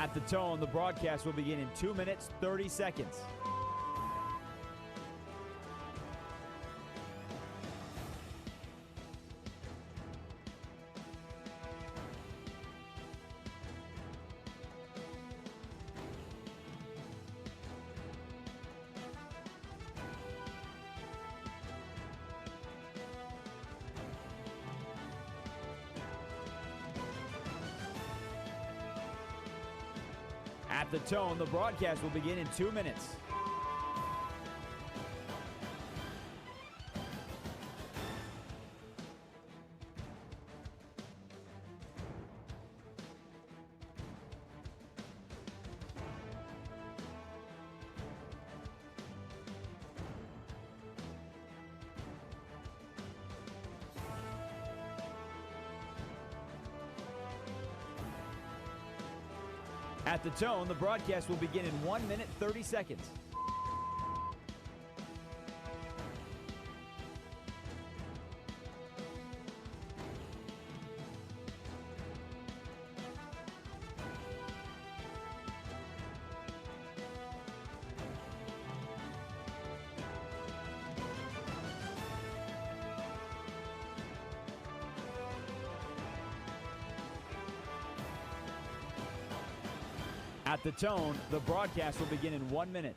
At the tone, the broadcast will begin in 2 minutes, 30 seconds. At the tone, the broadcast will begin in 2 minutes. At the tone, the broadcast will begin in 1 minute, 30 seconds. At the tone, the broadcast will begin in 1 minute.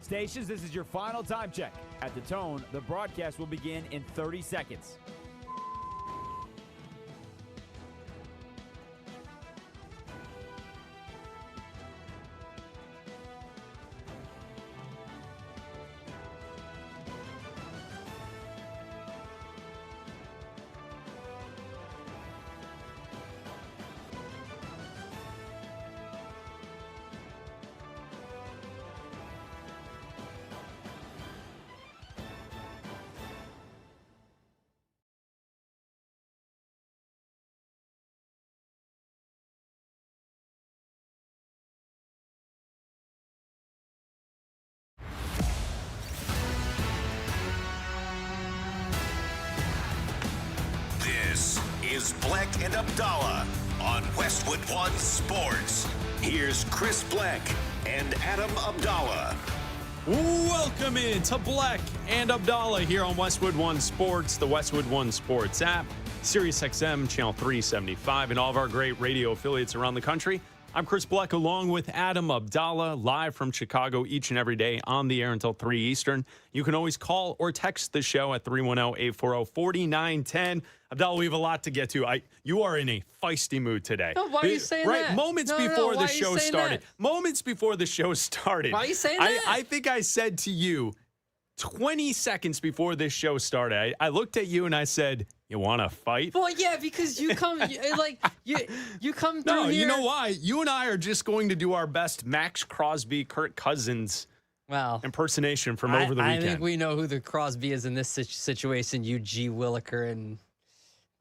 Stations, this is your final time check. At the tone, the broadcast will begin in 30 seconds. This is Bleck and Abdalla on Westwood One Sports. Here's Chris Bleck and Adam Abdalla. Welcome in to Bleck and Abdalla here on Westwood One Sports, the Westwood One Sports app, Sirius XM, channel 375, and all of our great radio affiliates around the country. I'm Chris Bleck along with Adam Abdalla, live from Chicago each and every day on the air until 3 Eastern. You can always call or text the show at 310-840-4910. Abdalla, we have a lot to get to. You are in a feisty mood today. No, why are you saying that? Moments before the show started. Moments before the show started. Why are you saying that? I think I said to you 20 seconds before this show started, I looked at you and I said, you want to fight? Well, yeah, because you come you come through No, here. you know why? You and I are just going to do our best Max Crosby, Kirk Cousins impersonation from over the weekend. I think we know who the Crosby is in this situation. You G. Williker and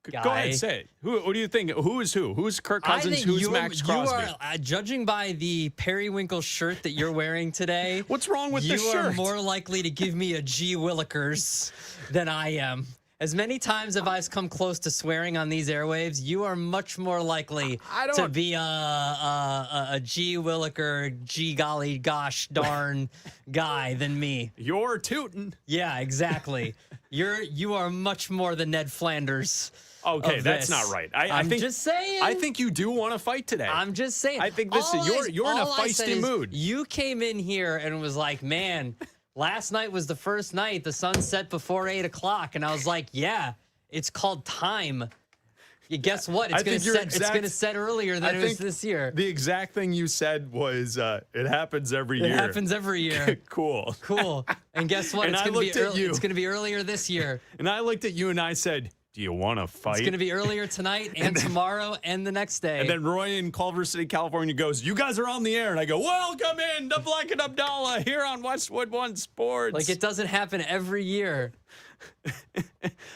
guy. Go ahead, say it. What do you think? Who is who? Who's Kirk Cousins? Who's Max Crosby? You are, judging by the periwinkle shirt that you're wearing today, what's wrong with this shirt? You are more likely to give me a G. Willikers than I am. As many times as I've come close to swearing on these airwaves, you are much more likely to be a G. Williker, G. golly gosh darn guy than me. You're tootin'. Yeah, exactly. You are much more the Ned Flanders. Okay, that's not right. I'm just saying. I think you do want to fight today. I'm just saying. I think you're in a feisty mood. You came in here and was like, man, last night was the first night. The sun set before 8 o'clock. And I was like, yeah, it's called time. You guess what? It's going to set earlier than it was this year. The exact thing you said was, it happens every year. It happens every year. Cool. And guess what? And it's going to be earlier this year. And I looked at you and I said, do you want to fight? It's going to be earlier tonight and tomorrow and the next day. And then Roy in Culver City, California goes, you guys are on the air. And I go, welcome in to Bleck and Abdalla here on Westwood One Sports. Like, it doesn't happen every year.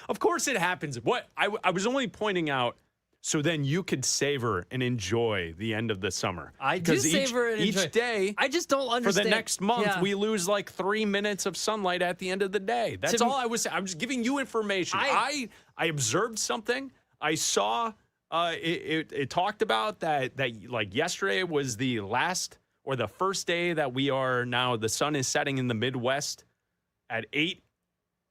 Of course it happens. What I was only pointing out so then you could savor and enjoy the end of the summer. I do savor and enjoy. Each day, I just don't understand. For the next month, we lose like 3 minutes of sunlight at the end of the day. That's all I was saying. I'm just giving you information. I observed something. I saw it talked about that like yesterday was the last or the first day that we are now, the sun is setting in the Midwest at 8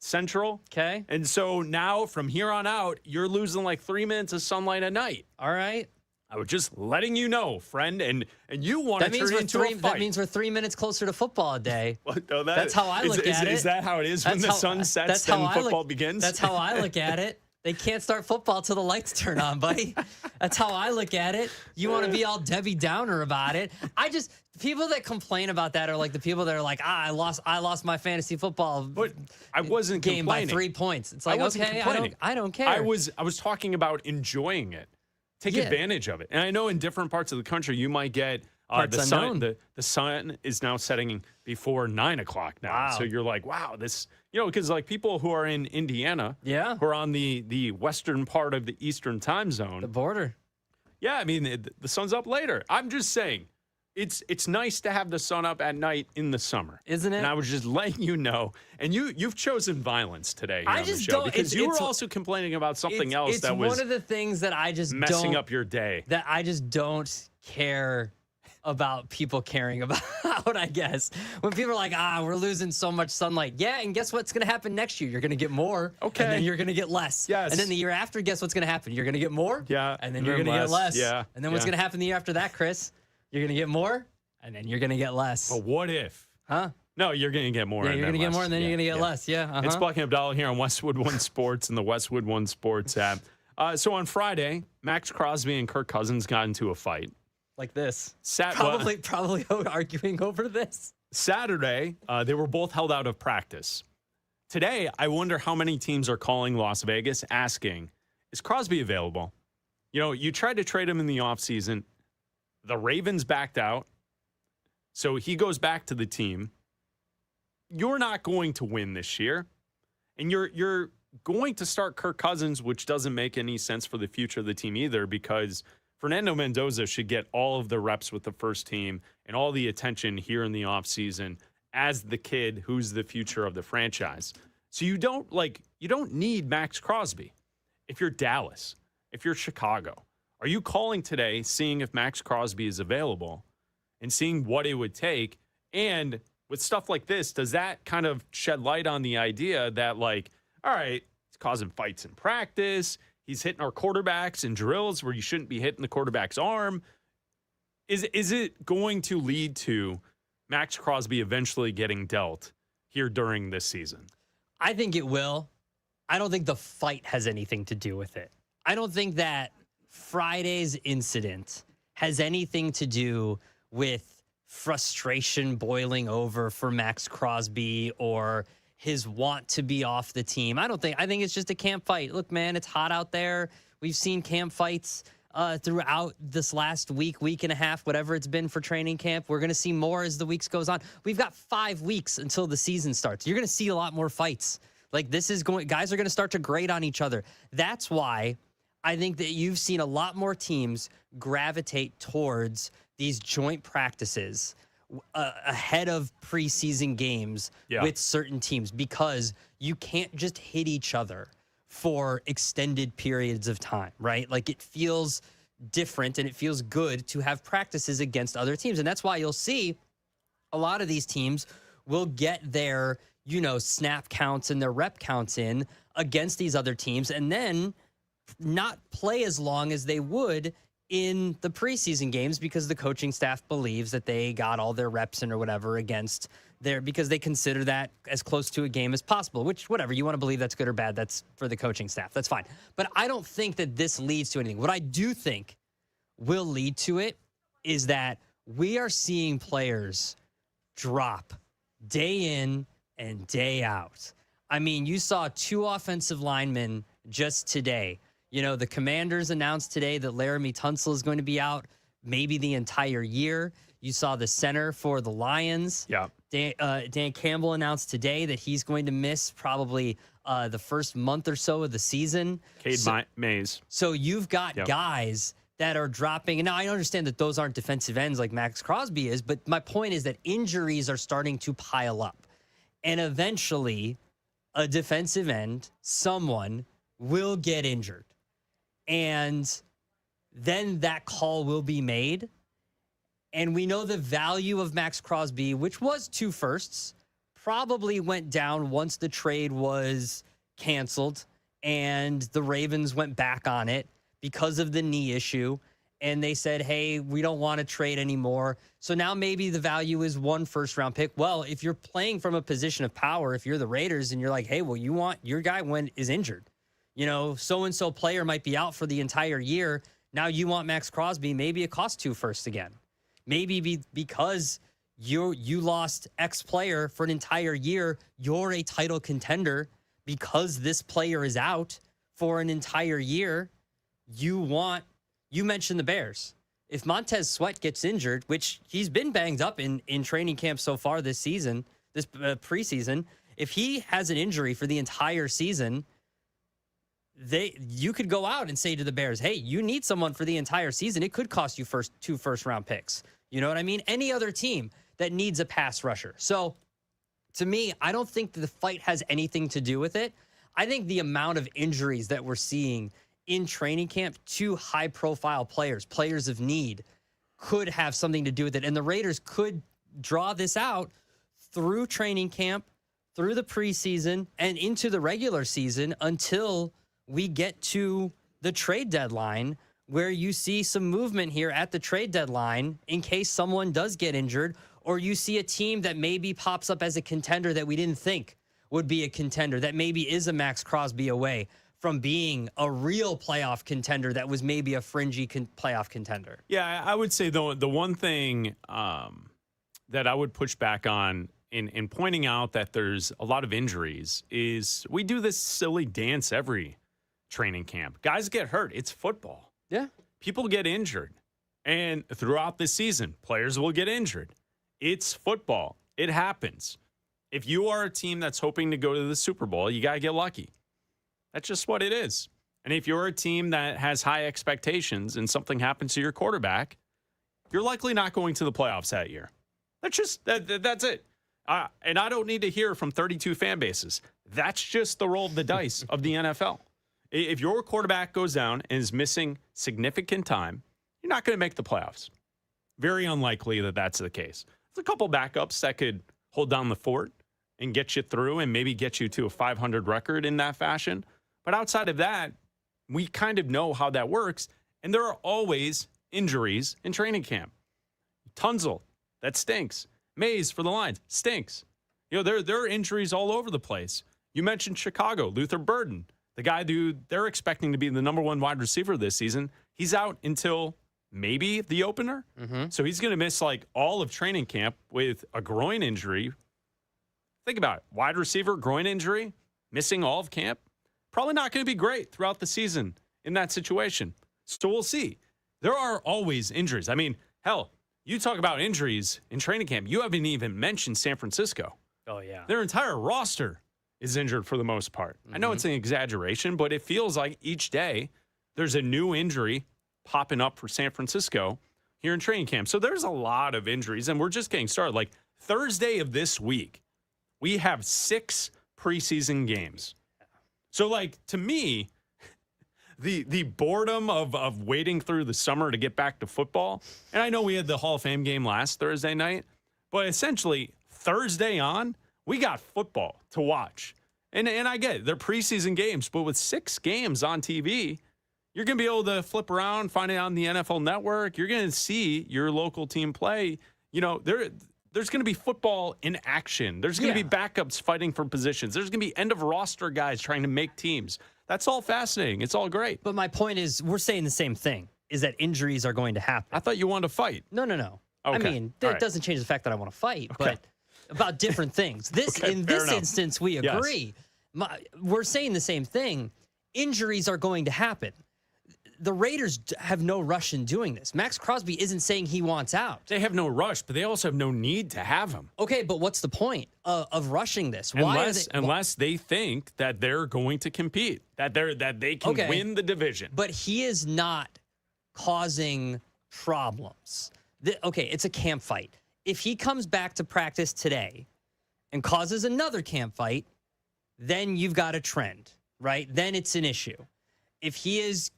Central. Okay. And so now from here on out, you're losing like 3 minutes of sunlight a night. All right. I was just letting you know, friend, and you want to turn it into a fight. That means we're 3 minutes closer to football a day. Well, no, that's how I look at it. Is that how it is when the sun sets, then football begins? That's how I look at it. They can't start football till the lights turn on, buddy. That's how I look at it. You want to be all Debbie Downer about it. People that complain about that are like the people that are like, I lost my fantasy football but I wasn't game complaining. by 3 points. It's like, okay, I don't care. I was talking about enjoying it. Take advantage of it. And I know in different parts of the country, you might get the sun is now setting before 9 o'clock now. Wow. So you're like, wow, this, because like people who are in Indiana, who are on the western part of the Eastern time zone, the border. Yeah, I mean, the sun's up later. I'm just saying, it's nice to have the sun up at night in the summer, isn't it? And I was just letting you know. And you've chosen violence today on the show because you were also complaining about something else that was one of the things that I just messing up your day. That I just don't care about people caring about, I guess. When people are like, we're losing so much sunlight. Yeah, and guess what's going to happen next year? You're going to get more. Okay. And then you're going to get less. Yes. And then the year after, guess what's going to happen? You're going to get more. Yeah. And then you're going to get less. Yeah. And then what's going to happen the year after that, Chris? You're going to get more, and then you're going to get less. But what if? Huh? No, you're going to get more. Yeah, you're going to get more, and then you're going to get less. Yeah. It's Bleck Abdalla here on Westwood One Sports and the Westwood One Sports app. So on Friday, Max Crosby and Kirk Cousins got into a fight. Like this. Probably arguing over this. Saturday, they were both held out of practice. Today, I wonder how many teams are calling Las Vegas asking, is Crosby available? You tried to trade him in the offseason. The Ravens backed out. So he goes back to the team. You're not going to win this year. And you're going to start Kirk Cousins, which doesn't make any sense for the future of the team either, because Fernando Mendoza should get all of the reps with the first team and all the attention here in the offseason as the kid who's the future of the franchise. So you don't need Max Crosby. If you're Dallas, if you're Chicago, are you calling today seeing if Max Crosby is available and seeing what it would take? And with stuff like this, does that kind of shed light on the idea that, like, all right, it's causing fights in practice, he's hitting our quarterbacks in drills where you shouldn't be hitting the quarterback's arm. Is it going to lead to Max Crosby eventually getting dealt here during this season? I think it will. I don't think the fight has anything to do with it. I don't think that Friday's incident has anything to do with frustration boiling over for Max Crosby or his want to be off the team. I think it's just a camp fight. Look, man, it's hot out there. We've seen camp fights throughout this last week and a half, whatever it's been for training camp. We're going to see more as the weeks goes on. We've got 5 weeks until the season starts. You're going to see a lot more fights. Like, guys are going to start to grade on each other. That's why I think that you've seen a lot more teams gravitate towards these joint practices ahead of preseason games with certain teams, because you can't just hit each other for extended periods of time, right? Like, it feels different and it feels good to have practices against other teams. And that's why you'll see a lot of these teams will get their, snap counts and their rep counts in against these other teams and then not play as long as they would in the preseason games, because the coaching staff believes that they got all their reps in or whatever against because they consider that as close to a game as possible, which, whatever, you want to believe that's good or bad, that's for the coaching staff. That's fine. But I don't think that this leads to anything. What I do think will lead to it is that we are seeing players drop day in and day out. I mean, you saw 2 offensive linemen just today. The Commanders announced today that Laramie Tunsil is going to be out maybe the entire year. You saw the center for the Lions. Yeah. Dan Campbell announced today that he's going to miss probably the first month or so of the season. Mays. So you've got guys that are dropping. And now I understand that those aren't defensive ends like Max Crosby is, but my point is that injuries are starting to pile up. And eventually, a defensive end, someone, will get injured. And then that call will be made. And we know the value of Max Crosby, which was 2 firsts, probably went down once the trade was canceled and the Ravens went back on it because of the knee issue. And they said, hey, we don't want to trade anymore. So now maybe the value is 1 first-round pick. Well, if you're playing from a position of power, if you're the Raiders and you're like, hey, well, you want your guy when is injured. So-and-so player might be out for the entire year. Now you want Max Crosby. Maybe it costs 2 firsts again. Maybe because you lost X player for an entire year, you're a title contender because this player is out for an entire year. You mentioned the Bears. If Montez Sweat gets injured, which he's been banged up in training camp so far this season, this preseason, if he has an injury for the entire season, you could go out and say to the Bears, hey, you need someone for the entire season. It could cost you 2 first-round picks. You know what I mean? Any other team that needs a pass rusher. So, to me, I don't think the fight has anything to do with it. I think the amount of injuries that we're seeing in training camp to high-profile players of need, could have something to do with it. And the Raiders could draw this out through training camp, through the preseason, and into the regular season until we get to the trade deadline, where you see some movement here at the trade deadline in case someone does get injured, or you see a team that maybe pops up as a contender that we didn't think would be a contender, that maybe is a Max Crosby away from being a real playoff contender that was maybe a fringy playoff contender. Yeah, I would say the one thing that I would push back on in pointing out that there's a lot of injuries is we do this silly dance every training camp. Guys get hurt. It's football. Yeah. People get injured. And throughout the season, players will get injured. It's football. It happens. If you are a team that's hoping to go to the Super Bowl, you got to get lucky. That's just what it is. And if you're a team that has high expectations and something happens to your quarterback, you're likely not going to the playoffs that year. That's it. And I don't need to hear from 32 fan bases. That's just the roll of the dice of the NFL. If your quarterback goes down and is missing significant time, you're not going to make the playoffs. Very unlikely that that's the case. There's a couple backups that could hold down the fort and get you through and maybe get you to a 500 record in that fashion. But outside of that, we kind of know how that works. And there are always injuries in training camp. Tunsil, that stinks. Mays for the Lions, stinks. There are injuries all over the place. You mentioned Chicago, Luther Burden. The guy they're expecting to be the number 1 wide receiver this season, he's out until maybe the opener. Mm-hmm. So he's going to miss all of training camp with a groin injury. Think about it. Wide receiver, groin injury, missing all of camp. Probably not going to be great throughout the season in that situation. So we'll see. There are always injuries. I mean, hell, you talk about injuries in training camp. You haven't even mentioned San Francisco. Oh, yeah. Their entire roster is injured for the most part. Mm-hmm. I know it's an exaggeration, but it feels like each day there's a new injury popping up for San Francisco here in training camp. So there's a lot of injuries, and we're just getting started. Thursday of this week, we have 6 preseason games. So, to me, the boredom of waiting through the summer to get back to football, and I know we had the Hall of Fame game last Thursday night, but essentially Thursday on, we got football to watch. And I get it, they're preseason games, but with 6 games on TV, you're going to be able to flip around, find it on the NFL Network. You're going to see your local team play. There's going to be football in action. There's going to be backups fighting for positions. There's going to be end-of-roster guys trying to make teams. That's all fascinating. It's all great. But my point is, we're saying the same thing, is that injuries are going to happen. I thought you wanted to fight. No. Okay. I mean, that doesn't change the fact that I want to fight, but about different things. In this instance, we agree. We're saying the same thing. injuries are going to happen. The Raiders have no rush in doing this. Max Crosby isn't saying he wants out. They have no rush, but they also have no need to have him. Okay, but what's the point of rushing this? Unless they think that they're going to compete, that they can win the division. But he is not causing problems. It's a camp fight. If he comes back to practice today and causes another camp fight, then you've got a trend, right? Then it's an issue. If he's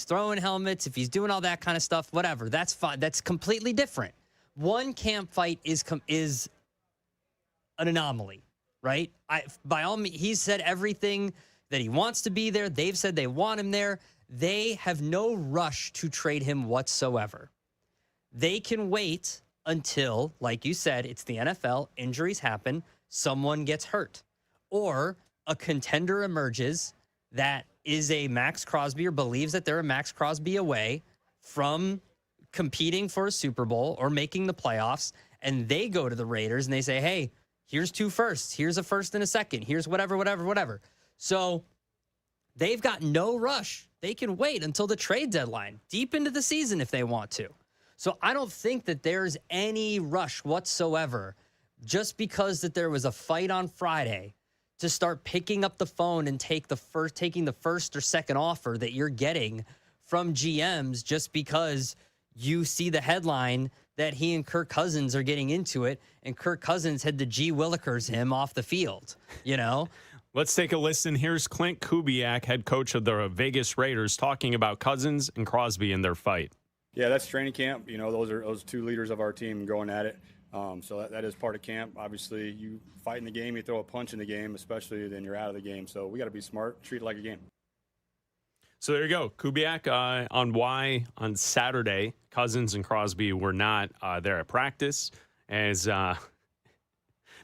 throwing helmets, if he's doing all that kind of stuff, whatever, that's fine. That's completely different. One camp fight is an anomaly, right? By all means, he's said everything that he wants to be there. They've said they want him there. They have no rush to trade him whatsoever. They can wait until, like you said, it's the NFL, injuries happen, someone gets hurt, or a contender emerges that is a Max Crosby or believes that they're a Max Crosby away from competing for a Super Bowl or making the playoffs, and they go to the Raiders and they say, hey, here's 2 firsts, here's a first and a second, here's whatever. So they've got no rush. They can wait until the trade deadline, deep into the season if they want to. So I don't think that there's any rush whatsoever just because that there was a fight on Friday to start picking up the phone and taking the first or second offer that you're getting from GMs just because you see the headline that he and Kirk Cousins are getting into it, and Kirk Cousins had to G. Willikers him off the field, you know? Let's take a listen. Here's Clint Kubiak, head coach of the Vegas Raiders, talking about Cousins and Crosby in their fight. Yeah, that's training camp. You know, those 2 leaders of our team going at it. So that is part of camp. Obviously, you fight in the game, you throw a punch in the game, especially then you're out of the game. So we got to be smart, treat it like a game. So there you go. Kubiak on why on Saturday Cousins and Crosby were not there at practice as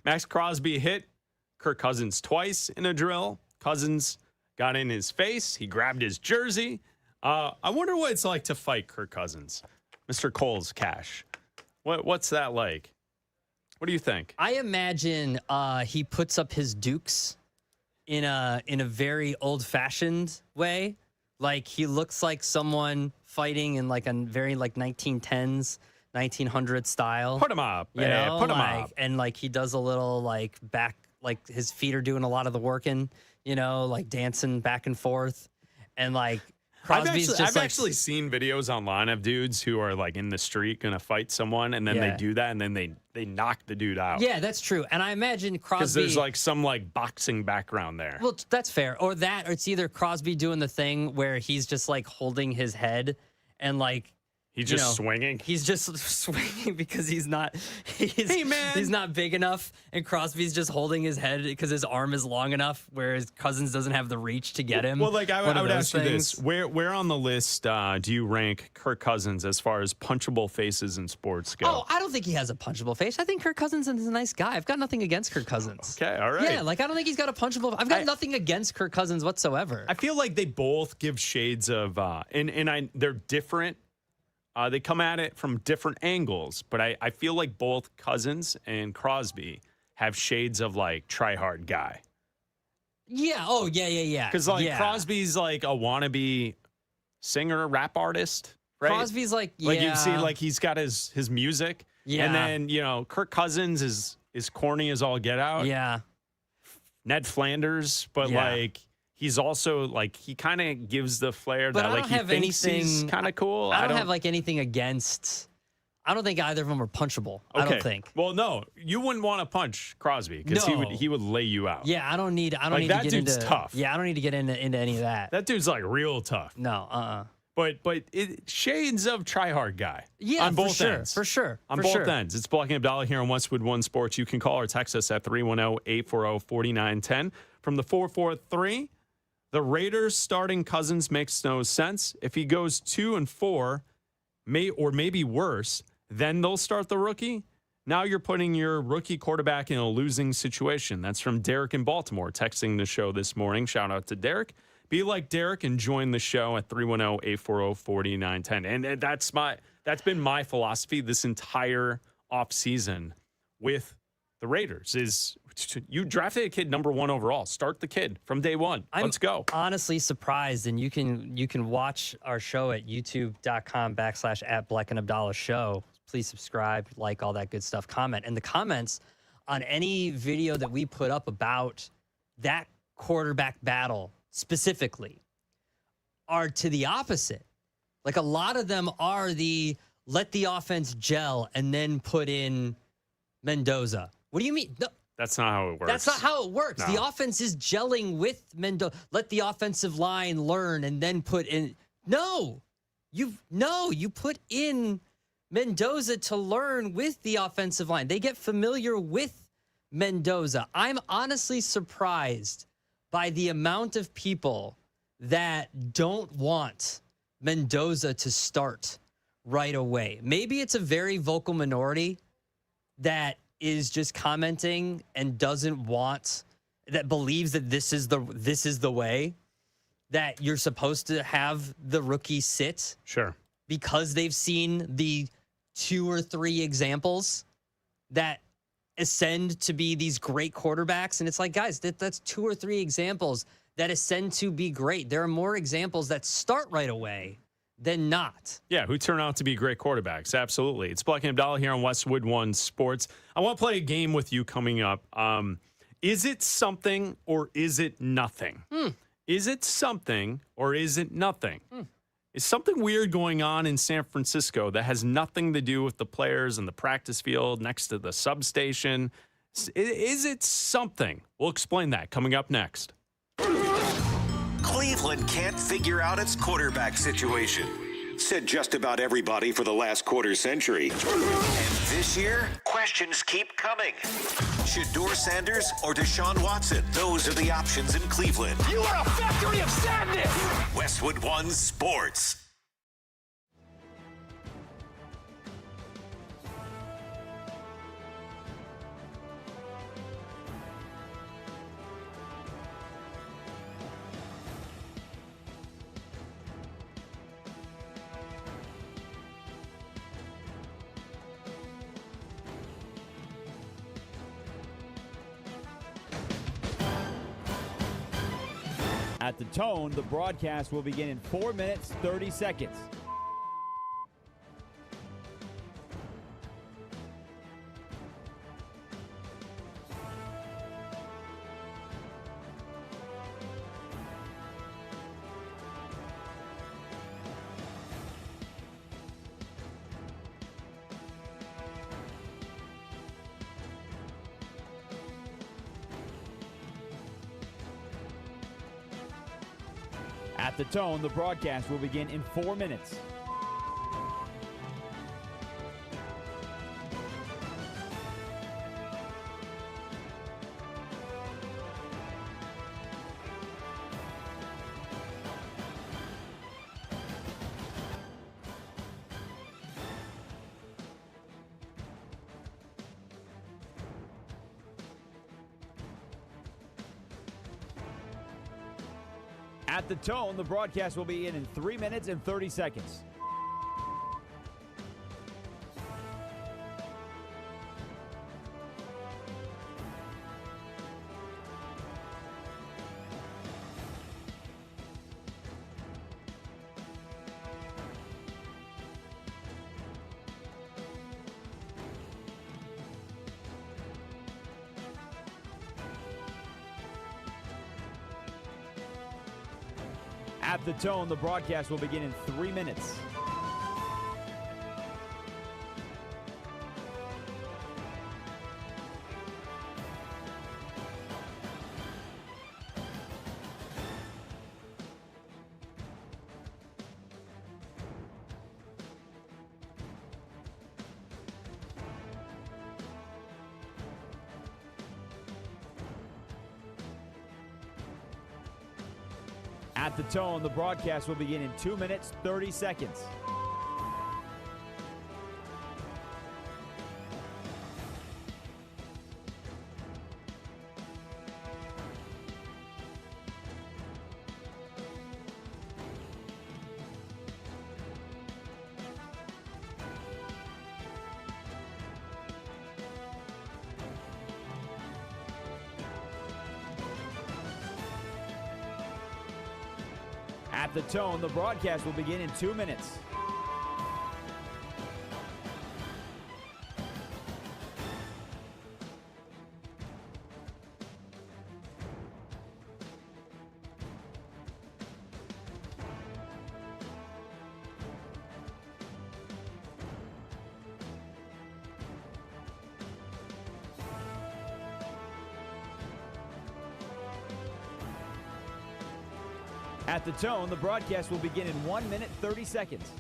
Max Crosby hit Kirk Cousins twice in a drill. Cousins got in his face. He grabbed his jersey. I wonder what it's like to fight Kirk Cousins. Mr. Cole's Cash. What's that like? What do you think? I imagine he puts up his dukes in a very old-fashioned way. Like he looks like someone fighting in like a very like 1910s, 1900s style. Put him up. You know, put him up. And like he does a little like back, like his feet are doing a lot of the working, you know, like dancing back and forth. And like Crosby's I've actually seen videos online of dudes who are like in the street going to fight someone, and then they do that, and then they knock the dude out. Yeah, that's true. And I imagine Crosby, because there's like some like boxing background there. Well, that's fair. Or it's either Crosby doing the thing where he's just like holding his head and like he's just swinging. He's just swinging because he's not big enough, and Crosby's just holding his head because his arm is long enough, whereas Cousins doesn't have the reach to get him. Well, like I would ask you this: where on the list do you rank Kirk Cousins as far as punchable faces in sports go? Oh, I don't think he has a punchable face. I think Kirk Cousins is a nice guy. I've got nothing against Kirk Cousins. Okay, all right. Yeah, like I don't think he's got a punchable. I've got nothing against Kirk Cousins whatsoever. I feel like they both give shades of, they're different. They come at it from different angles, but I feel like both Cousins and Crosby have shades of like try hard guy. Yeah. Oh, yeah. Because Crosby's like a wannabe singer, rap artist, right? Crosby's like you see, like he's got his music, and then Kirk Cousins is corny as all get out. Yeah. Ned Flanders, but like. He's also like he kind of gives the flair that like he thinks he's kind of cool. I don't have like anything against. I don't think either of them are punchable. Okay. I don't think. Well, no, you wouldn't want to punch Crosby because he would lay you out. Yeah, I don't need to get that dude's into tough. Yeah, I don't need to get into any of that. That dude's like real tough. No, But it shades of try hard guy. Yeah, on both ends. For sure. On both ends. It's Bleck Abdalla here on Westwood One Sports. You can call or text us at 310-840-4910 from the 443. The Raiders starting Cousins makes no sense. If he goes 2-4, maybe worse, then they'll start the rookie. Now you're putting your rookie quarterback in a losing situation. That's from Derek in Baltimore, texting the show this morning. Shout out to Derek. Be like Derek and join the show at 310-840-4910. And that's been my philosophy this entire offseason with the Raiders is you drafted a kid number 1 overall. Start the kid from day one. Let's go. I'm honestly surprised, and you can watch our show at youtube.com/@Bleck and Abdalla show. Please subscribe, like all that good stuff, comment. And the comments on any video that we put up about that quarterback battle specifically are to the opposite. Like a lot of them are let the offense gel and then put in Mendoza. What do you mean? No, that's not how it works. That's not how it works. No. The offense is gelling with Mendoza. Let the offensive line learn and then put in. You put in Mendoza to learn with the offensive line. They get familiar with Mendoza. I'm honestly surprised by the amount of people that don't want Mendoza to start right away. Maybe it's a very vocal minority that is just commenting and that believes that this is the way that you're supposed to have the rookie sit. Sure. Because they've seen the 2 or 3 examples that ascend to be these great quarterbacks. And it's like, guys, that's 2 or 3 examples that ascend to be great. There are more examples that start right away than not. Yeah, who turn out to be great quarterbacks. Absolutely. It's Bleck and Abdalla here on Westwood One Sports. I want to play a game with you coming up. Is it something or is it nothing? Is it something or is it nothing? Is something weird going on in San Francisco that has nothing to do with the players and the practice field next to the substation? Is it something? We'll explain that coming up next. Cleveland can't figure out its quarterback situation. Said just about everybody for the last quarter century. And this year, questions keep coming. Shedeur Sanders or Deshaun Watson? Those are the options in Cleveland. You are a factory of sadness! Westwood One Sports. At the tone, the broadcast will begin in 4 minutes, 30 seconds. At the tone, the broadcast will begin in 4 minutes. At the tone, the broadcast will begin in 3 minutes and 30 seconds. At the tone, the broadcast will begin in 3 minutes. At the tone, the broadcast will begin in 2 minutes, 30 seconds. At the tone, the broadcast will begin in 2 minutes. At the tone, the broadcast will begin in 1 minute, 30 seconds.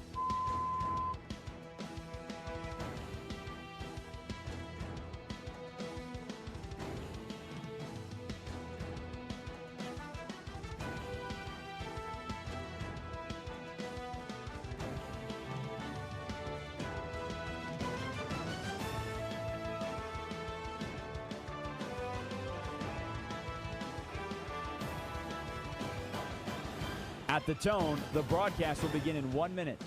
At the tone, the broadcast will begin in 1 minute.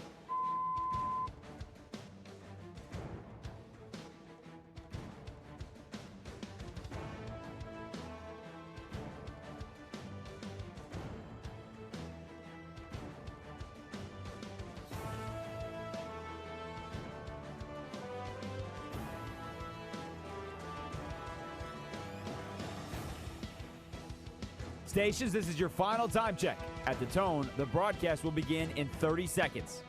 Stations, this is your final time check. At the tone, the broadcast will begin in 30 seconds.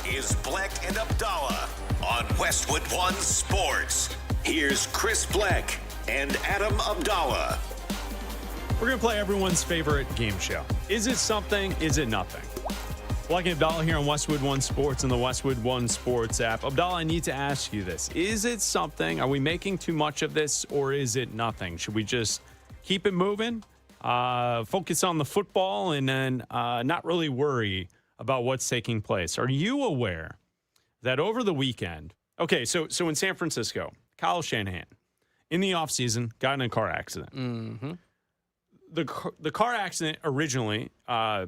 Is Bleck and Abdalla on Westwood One Sports. Here's Chris Bleck and Adam Abdalla. We're going to play everyone's favorite game show. Is it something? Is it nothing? Bleck and Abdalla here on Westwood One Sports and the Westwood One Sports app. Abdalla, I need to ask you this. Is it something? Are we making too much of this, or is it nothing? Should we just keep it moving, focus on the football, and then not really worry about what's taking place? Are you aware that over the weekend, okay, so in San Francisco, Kyle Shanahan, in the offseason, got in a car accident. Mm-hmm. The car accident originally,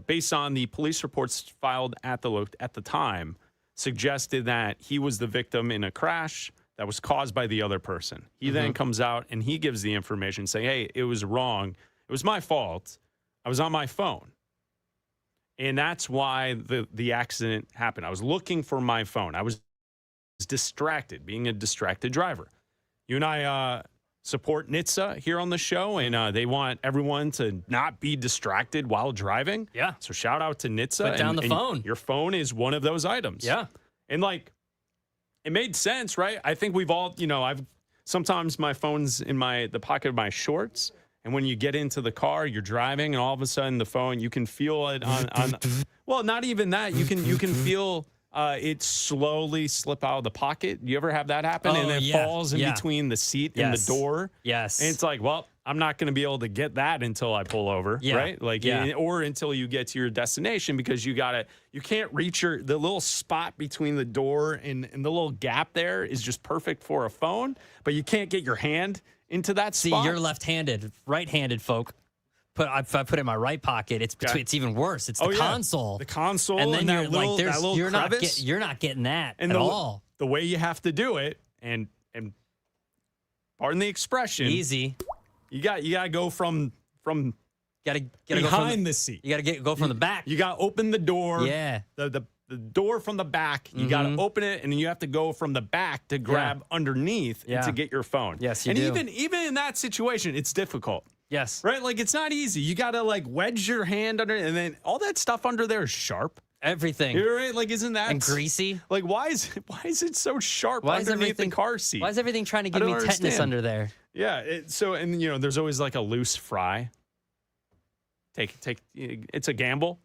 based on the police reports filed at the time, suggested that he was the victim in a crash that was caused by the other person. He then comes out and he gives the information saying, hey, it was wrong. It was my fault. I was on my phone. And that's why the accident happened. I was looking for my phone. I was distracted, being a distracted driver. You and I support NHTSA here on the show, and they want everyone to not be distracted while driving. Yeah. So shout out to NHTSA. Put down the phone. Your phone is one of those items. Yeah. And it made sense, right? I think we've all, sometimes my phone's in the pocket of my shorts. And when you get into the car, you're driving, and all of a sudden the phone, you can feel it on well, not even that. You can feel it slowly slip out of the pocket. You ever have that happen? And it falls in between the seat and the door. Yes. And it's like, well, I'm not going to be able to get that until I pull over, right? Or until you get to your destination, because you can't reach the little spot between the door and the little gap there is just perfect for a phone, but you can't get your hand into that spot. See, you're left-handed, right-handed folk. If I put it in my right pocket, it's even worse. It's the console. The console, and then you're like, you're not getting that at all. The way you have to do it, and pardon the expression, easy. You got to go from gotta behind the seat. You got to go from the back. You got to open the door. Yeah. The door from the back, you got to open it, and then you have to go from the back to grab underneath and to get your phone. Yes, you do. Even in that situation, it's difficult. Yes. Right? It's not easy. You got to wedge your hand under, and then all that stuff under there is sharp. Everything. You're right. Isn't that and greasy? Why is it so sharp underneath the car seat? Why is everything trying to give me tetanus under there? Yeah. There's always like a loose fry. It's a gamble.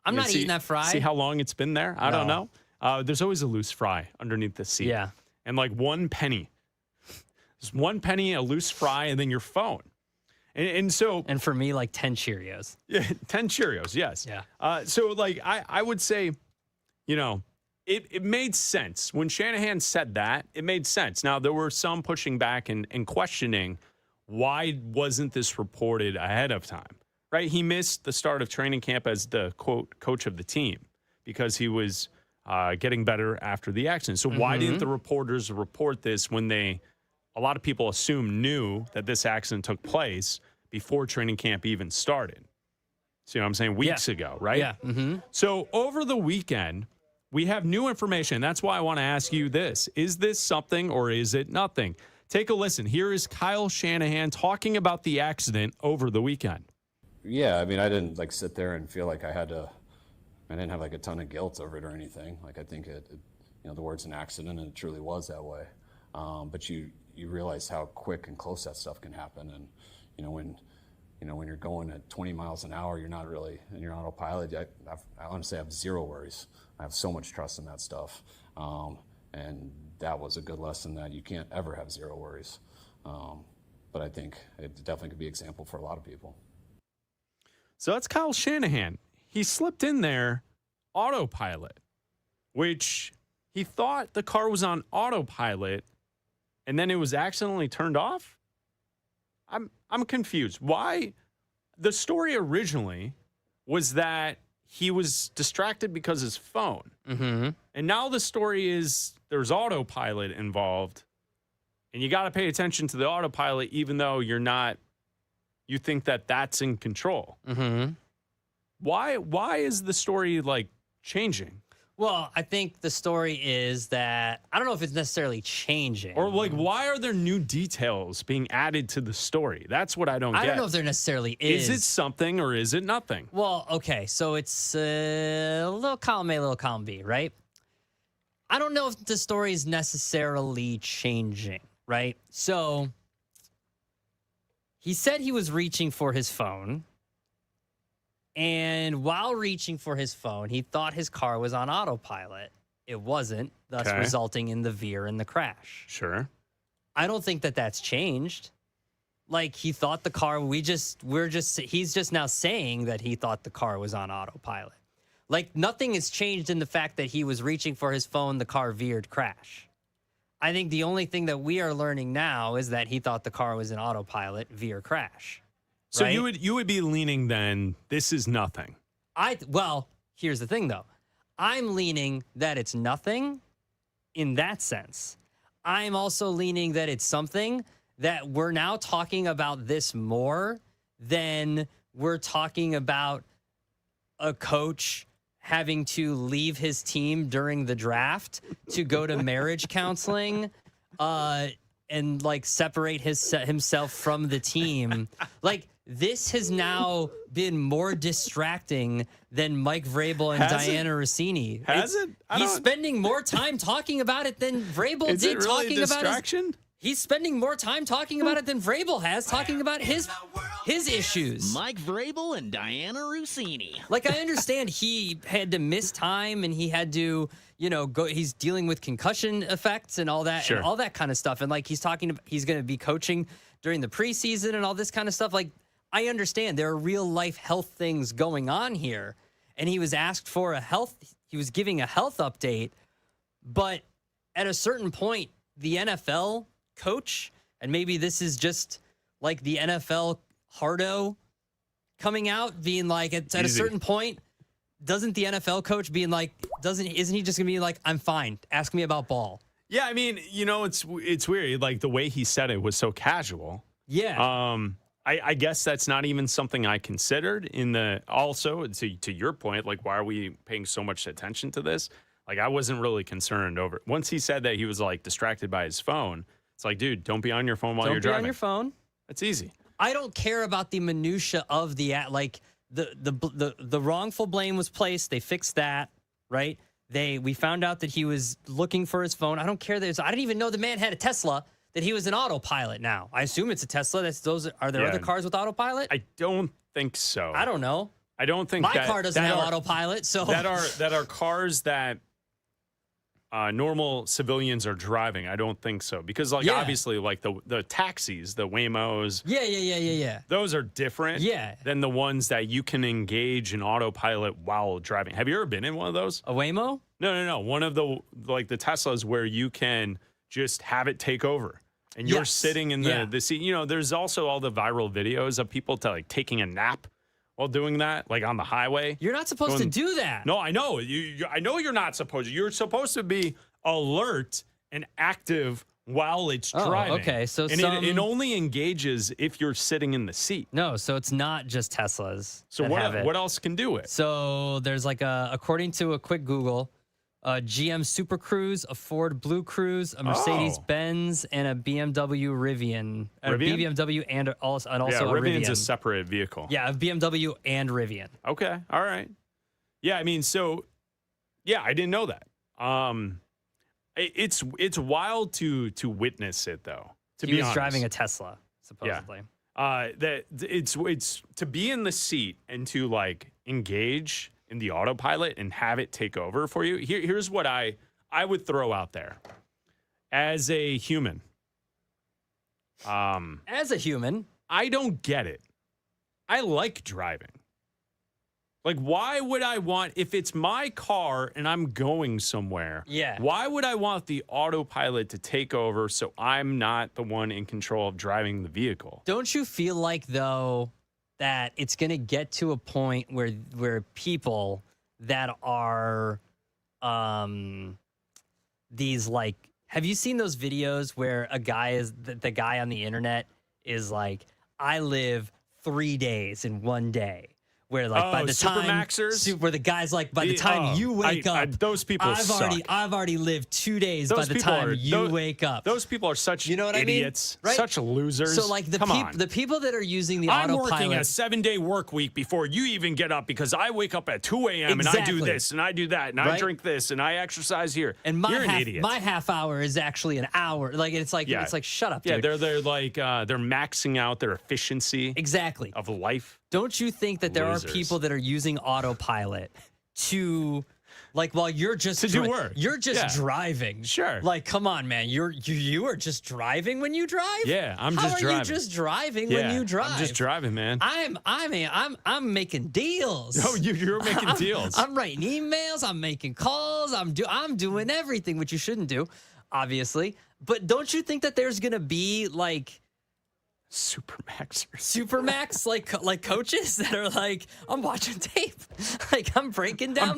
I'm not eating that fry. See how long it's been there? I don't know. There's always a loose fry underneath the seat. Yeah. And like 1 penny. Just 1 penny, a loose fry, and then your phone. And for me, like 10 Cheerios. Yeah, 10 Cheerios, yes. Yeah. I would say, it made sense. When Shanahan said that, it made sense. Now, there were some pushing back and questioning, why wasn't this reported ahead of time? Right? He missed the start of training camp as the, quote, coach of the team because he was getting better after the accident. So why didn't the reporters report this when a lot of people knew that this accident took place before training camp even started? See what I'm saying? Weeks ago, right? Yeah. Mm-hmm. So over the weekend, we have new information. That's why I want to ask you this. Is this something or is it nothing? Take a listen. Here is Kyle Shanahan talking about the accident over the weekend. Yeah, I mean, I didn't sit there and feel like I didn't have a ton of guilt over it or anything. I think the word's an accident, and it truly was that way. But you realize how quick and close that stuff can happen. And, when you're going at 20 miles an hour, you're not really in your autopilot. I honestly have zero worries. I have so much trust in that stuff. And that was a good lesson that you can't ever have zero worries. But I think it definitely could be an example for a lot of people. So that's Kyle Shanahan. He slipped in there autopilot, which he thought the car was on autopilot, and then it was accidentally turned off. I'm confused. Why? The story originally was that he was distracted because his phone. Mm-hmm. And now the story is there's autopilot involved, and you got to pay attention to the autopilot even though you think that that's in control. Mm-hmm. Why is the story changing? Well, I think the story is that I don't know if it's necessarily changing. Or why are there new details being added to the story? That's what I don't get. I don't know if there necessarily is. Is it something or is it nothing? Well, okay, so it's a little column A, little column B, right? I don't know if the story is necessarily changing, right? So he said he was reaching for his phone. And while reaching for his phone, he thought his car was on autopilot. It wasn't, thus resulting in the veer and the crash. Sure. I don't think that that's changed. He thought the car, he's just now saying that he thought the car was on autopilot. Nothing has changed in the fact that he was reaching for his phone, the car veered, crash. I think the only thing that we are learning now is that he thought the car was in autopilot, veer, crash. So right? you would be leaning then, this is nothing. Well, here's the thing though. I'm leaning that it's nothing in that sense. I'm also leaning that it's something that we're now talking about this more than we're talking about a coach having to leave his team during the draft to go to marriage counseling and separate himself from the team. This has now been more distracting than Mike Vrabel and Diana Rossini. Has it? He's spending more time talking about it than Vrabel is did it really talking distraction? about He's spending more time talking about it than Vrabel has talking about his issues. Mike Vrabel and Diana Rossini. I understand he had to miss time and he had to, go. He's dealing with concussion effects and all that, sure. and all that kind of stuff. And he's going to be coaching during the preseason and all this kind of stuff. I understand there are real life health things going on here. And he was asked for he was giving a health update. But at a certain point, the NFL coach, and maybe this is just the NFL hardo coming out, being at a certain point, doesn't the NFL coach being isn't he just gonna be I'm fine, ask me about ball? Yeah, I mean, it's weird. The way he said it was so casual. Yeah. I guess that's not even something I considered also to your point, why are we paying so much attention to this? I wasn't really concerned over it. Once he said that he was distracted by his phone, it's dude, don't be on your phone while you're driving. Don't be on your phone. That's easy. I don't care about the minutia of the the wrongful blame was placed. They fixed that, right? We found out that he was looking for his phone. I don't care. I didn't even know the man had a Tesla. that he was an autopilot now. I assume it's a Tesla. Are there other cars with autopilot? I don't think so. I don't know. I don't think my car doesn't have autopilot. So that are cars that normal civilians are driving. I don't think so because obviously like the taxis, the Waymos. Yeah. Those are different. Than the ones that you can engage in autopilot while driving. Have you ever been in one of those? A Waymo? No. One of the Teslas where you can just have it take over. And you're sitting in the seat. You know, there's also all the viral videos of people taking a nap while doing that, like on the highway. You're not supposed to do that. No, I know. I know you're not supposed to. You're supposed to be alert and active while it's driving. Okay. So it only engages if you're sitting in the seat. No, so it's not just Teslas. So what else can do it? So there's according to a quick Google, a GM Super Cruise, a Ford Blue Cruise, a Mercedes-Benz, and a BMW Rivian. Rivian? BMW and also a Rivian's Rivian. a separate vehicle. Yeah, a BMW and Rivian. Okay, all right. Yeah, I mean, I didn't know that. It's wild to witness it though. He was driving a Tesla, supposedly. Yeah. That it's to be in the seat and to engage in the autopilot and have it take over for you. Here's what I would throw out there as a human. I don't get it. I like driving. Why would I want, if it's my car and I'm going somewhere, why would I want the autopilot to take over so I'm not the one in control of driving the vehicle? Don't you feel like, though, that it's going to get to a point where people that are these have you seen those videos where a guy is the guy on the internet is like, I live 3 days in one day, where by the time Supermaxers? where the guy's by the time you wake up, those people I've already lived 2 days by the time you wake up. Those people are such idiots, I mean? Right? such losers. So the people that are using the autopilot. I'm working a 7-day work week before you even get up because I wake up at 2 a.m. and I do this and I do that and I drink this and I exercise here. And you're an idiot. My half hour is actually an hour. It's like shut up, dude. Yeah, they're maxing out their efficiency of life. Don't you think that there are people that are using autopilot to, while you're just to do work? You're just driving. Sure. Come on, man. You are just driving when you drive. Yeah, I'm How just driving. How are you just driving when you drive? I'm just driving, man. I'm making deals. No, you're making deals. I'm writing emails. I'm making calls. I'm doing everything, which you shouldn't do, obviously. But don't you think that there's gonna be Supermax like coaches that are I'm watching tape, I'm breaking down I'm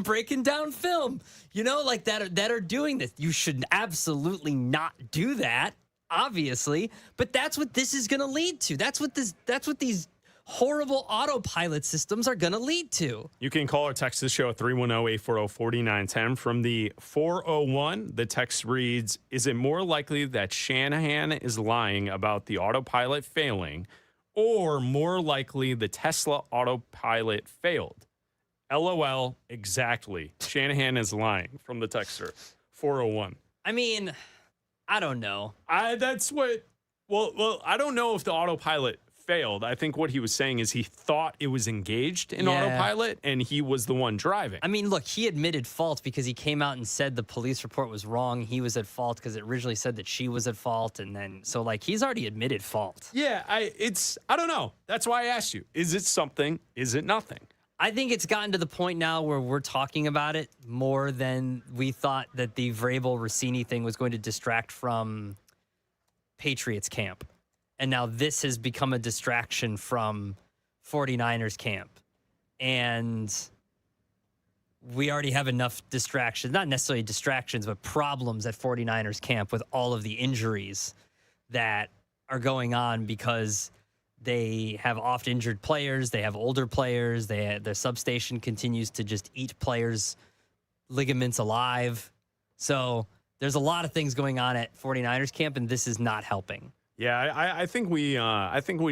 breaking down film, that are doing this. You should absolutely not do that, obviously, but that's what this is going to lead to. That's what these horrible autopilot systems are going to lead to. You can call or text the show at 310-840-4910. From the 401, the text reads, is it more likely that Shanahan is lying about the autopilot failing or more likely the Tesla autopilot failed? LOL, exactly. Shanahan is lying from the texter. 401. I mean, I don't know. I don't know if the autopilot failed. I think what he was saying is he thought it was engaged in autopilot and he was the one driving. I mean, look, he admitted fault because he came out and said the police report was wrong. He was at fault because it originally said that she was at fault. And then, so he's already admitted fault. Yeah, I don't know. That's why I asked you. Is it something? Is it nothing? I think it's gotten to the point now where we're talking about it more than we thought that the Vrabel-Rossini thing was going to distract from Patriots camp. And now this has become a distraction from 49ers camp. And we already have enough distractions, not necessarily distractions, but problems at 49ers camp with all of the injuries that are going on because they have oft-injured players, they have older players, their substation continues to just eat players' ligaments alive. So there's a lot of things going on at 49ers camp, and this is not helping. Yeah, I think we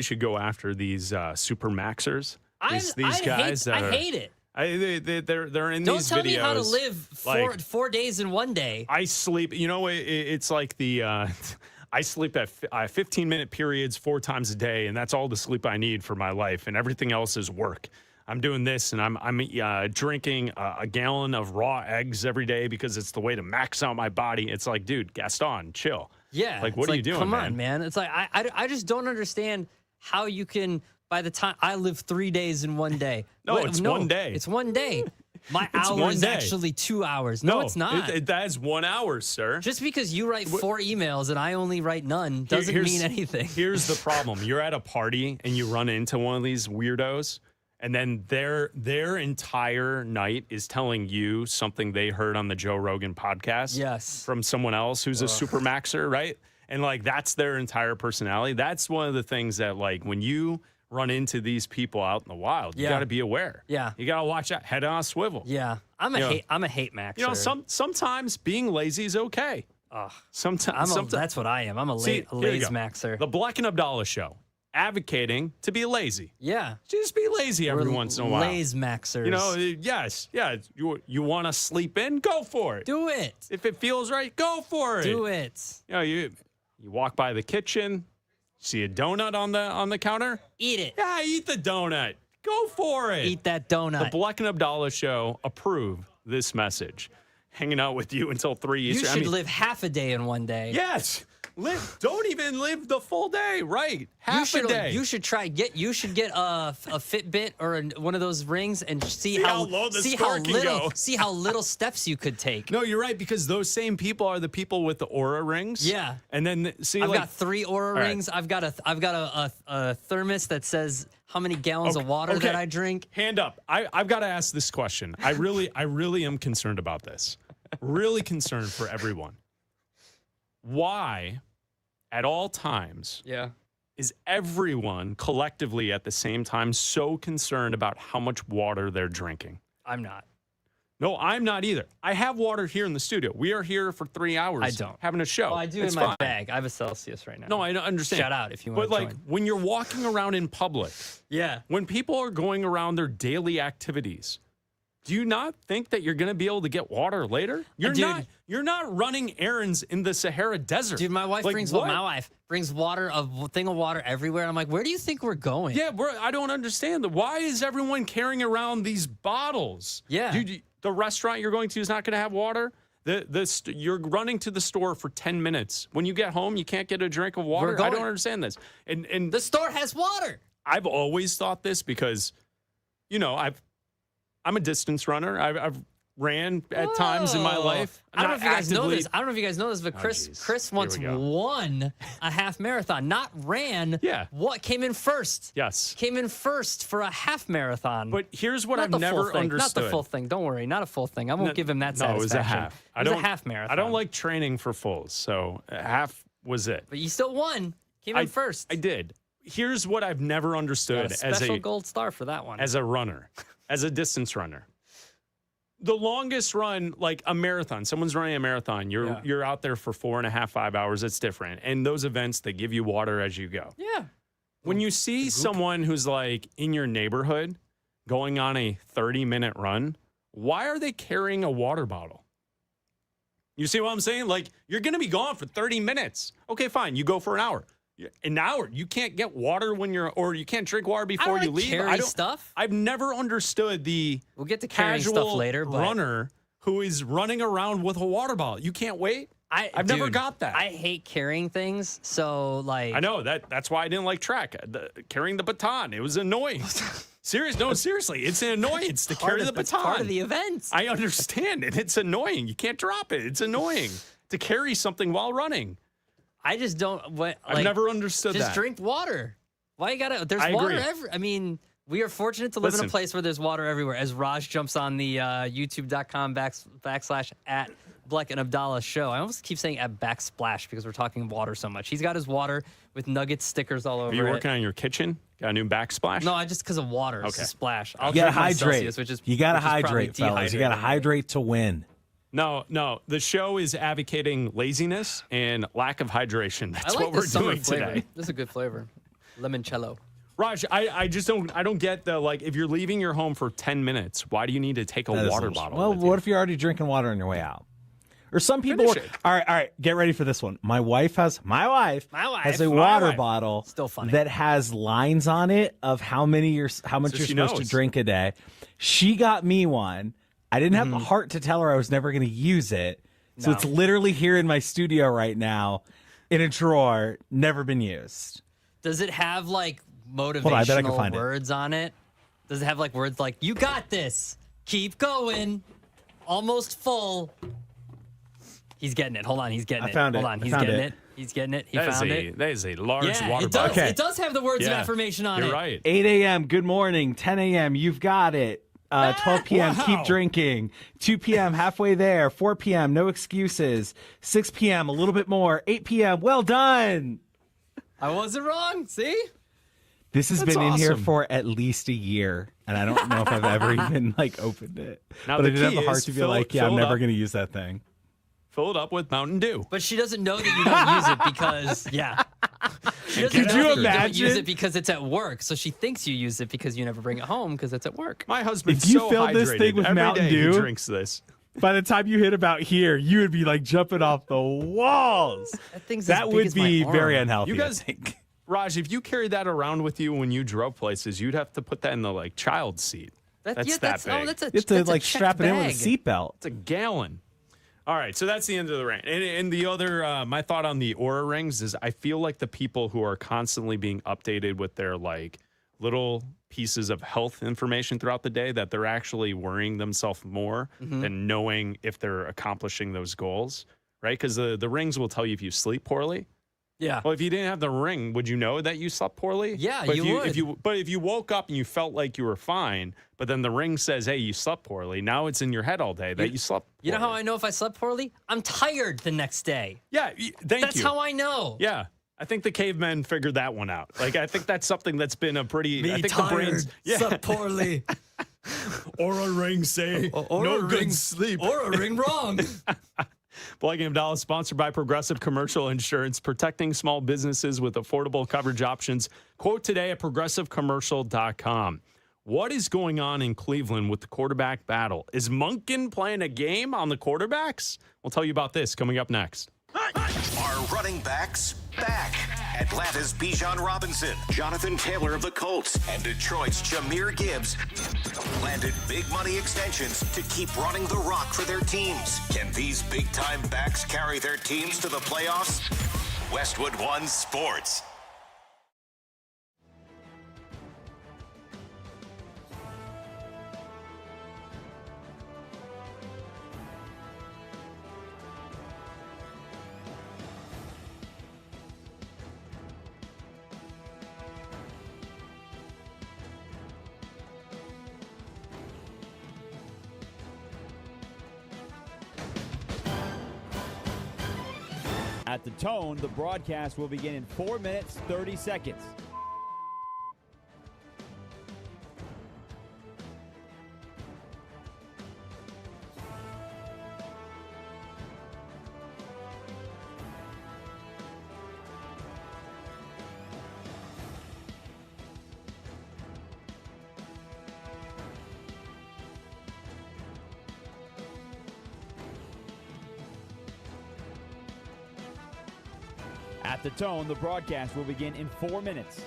should go after these super maxers. These guys I hate it. They're in Don't these videos. tell me how to live 4 days in one day. I sleep. It's like the. I sleep at 15-minute periods 4 times a day, and that's all the sleep I need for my life, and everything else is work. I'm doing this, and I'm drinking a gallon of raw eggs every day because it's the way to max out my body. It's like, dude, Gaston, chill. Yeah. Like, what are you doing, Come man? on, man. It's like, I just don't understand how you can, by the time I live 3 days in one day. No, it's 1 day. It's 1 day. My It's hour 1 is day. actually 2 hours. No, it's not. That is 1 hour, sir. Just because you write 4 emails and I only write none doesn't mean anything. Here's the problem. You're at a party and you run into one of these weirdos, and then their entire night is telling you something they heard on the Joe Rogan podcast. Yes. From someone else who's a super maxer, right? And like that's their entire personality. That's one of the things that like when you run into these people out in the wild, you got to be aware. Yeah. You got to watch out, head on a swivel. Yeah. I'm a hate maxer. Sometimes being lazy is okay. Sometimes that's what I am. I'm a lazy maxer. The Bleck and Abdalla show, advocating to be lazy. Yeah. Just be lazy every once in a while. Lazy maxers. Yes. You want to sleep in? Go for it. Do it. If it feels right, go for it. Do it. You walk by the kitchen, see a donut on the counter. Eat it. Yeah, eat the donut. Go for it. Eat that donut. The Bleck and Abdalla show approve this message. Hanging out with you until 3 Eastern. You should live half a day in one day. Yes. Don't even live the full day. Right. Half a day. You should get a Fitbit or one of those rings and see how low the score can go. See how little steps you could take. No, you're right, because those same people are the people with the Aura rings. Yeah. And then I've got 3 Aura rings. I've got a thermos that says how many gallons of water that I drink. Hand up. I've got to ask this question. I really am concerned about this. Really concerned for everyone. Why, at all times, is everyone collectively at the same time so concerned about how much water they're drinking? I'm not. No, I'm not either. I have water here in the studio. We are here for 3 hours. I don't. Having a show. Well, I do it's in my fine. bag. I have a Celsius right now. No, I don't understand. Shout out if you want to join. But like when you're walking around in public, when people are going around their daily activities, do you not think that you're going to be able to get water later? You're not running errands in the Sahara Desert. Dude, my wife brings water, a thing of water everywhere. I'm like, where do you think we're going? Yeah, I don't understand. Why is everyone carrying around these bottles? Yeah. Dude, the restaurant you're going to is not going to have water? You're running to the store for 10 minutes. When you get home, you can't get a drink of water? I don't understand this. And the store has water. I've always thought this because, I'm a distance runner. I've ran at times in my life. I don't know if you guys know this. But Chris once won a half marathon. Not ran. Yeah. What came in first? Yes. Came in first for a half marathon. But here's what I've never understood. Not the full thing. Don't worry. Not a full thing. I won't give him that satisfaction. No, it was a half. It was a half marathon. I don't like training for fulls, so a half was it. But you still won. Came in first. I did. Here's what I've never understood as a special gold star for that one. As a runner, as a distance runner. The longest run, like a marathon, someone's running a marathon, you're out there for 4.5, 5 hours. It's different. And those events, they give you water as you go. Yeah. When you see someone who's like in your neighborhood going on a 30-minute run, why are they carrying a water bottle? You see what I'm saying? Like, you're going to be gone for 30 minutes. Okay, fine. You go for an hour. An hour. You can't get water or you can't drink water before you leave. Stuff. I've never understood we'll get to carrying stuff later, but runner who is running around with a water bottle. You can't wait. I've never got that. I hate carrying things. So like, I know that's why I didn't like track. Carrying the baton, it was annoying. Seriously, it's an annoyance to carry the baton. It's part of the event. I understand it. It's annoying. You can't drop it. It's annoying to carry something while running. I just don't. I've never understood that. Just drink water. Why you gotta? There's water everywhere. I mean, we are fortunate to live in a place where there's water everywhere. As Raj jumps on the YouTube.com / at Bleck and Abdalla show. I almost keep saying at backsplash because we're talking water so much. He's got his water with Nuggets stickers all over it. Are you working on your kitchen? Got a new backsplash? No, just because of water. It's a splash. You gotta hydrate. You gotta hydrate, fellas. You gotta hydrate to win. No. The show is advocating laziness and lack of hydration. That's what we're doing today. This is a good flavor. Limoncello. Raj, I just don't get the, like, if you're leaving your home for 10 minutes, why do you need to take a water bottle? Well, with what you? if you're already drinking water on your way out? Or some people. All right, get ready for this one. My wife has a water bottle Still funny. that has lines on it of how much you're supposed to drink a day. She got me one. I didn't have the heart to tell her I was never going to use it. So it's literally here in my studio right now in a drawer, never been used. Does it have like motivational words on it? Does it have like words like, you got this, keep going, almost full? He's getting it. Hold on, he's getting it. Hold on, he's getting it. He's getting it. He found it. That is a large water it does. bottle. It does have the words of affirmation on it. You're right. 8 a.m., good morning. 10 a.m., you've got it. 12 p.m., keep drinking. 2 p.m., halfway there. 4 p.m., no excuses. 6 p.m., a little bit more. 8 p.m., well done. I wasn't wrong. See? This has been in here for at least a year, and I don't know if I've ever even opened it. Now, but the I did have key a heart is to be like, I'm never going to use that thing. Fill it up with Mountain Dew. But she doesn't know that you don't use it because, She doesn't Could know you that you imagine? don't use it because it's at work, so she thinks you use it because you never bring it home because it's at work. My husband's If you so filled this hydrated. thing with Every Mountain day Dew, he drinks this. By the time you hit about here, you would be like jumping off the walls. That would be very unhealthy. You guys, I think. Raj, if you carried that around with you when you drove places, you'd have to put that in the child seat. That's that big. Oh, that's a, You have to that's a strap it in with a seatbelt. It's a gallon. All right, so that's the end of the rant. And the other, my thought on the Oura rings is I feel like the people who are constantly being updated with their little pieces of health information throughout the day, that they're actually worrying themselves more than knowing if they're accomplishing those goals, right? Because the rings will tell you if you sleep poorly. Yeah. Well, if you didn't have the ring, would you know that you slept poorly? Yeah, but you would. But if you woke up and you felt like you were fine, but then the ring says, hey, you slept poorly, now it's in your head all day that you slept poorly. You know how I know if I slept poorly? I'm tired the next day. Yeah, That's how I know. Yeah. I think the cavemen figured that one out. I think that's something that's been a pretty... Me I think tired, the brains, slept poorly. Aura ring say, no good sleep. Or a ring wrong. Bleck Abdalla, sponsored by Progressive Commercial Insurance, protecting small businesses with affordable coverage options. Quote today at progressivecommercial.com. What is going on in Cleveland with the quarterback battle? Is Monken playing a game on the quarterbacks? We'll tell you about this coming up next. Are running backs back? Atlanta's Bijan Robinson, Jonathan Taylor of the Colts, and Detroit's Jahmyr Gibbs landed big money extensions to keep running the rock for their teams. Can these big-time backs carry their teams to the playoffs? Westwood One Sports. At the tone, the broadcast will begin in 4 minutes, 30 seconds. At the tone, the broadcast will begin in 4 minutes.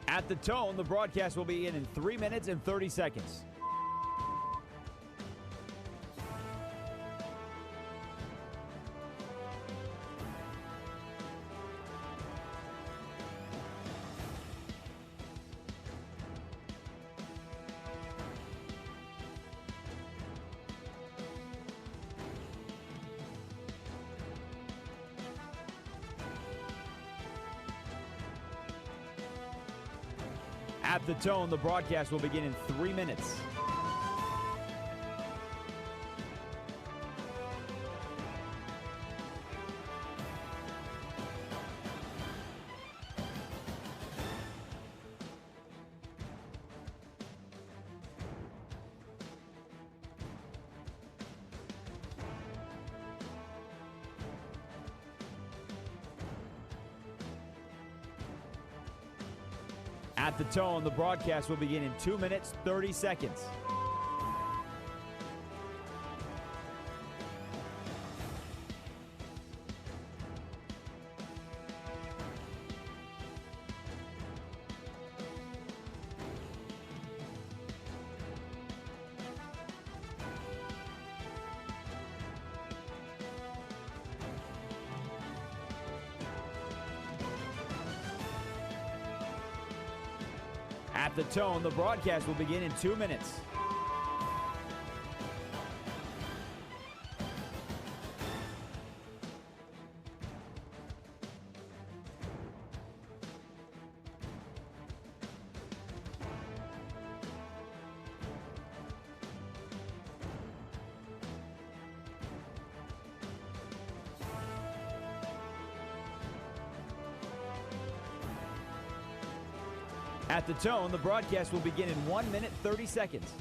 At the tone, the broadcast will begin in 3 minutes and 30 seconds. At the tone, the broadcast will begin in 3 minutes. At the tone, the broadcast will begin in 2 minutes, 30 seconds. At the tone, the broadcast will begin in 2 minutes. At the tone, the broadcast will begin in 1 minute, 30 seconds.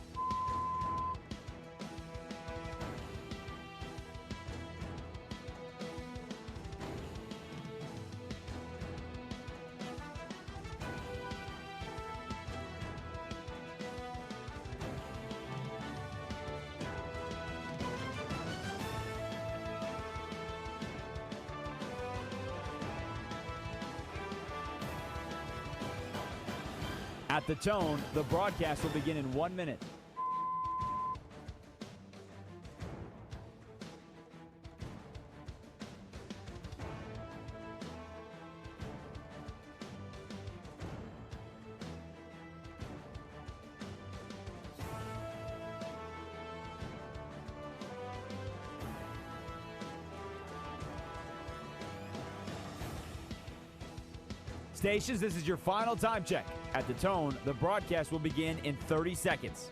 At the tone, the broadcast will begin in 1 minute. Stations, this is your final time check. At the tone, the broadcast will begin in 30 seconds.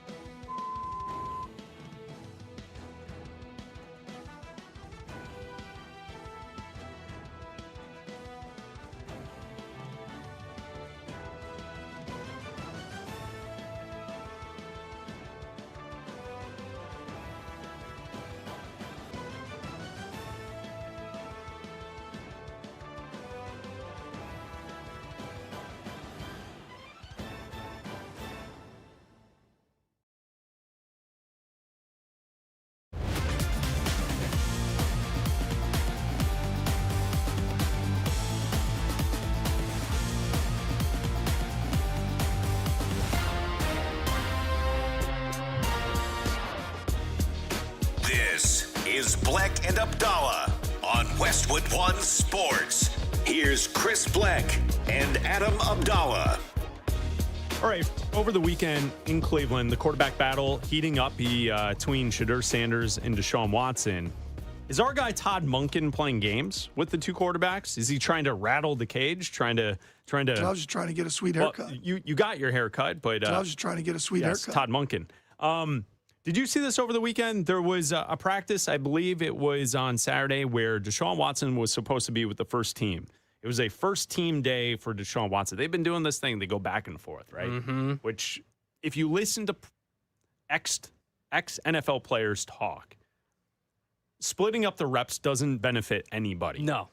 This is Bleck and Abdalla on Westwood One Sports. Here's Chris Bleck and Adam Abdalla. All right, over the weekend in Cleveland, the quarterback battle heating up between Shedeur Sanders and Deshaun Watson. Is our guy Todd Monken playing games with the two quarterbacks? Is he trying to rattle the cage, trying to? I was just trying to get a sweet haircut. Well, you got your haircut, but I was just trying to get a sweet haircut. Todd Monken. Did you see this over the weekend? There was a practice, I believe it was on Saturday, where Deshaun Watson was supposed to be with the first team. It was a first team day for Deshaun Watson. They've been doing this thing. They go back and forth, right? Mm-hmm. Which, if you listen to ex-NFL players talk, splitting up the reps doesn't benefit anybody. No.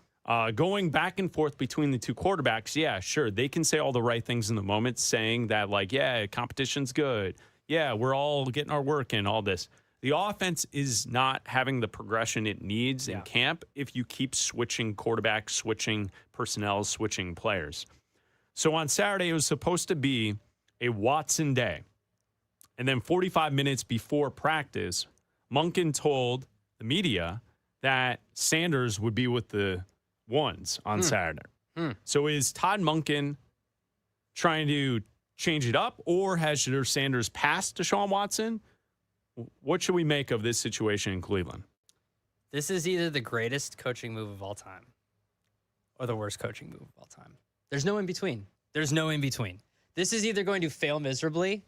Going back and forth between the two quarterbacks, yeah, sure. They can say all the right things in the moment, saying that, like, yeah, competition's good. Yeah, we're all getting our work in, all this. The offense is not having the progression it needs in camp if you keep switching quarterbacks, switching personnel, switching players. So on Saturday, it was supposed to be a Watson day. And then 45 minutes before practice, Monken told the media that Sanders would be with the ones on Saturday. So is Todd Monken trying to change it up, or has Shedeur Sanders passed Deshaun Watson? What should we make of this situation in Cleveland? This is either the greatest coaching move of all time or the worst coaching move of all time. There's no in between. There's no in between. This is either going to fail miserably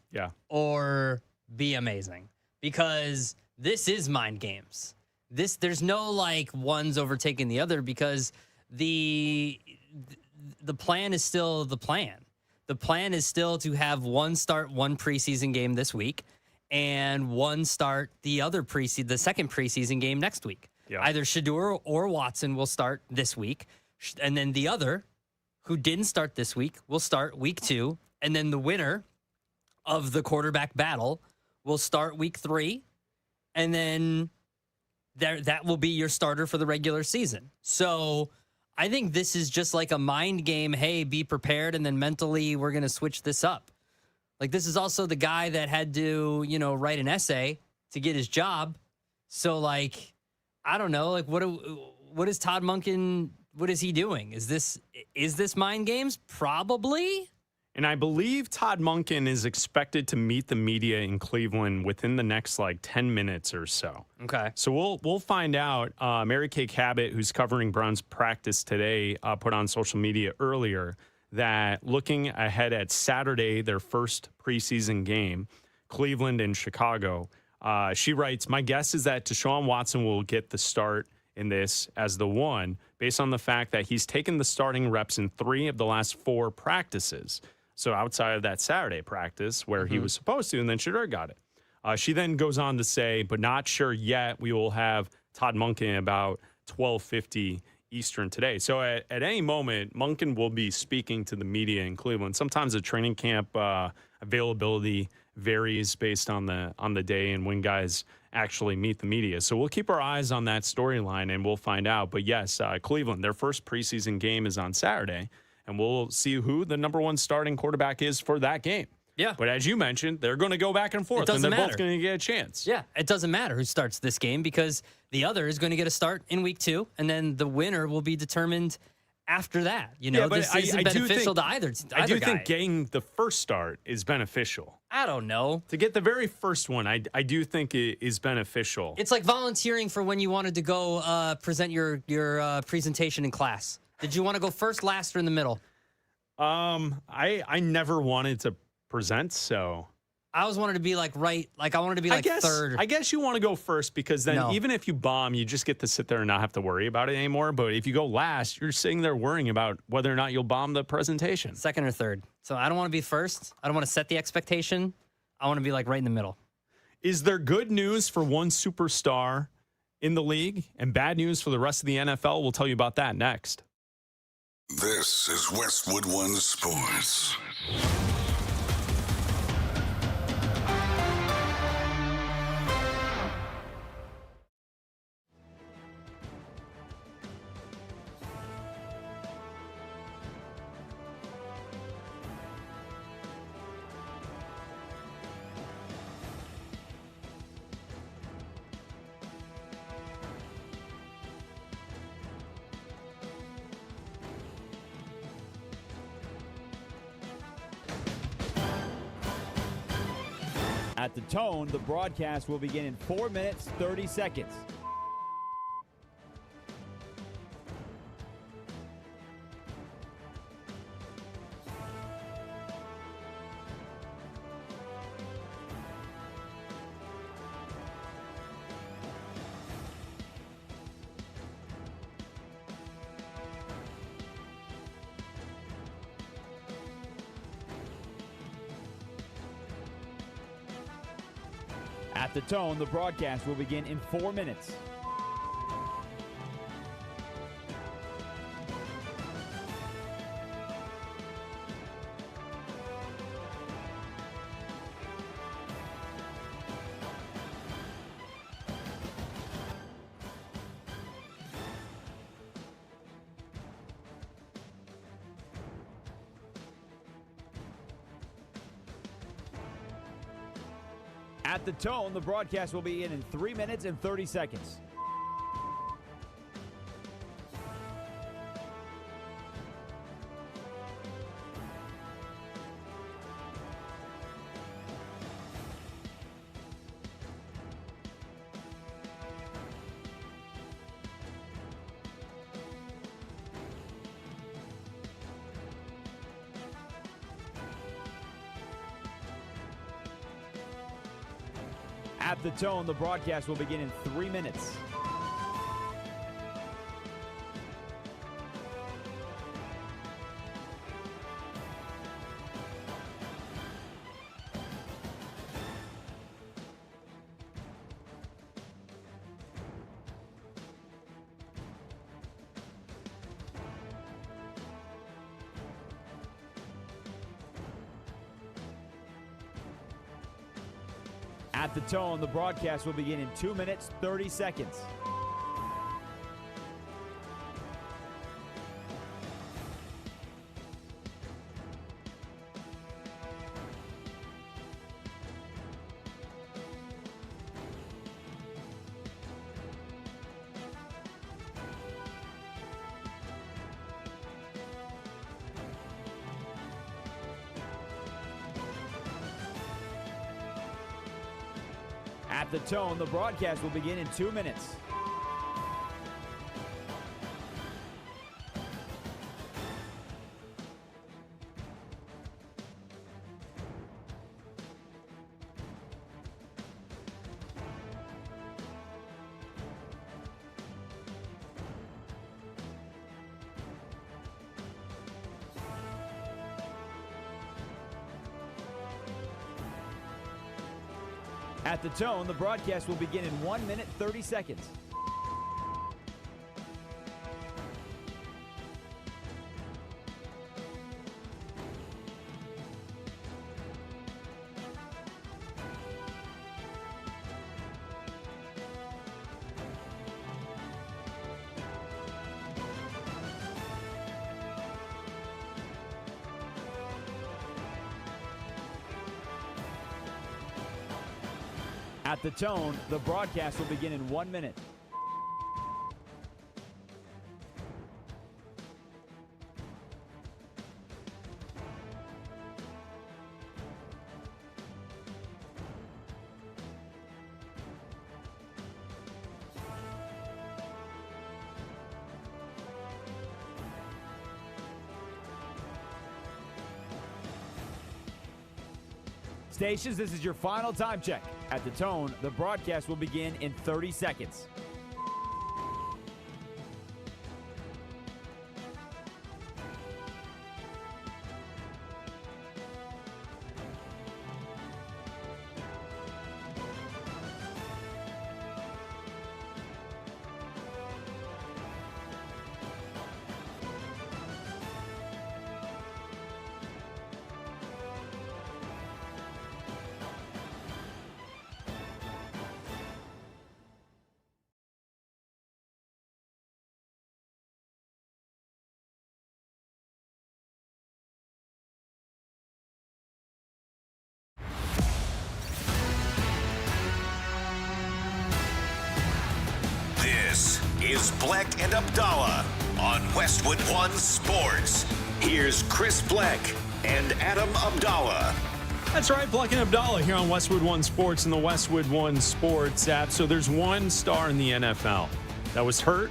or be amazing, because this is mind games. There's no like one's overtaking the other, because the plan is still the plan. The plan is still to have one start one preseason game this week and one start the second preseason game next week. Yeah. Either Shedeur or Watson will start this week, and then the other, who didn't start this week, will start week 2 And then the winner of the quarterback battle will start week 3. And then that will be your starter for the regular season. So I think this is just like a mind game. Hey, be prepared. And then mentally, we're going to switch this up. Like, this is also the guy that had to, write an essay to get his job. So, like, I don't know. Like, what is Todd Monken? What is he doing? Is this mind games? Probably. And I believe Todd Monken is expected to meet the media in Cleveland within the next 10 minutes or so. Okay. So we'll find out. Mary Kay Cabot, who's covering Browns practice today, put on social media earlier that looking ahead at Saturday, their first preseason game, Cleveland and Chicago, she writes, "My guess is that Deshaun Watson will get the start in this as the one, based on the fact that he's taken the starting reps in 3 of the last 4 practices. So outside of that Saturday practice where he was supposed to, and then Shedeur got it." She then goes on to say, "But not sure yet. We will have Todd Monken about 12:50 Eastern today." So at any moment, Monken will be speaking to the media in Cleveland. Sometimes the training camp availability varies based on the day and when guys actually meet the media. So we'll keep our eyes on that storyline and we'll find out. But yes, Cleveland, their first preseason game is on Saturday. And we'll see who the number 1 starting quarterback is for that game. Yeah. But as you mentioned, they're going to go back and forth, and they're both going to get a chance. Yeah, it doesn't matter who starts this game because the other is going to get a start in week 2, and then the winner will be determined after that. This isn't beneficial to either I do guy. think getting the first start is beneficial. I don't know. To get the very first one, I do think it is beneficial. It's like volunteering for when you wanted to go present your presentation in class. Did you want to go first, last, or in the middle? I never wanted to present, so I always wanted to be I wanted to be third. I guess you want to go first because then even if you bomb, you just get to sit there and not have to worry about it anymore. But if you go last, you're sitting there worrying about whether or not you'll bomb the presentation. Second or third. So I don't want to be first. I don't want to set the expectation. I want to be right in the middle. Is there good news for one superstar in the league and bad news for the rest of the NFL? We'll tell you about that next. This is Westwood One Sports. At the tone, the broadcast will begin in 4 minutes, 30 seconds. At the tone, the broadcast will begin in 4 minutes. At the tone, the broadcast will be in 3 minutes and 30 seconds. At the tone, the broadcast will begin in 3 minutes. At the tone, the broadcast will begin in 2 minutes, 30 seconds. At the tone, the broadcast will begin in 2 minutes. At the tone, the broadcast will begin in 1 minute, 30 seconds. At the tone, the broadcast will begin in 1 minute. Stations, this is your final time check. At the tone, the broadcast will begin in 30 seconds. This is Bleck and Abdalla on Westwood One Sports. Here's Chris Bleck and Adam Abdalla. That's right, Bleck and Abdalla here on Westwood One Sports and the Westwood One Sports app. So there's one star in the NFL that was hurt,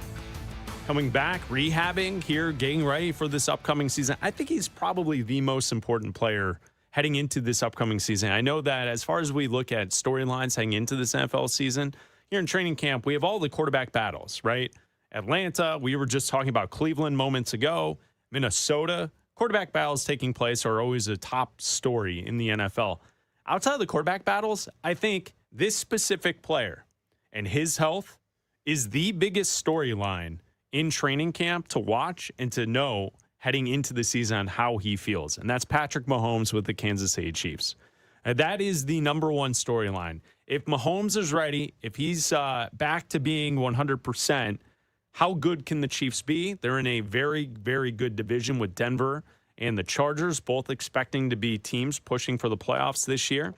coming back, rehabbing here, getting ready for this upcoming season. I think he's probably the most important player heading into this upcoming season. I know that as far as we look at storylines heading into this NFL season, here in training camp, we have all the quarterback battles, right? Atlanta, we were just talking about Cleveland moments ago. Minnesota, quarterback battles taking place are always a top story in the NFL. Outside of the quarterback battles, I think this specific player and his health is the biggest storyline in training camp to watch and to know heading into the season on how he feels. And that's Patrick Mahomes with the Kansas City Chiefs. And that is the number one storyline. If Mahomes is ready, if he's back to being 100%, how good can the Chiefs be? They're in a very, very good division with Denver and the Chargers, both expecting to be teams pushing for the playoffs this year.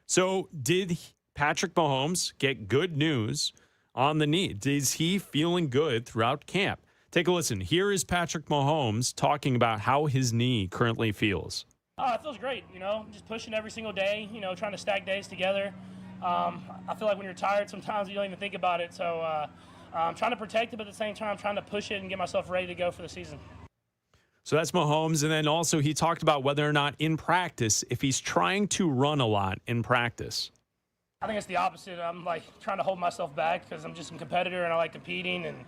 So did Patrick Mahomes get good news on the knee? Is he feeling good throughout camp? Take a listen. Here is Patrick Mahomes talking about how his knee currently feels. It feels great, just pushing every single day, trying to stack days together. I feel like when you're tired, sometimes you don't even think about it. So I'm trying to protect it, but at the same time, I'm trying to push it and get myself ready to go for the season. So that's Mahomes. And then also he talked about whether or not in practice, if he's trying to run a lot in practice. I think it's the opposite. I'm trying to hold myself back because I'm just a competitor and I like competing. And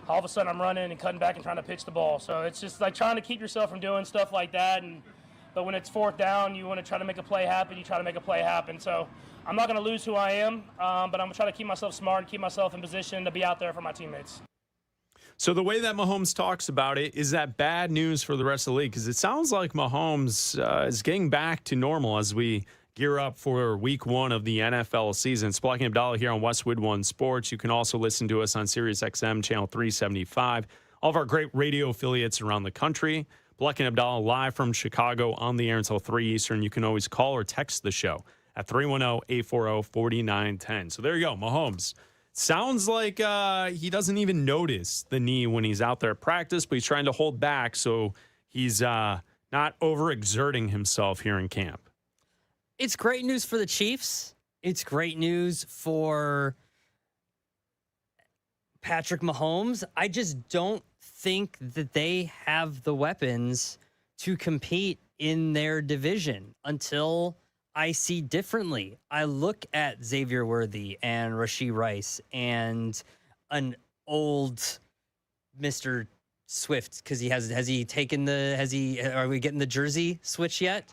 all of a sudden I'm running and cutting back and trying to pitch the ball. So it's just trying to keep yourself from doing stuff like that. But when it's fourth down, you want to try to make a play happen. You try to make a play happen. So I'm not going to lose who I am, but I'm going to try to keep myself smart and keep myself in position to be out there for my teammates. So the way that Mahomes talks about it, is that bad news for the rest of the league? Because it sounds like Mahomes is getting back to normal as we gear up for week 1 of the NFL season. It's Bleck Abdalla here on Westwood One Sports. You can also listen to us on Sirius XM channel 375. All of our great radio affiliates around the country. Bleck Abdalla live from Chicago on the air until 3 Eastern. You can always call or text the show at 310-840-4910. So there you go, Mahomes. Sounds like he doesn't even notice the knee when he's out there at practice, but he's trying to hold back so he's not overexerting himself here in camp. It's great news for the Chiefs. It's great news for Patrick Mahomes. I just don't think that they have the weapons to compete in their division until I see differently. I look at Xavier Worthy and Rashee Rice and an old Mr. Swift because are we getting the jersey switch yet?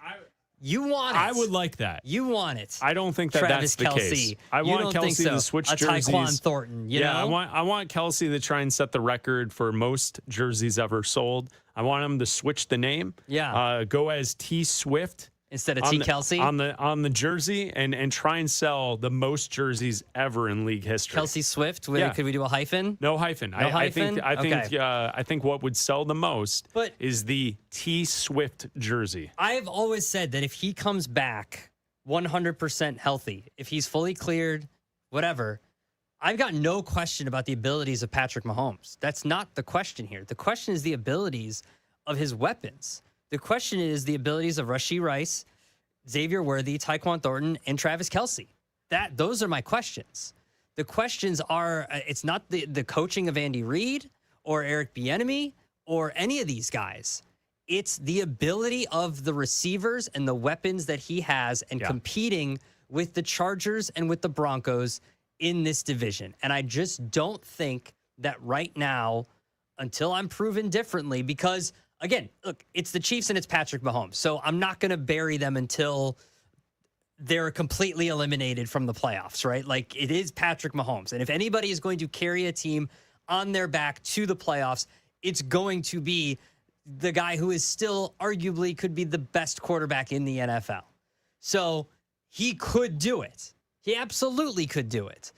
You want it. I would like that. You want it. I don't think Travis that's the Kelce. case. I want Kelce to switch jerseys. Tyquan Thornton, you know? I want Kelce to try and set the record for most jerseys ever sold. I want him to switch the name. Yeah. Go as T Swift instead of T Kelce on the jersey and try and sell the most jerseys ever in league history. Kelce Swift. Could we do a hyphen? No hyphen. I think what would sell the most is the T Swift jersey. I've always said that if he comes back 100% healthy, if he's fully cleared, whatever, I've got no question about the abilities of Patrick Mahomes. That's not the question here. The question is the abilities of his weapons. The question is the abilities of Rashee Rice, Xavier Worthy, Tyquan Thornton, and Travis Kelce. Those are my questions. The questions are, it's not the coaching of Andy Reid or Eric Bieniemy or any of these guys. It's the ability of the receivers and the weapons that he has and competing with the Chargers and with the Broncos in this division. And I just don't think that right now, until I'm proven differently, because again, look, it's the Chiefs and it's Patrick Mahomes. So I'm not going to bury them until they're completely eliminated from the playoffs, right? Like, it is Patrick Mahomes. And if anybody is going to carry a team on their back to the playoffs, it's going to be the guy who is still arguably could be the best quarterback in the NFL. So he could do it. He absolutely could do it.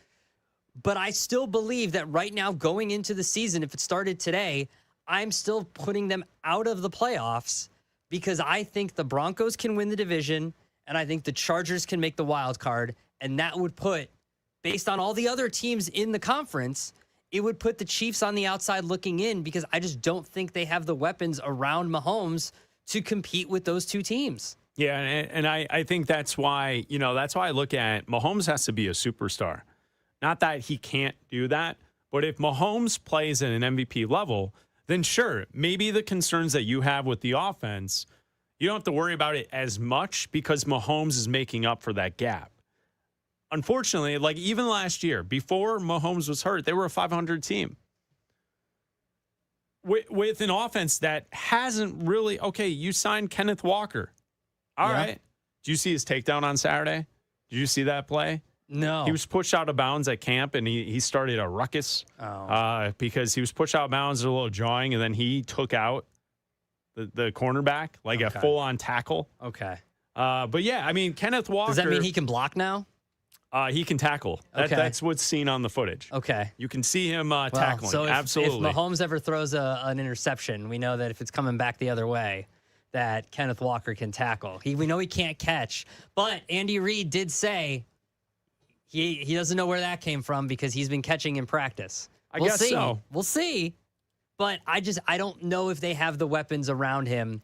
But I still believe that right now, going into the season, if it started today, I'm still putting them out of the playoffs because I think the Broncos can win the division and I think the Chargers can make the wild card. And that would put, based on all the other teams in the conference, it would put the Chiefs on the outside looking in because I just don't think they have the weapons around Mahomes to compete with those two teams. Yeah, and I think that's why, I look at Mahomes has to be a superstar. Not that he can't do that, but if Mahomes plays at an MVP level, then sure, maybe the concerns that you have with the offense, you don't have to worry about it as much because Mahomes is making up for that gap. Unfortunately, like even last year, before Mahomes was hurt, they were a 500 team. With an offense that hasn't really, you signed Kenneth Walker. All right. Did you see his takedown on Saturday? Did you see that play? No. He was pushed out of bounds at camp, and he started a ruckus because he was pushed out of bounds, a little jawing, and then he took out the cornerback, like a full-on tackle. Okay. But, yeah, I mean, Kenneth Walker. Does that mean he can block now? He can tackle. That's what's seen on the footage. Okay. You can see him tackling. So absolutely. If Mahomes ever throws an interception, we know that if it's coming back the other way, that Kenneth Walker can tackle. We know he can't catch, but Andy Reid did say he doesn't know where that came from because he's been catching in practice. I guess so. We'll see. But I don't know if they have the weapons around him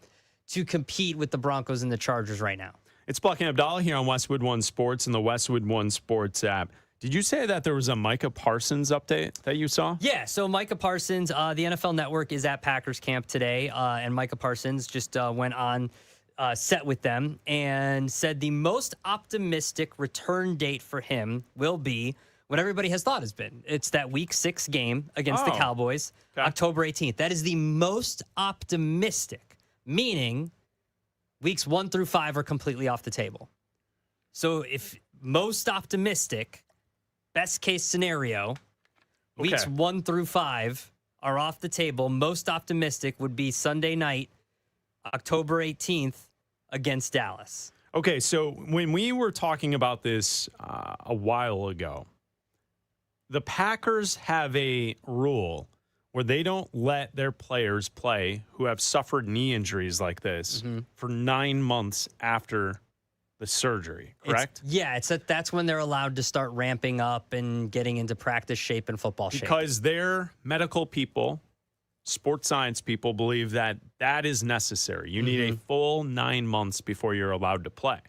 to compete with the Broncos and the Chargers right now. It's Bleck Abdalla here on Westwood One Sports and the Westwood One Sports app. Did you say that there was a Micah Parsons update that you saw? Yeah, so Micah Parsons, the NFL Network is at Packers camp today, and Micah Parsons just went on set with them and said the most optimistic return date for him will be what everybody has thought has been. It's that Week 6 game against the Cowboys, October 18th. That is the most optimistic, meaning Weeks 1 through 5 are completely off the table. So if most optimistic, best case scenario, Weeks 1 through 5 are off the table. Most optimistic would be Sunday night, October 18th against Dallas. Okay, so when we were talking about this a while ago, the Packers have a rule where they don't let their players play who have suffered knee injuries like this for 9 months after the surgery, correct? That's when they're allowed to start ramping up and getting into practice shape and football shape. Because their medical people, sports science people, believe that that is necessary. You need a full 9 months before you're allowed to play.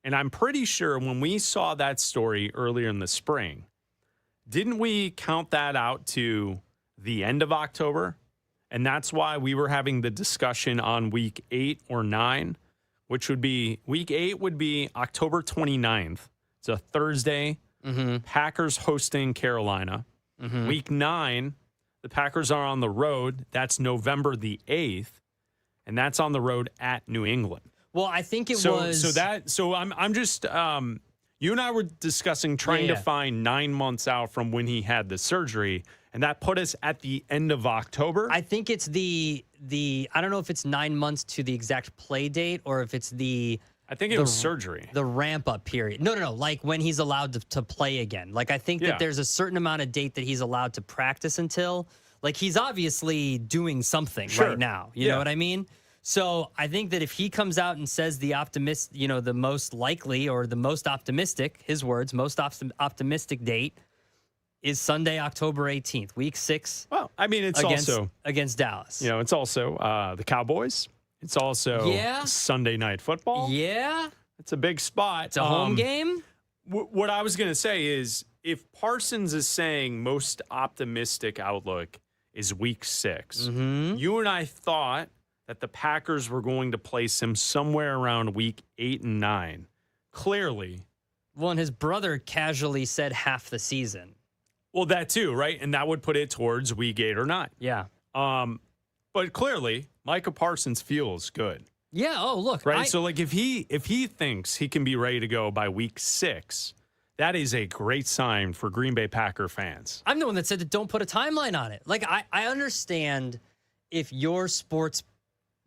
And I'm pretty sure when we saw that story earlier in the spring, didn't we count that out to the end of October? And that's why we were having the discussion on week 8 or 9, which would be week 8 would be October 29th. It's a Thursday. Packers hosting Carolina. Week 9, the Packers are on the road. That's November the 8th. And that's on the road at New England. Well, I think it was. So I'm just, you and I were discussing trying to find 9 months out from when he had the surgery. And that put us at the end of October. I think it's the I don't know if it's 9 months to the exact play date or if it's I think it was surgery. The ramp up period. No. Like when he's allowed to play again. Like I think that there's a certain amount of date that he's allowed to practice until. Like he's obviously doing something right now. You know what I mean? So I think that if he comes out and says the the most likely or the most optimistic, his words, most optimistic date is Sunday, October 18th, week 6. Well, I mean, it's also against Dallas. It's also the Cowboys. It's also Sunday Night Football. Yeah. It's a big spot. It's a home game. What I was going to say is if Parsons is saying most optimistic outlook is week 6, you and I thought that the Packers were going to place him somewhere around week 8 and 9. Clearly. Well, and his brother casually said half the season. Well, that too, right? And that would put it towards week 8 or 9. Yeah. But clearly, Micah Parsons feels good. Yeah. Oh, look. Right. So, like, if he thinks he can be ready to go by week 6, that is a great sign for Green Bay Packer fans. I'm the one that said that don't put a timeline on it. Like, I understand if your sports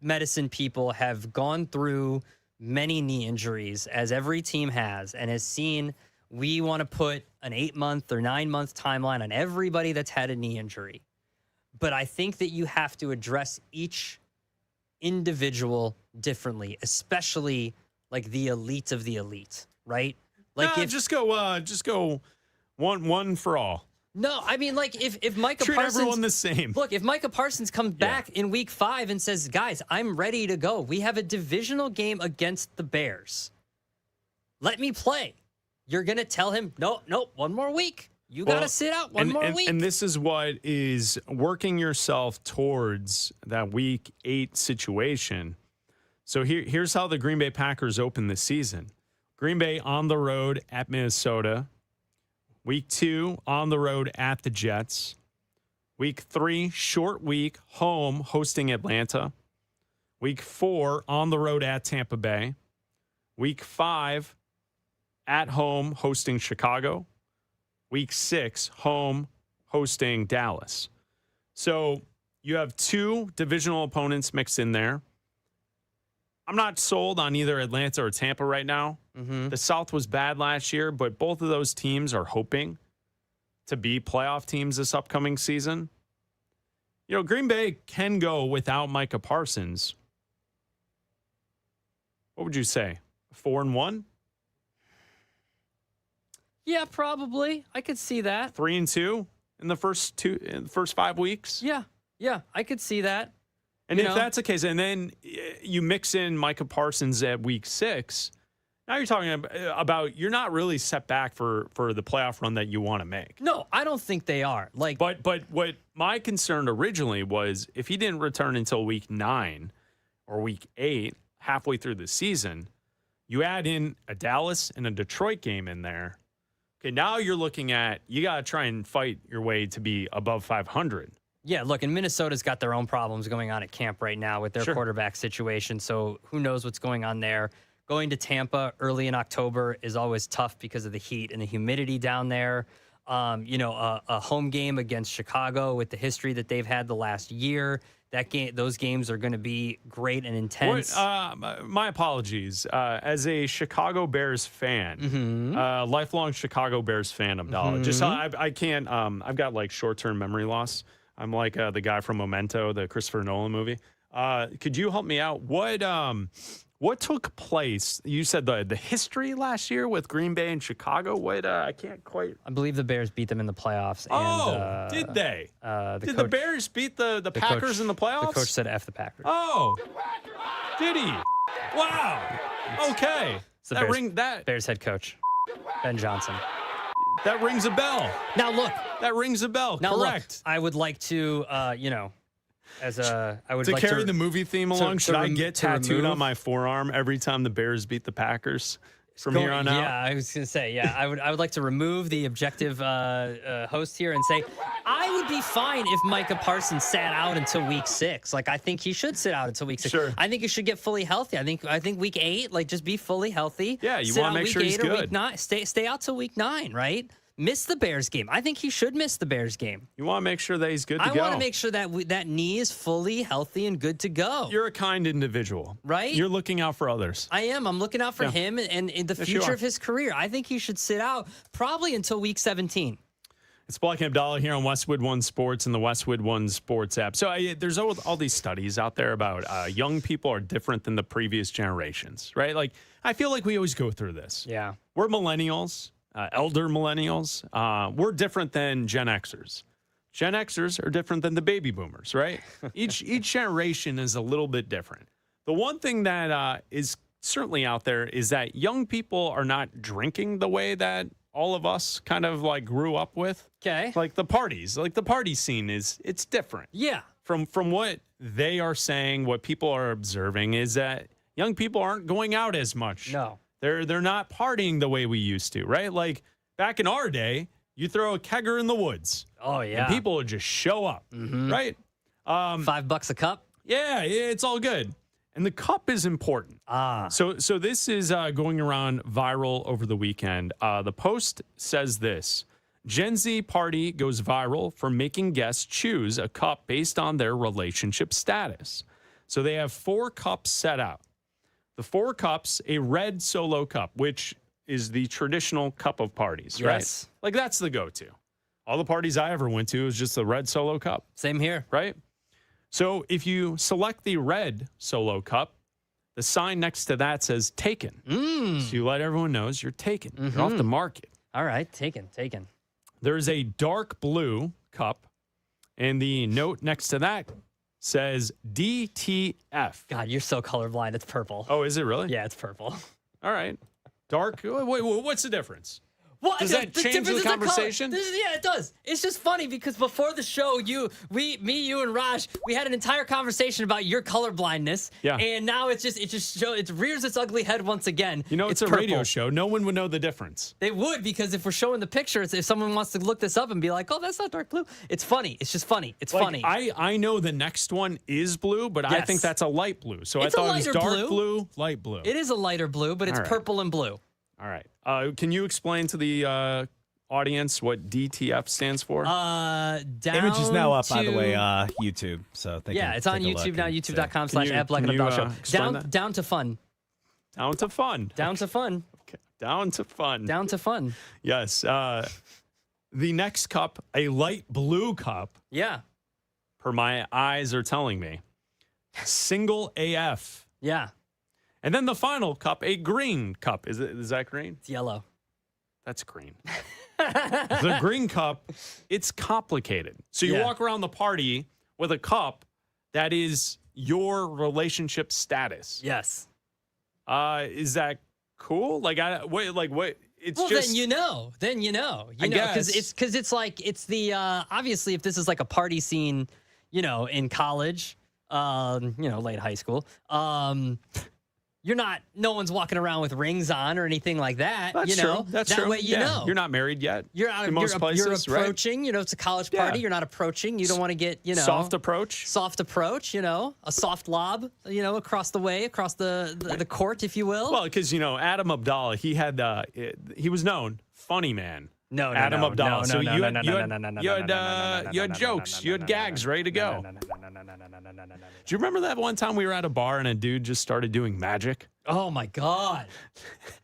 medicine people have gone through many knee injuries, as every team has, and has seen we want to put an 8-month or 9-month timeline on everybody that's had a knee injury. But I think that you have to address each individual differently, especially like the elite of the elite, right? Like just go one for all. No, I mean, like, if Micah Treat Parsons... everyone the same. Look, if Micah Parsons comes back in week 5 and says, guys, I'm ready to go. We have a divisional game against the Bears. Let me play. You're going to tell him, no, one more week. You got to sit out one more week. And this is what is working yourself towards that week 8 situation. So here's how the Green Bay Packers open the season. Green Bay on the road at Minnesota. Week 2, on the road at the Jets. Week 3, short week, home, hosting Atlanta. Week 4, on the road at Tampa Bay. Week 5, at home, hosting Chicago. Week 6, home, hosting Dallas. So you have 2 divisional opponents mixed in there. I'm not sold on either Atlanta or Tampa right now. The South was bad last year, but both of those teams are hoping to be playoff teams this upcoming season. Green Bay can go without Micah Parsons. What would you say? 4-1? Yeah, probably. I could see that. 3-2 in the first 5 weeks? Yeah, I could see that. And if that's the case, and then you mix in Micah Parsons at week 6, now you're talking about you're not really set back for the playoff run that you want to make. No, I don't think they are. But what my concern originally was if he didn't return until week 9 or week 8, halfway through the season, you add in a Dallas and a Detroit game in there. Okay, now you're looking at you got to try and fight your way to be above 500. Yeah, look, and Minnesota's got their own problems going on at camp right now with their quarterback situation, so who knows what's going on there. Going to Tampa early in October is always tough because of the heat and the humidity down there. a home game against Chicago with the history that they've had the last year. Those games are going to be great and intense. My apologies. As a Chicago Bears fan, lifelong Chicago Bears fan, Abdalla. Just I can't. I've got like short-term memory loss. I'm like the guy from Memento, the Christopher Nolan movie. Could you help me out? What took place? You said the history last year with Green Bay and Chicago. I can't quite. I believe the Bears beat them in the playoffs. And, did they? Did the Bears beat the Packers in the playoffs? The coach said F the Packers. Oh, did he? Wow. Okay. Bears head coach, Ben Johnson. That rings a bell. Now look. That rings a bell. Now correct. Look, I would like to, carry the movie theme along. Should I get tattooed on my forearm every time the Bears beat the Packers from here on out? Yeah, I was gonna say, yeah, I would like to remove the objective host here and say I would be fine if Micah Parsons sat out until week 6. Like I think he should sit out until week 6. Sure. I think he should get fully healthy. I think week 8, like just be fully healthy. Yeah, you want to make sure he's good. Week 9, stay out till week 9, right? Miss the Bears game. I think he should miss the Bears game. You want to make sure that he's good to go. I want to make sure that that knee is fully healthy and good to go. You're a kind individual. Right? You're looking out for others. I am. I'm looking out for him and the future of his career. I think he should sit out probably until week 17. It's Bleck Abdalla here on Westwood One Sports and the Westwood One Sports app. So there's all these studies out there about young people are different than the previous generations, right? Like, I feel like we always go through this. Yeah. We're millennials. Elder millennials, we're different than Gen Xers. Gen Xers are different than the baby boomers, right? Each generation is a little bit different. The one thing that is certainly out there is that young people are not drinking the way that all of us kind of like grew up with. Okay. Like the parties, like the party scene it's different. Yeah. From what they are saying, what people are observing is that young people aren't going out as much. No. They're not partying the way we used to, right? Like back in our day, you throw a kegger in the woods. Oh, yeah. And people would just show up, right? $5 a cup? Yeah, it's all good. And the cup is important. So this is going around viral over the weekend. The Post says this. Gen Z party goes viral for making guests choose a cup based on their relationship status. So they have 4 cups set out. The 4 cups, a red solo cup, which is the traditional cup of parties, right? Yes. Like that's the go-to. All the parties I ever went to was just the red solo cup. Same here. Right? So if you select the red solo cup, the sign next to that says taken. So you let everyone know you're taken. You're off the market. All right, taken. There's a dark blue cup, and the note next to that says DTF. God, you're so colorblind. It's purple. Oh, is it really? Yeah, it's purple. All right. Dark. Wait, what's the difference? What? Does that change the conversation? Yeah, it does. It's just funny because before the show, you and Raj, we had an entire conversation about your color blindness. Yeah. And now it rears its ugly head once again. You know, it's a radio show. No one would know the difference. They would, because if we're showing the pictures, if someone wants to look this up and be like, oh, that's not dark blue. It's funny. It's just funny. It's funny. I know the next one is blue, but I think that's a light blue. So It's I thought a it was lighter dark blue, light blue. It is a lighter blue, but it's purple and blue. All right. Can you explain to the audience what DTF stands for? Image is now up, by the way, YouTube. So it's on YouTube now, youtube.com/@BleckAbdalla. Down to fun. Down to fun. Down to fun. Okay. Down to fun. Down to fun. Yes. The next cup, a light blue cup. Yeah. Per my eyes are telling me. Single AF. Yeah. And then the final cup, a green cup. Is that green? It's yellow. That's green. The green cup, it's complicated. So you walk around the party with a cup that is your relationship status. Yes. Is that cool? What? It's well, just. Then you know. I guess. Because it's like it's the obviously if this is like a party scene, in college, late high school, no one's walking around with rings on or anything like that. That's true. That's that true. way you know. You're not married yet. You're approaching, right? It's a college party. You're not approaching. You don't want to get, Soft approach, a soft lob, across the way, across the court, if you will. Well, because, Adam Abdalla, he was known, funny man. No, Adam Abdalla. So you had no, jokes, you had gags ready to go. Do you remember that one time we were at a bar and a dude just started doing magic? Oh my god!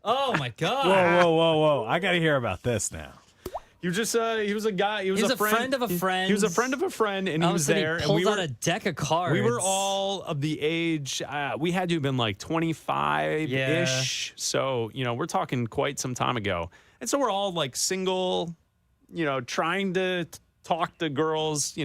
Oh my god! Whoa! I got to hear about this now. He was just he was a guy. He was a friend of a friend. He was a friend of a friend, and he was there. He pulled out a deck of cards. We were all of the age. We had to have been like 25-ish. Yeah. So we're talking quite some time ago. And so we're all like single, trying to talk to girls.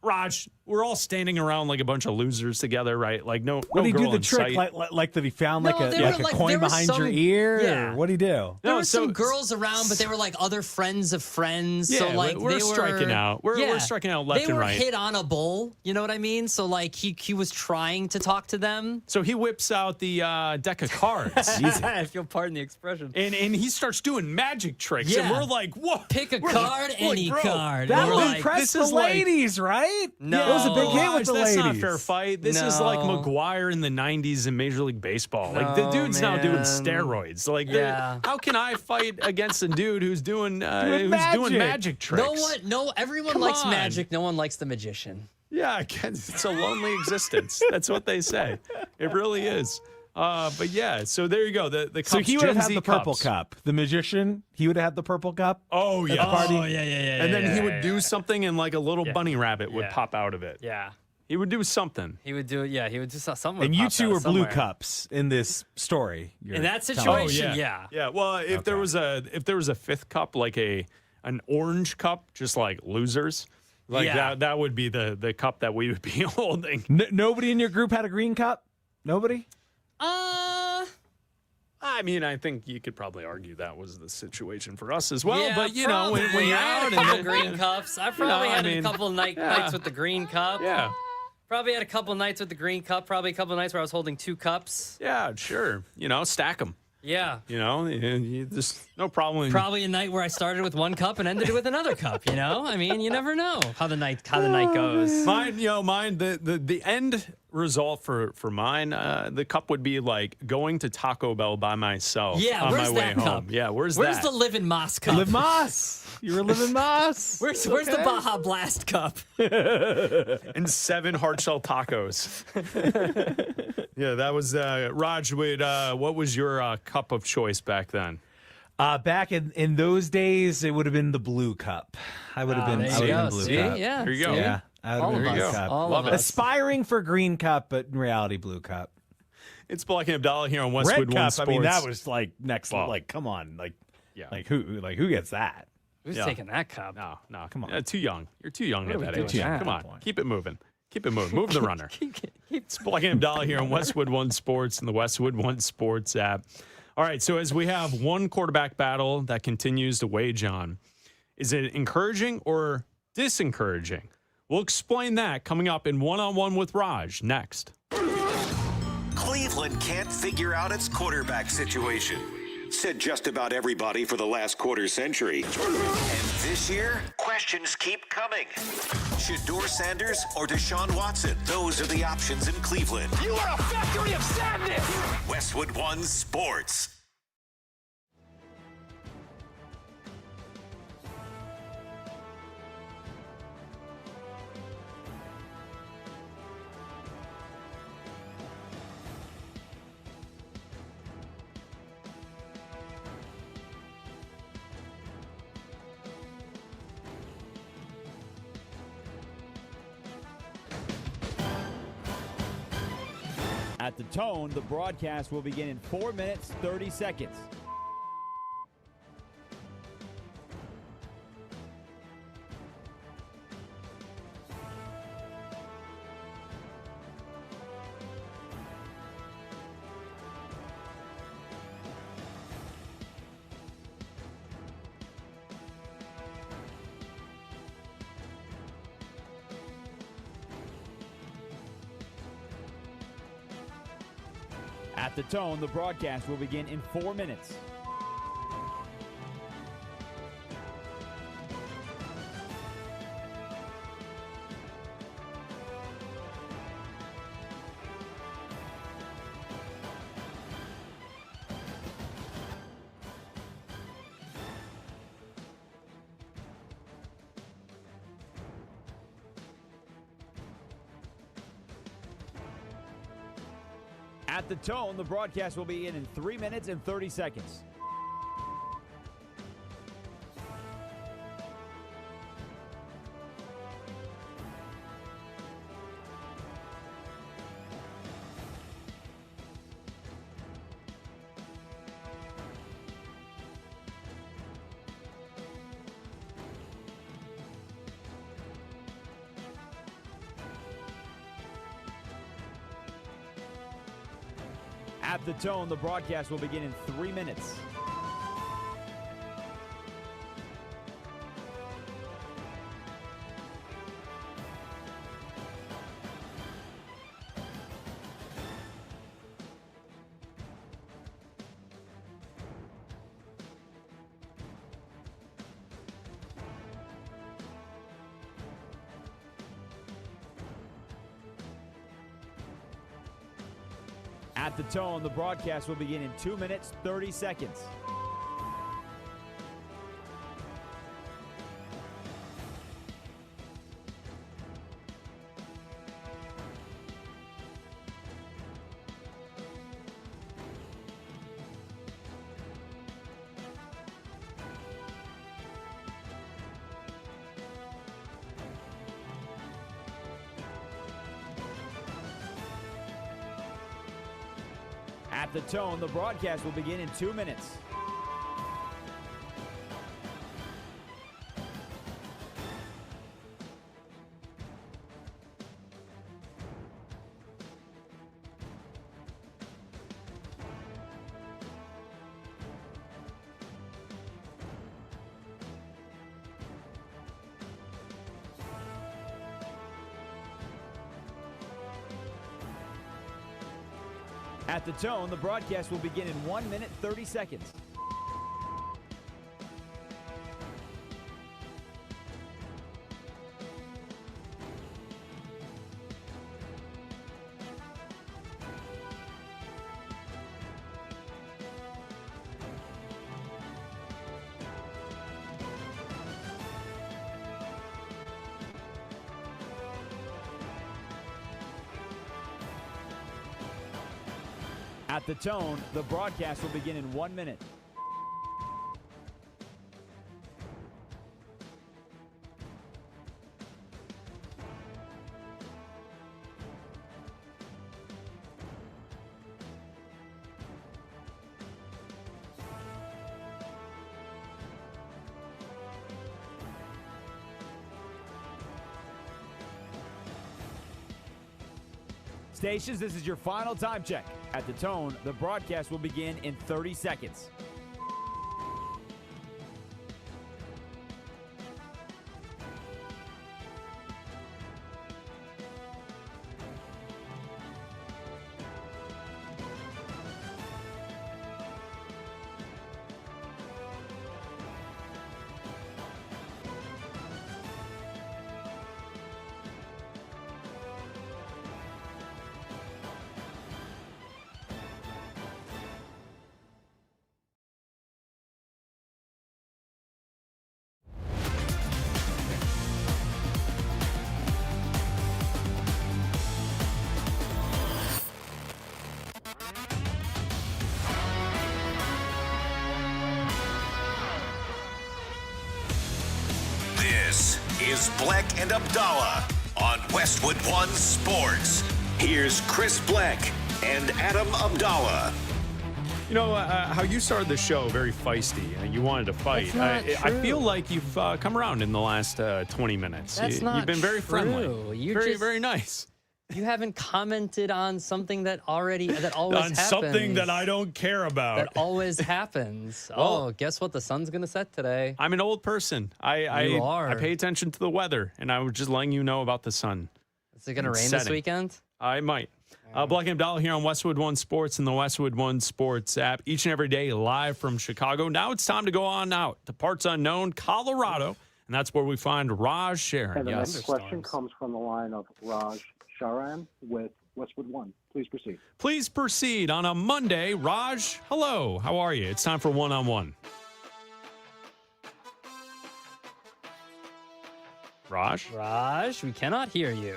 Raj, we're all standing around like a bunch of losers together, right? Like no What did he girl do the in trick? sight. Like that he found No, like they a were like- coin there was behind your some- ear? yeah. Or what'd he do? There No, were so- some girls around, but they were like other friends of friends. Yeah, so like we're they striking were, out. We're striking out left they and were right. hit on a bull. You know what I mean? So like he was trying to talk to them. So he whips out the deck of cards. If you'll pardon the expression. And he starts doing magic tricks, and Yeah. we're like, "What? Pick a We're card, like, any bro, card. That And we're would like, impress this the is like- ladies, right? No. It was a big hit with the That's ladies. not a fair fight. This is like No. McGuire in the '90s in Major League Baseball. Like the No, dude's now doing man. steroids. Like, Yeah. how can I fight against a dude who's doing magic. magic tricks? everyone Come likes on. magic. No one likes the magician. Yeah, I guess it's a lonely existence. That's what they say. It really is. But yeah, so there you go. The cups, So he would have Gen had Z the purple cups. cup. The magician, he would have had the purple cup. Oh at yeah. the party. Oh yeah. And then he would do something, and like a little bunny rabbit would Yeah. pop out of it. Yeah. He would do something. He would do. Yeah. He would do something. And you two were blue cups in this story. In that telling me. situation, yeah. Yeah. Well, if there was a fifth cup, like an orange cup, just like losers, like Yeah. that would be the cup that we would be holding. Nobody in your group had a green cup? Nobody? I mean, I think you could probably argue that was the situation for us as well. Yeah, but when probably. you're I had out a couple and green cups. I probably had I mean, a couple nights with the green cup. yeah. Probably had a couple nights with the green cup. Probably a couple nights where I was holding 2 cups. Yeah, sure. Stack them. Yeah. Just no problem. Probably a night where I started with 1 cup and ended it with another cup. I mean, you never know how the night goes. Mine, the end result for mine, the cup would be like going to Taco Bell by myself. Yeah, on where's my way that home. cup? Yeah, where's Where's that? the Live in Moss cup? Live Moss. You were living Moss. Where's the Baja Blast cup? And 7 hard shell tacos. Yeah, that was Raj. What was your cup of choice back then? Back in those days, it would have been the blue cup. I would have been blue See? cup. Yeah. There you go. Yeah, I would All have of been blue us. cup. All Love of it. us. Aspiring for green cup, but in reality, blue cup. It's Bleck Abdalla here on Westwood Red One cup. Sports. I mean, that was like next. Well, like, come on. Like, yeah. who gets that? Who's Yeah. taking that cup? No, Come on. too young. You're too young What at are we that doing age. now? Come on, Point. keep it moving. Move the runner. It's Bleck Abdalla here on Westwood One Sports and the Westwood One Sports app. All right, so as we have one quarterback battle that continues to wage on, is it encouraging or disencouraging? We'll explain that coming up in One-on-One with Raj next. Cleveland can't figure out its quarterback situation. Said just about everybody for the last quarter century. And this year, questions keep coming. Shedeur Sanders or Deshaun Watson? Those are the options in Cleveland. You are a factory of sadness! Westwood One Sports. At the tone, the broadcast will begin in 4 minutes, 30 seconds. At the tone, the broadcast will begin in 4 minutes. At the tone, the broadcast will begin in 3 minutes and 30 seconds. At the tone, the broadcast will begin in 3 minutes. At the tone, the broadcast will begin in 2 minutes, 30 seconds. At the tone, the broadcast will begin in 2 minutes. At the tone, the broadcast will begin in 1 minute, 30 seconds. At the tone, the broadcast will begin in 1 minute. Stations, this is your final time check. At the tone, the broadcast will begin in 30 seconds. This is Bleck and Abdalla on Westwood One Sports. Here's Chris Bleck and Adam Abdalla. You know, how you started the show, very feisty. You wanted to fight. I feel like you've come around in the last 20 minutes. That's not You've been very true. friendly. Very nice. You haven't commented on something that always on happens. something that I don't care about. That always happens. Well, guess what? The sun's going to set today. I'm an old person. You are. I pay attention to the weather, and I was just letting you know about the sun. Is it going to rain this weekend? I might. Bleck and Abdalla here on Westwood One Sports and the Westwood One Sports app each and every day live from Chicago. Now it's time to go on out to parts unknown, Colorado, and that's where we find Raj Sharon. And the next question comes from the line of Raj Sharan with Westwood One. Please proceed. Please proceed on a Monday. Raj, hello. How are you? It's time for one-on-one. Raj, we cannot hear you.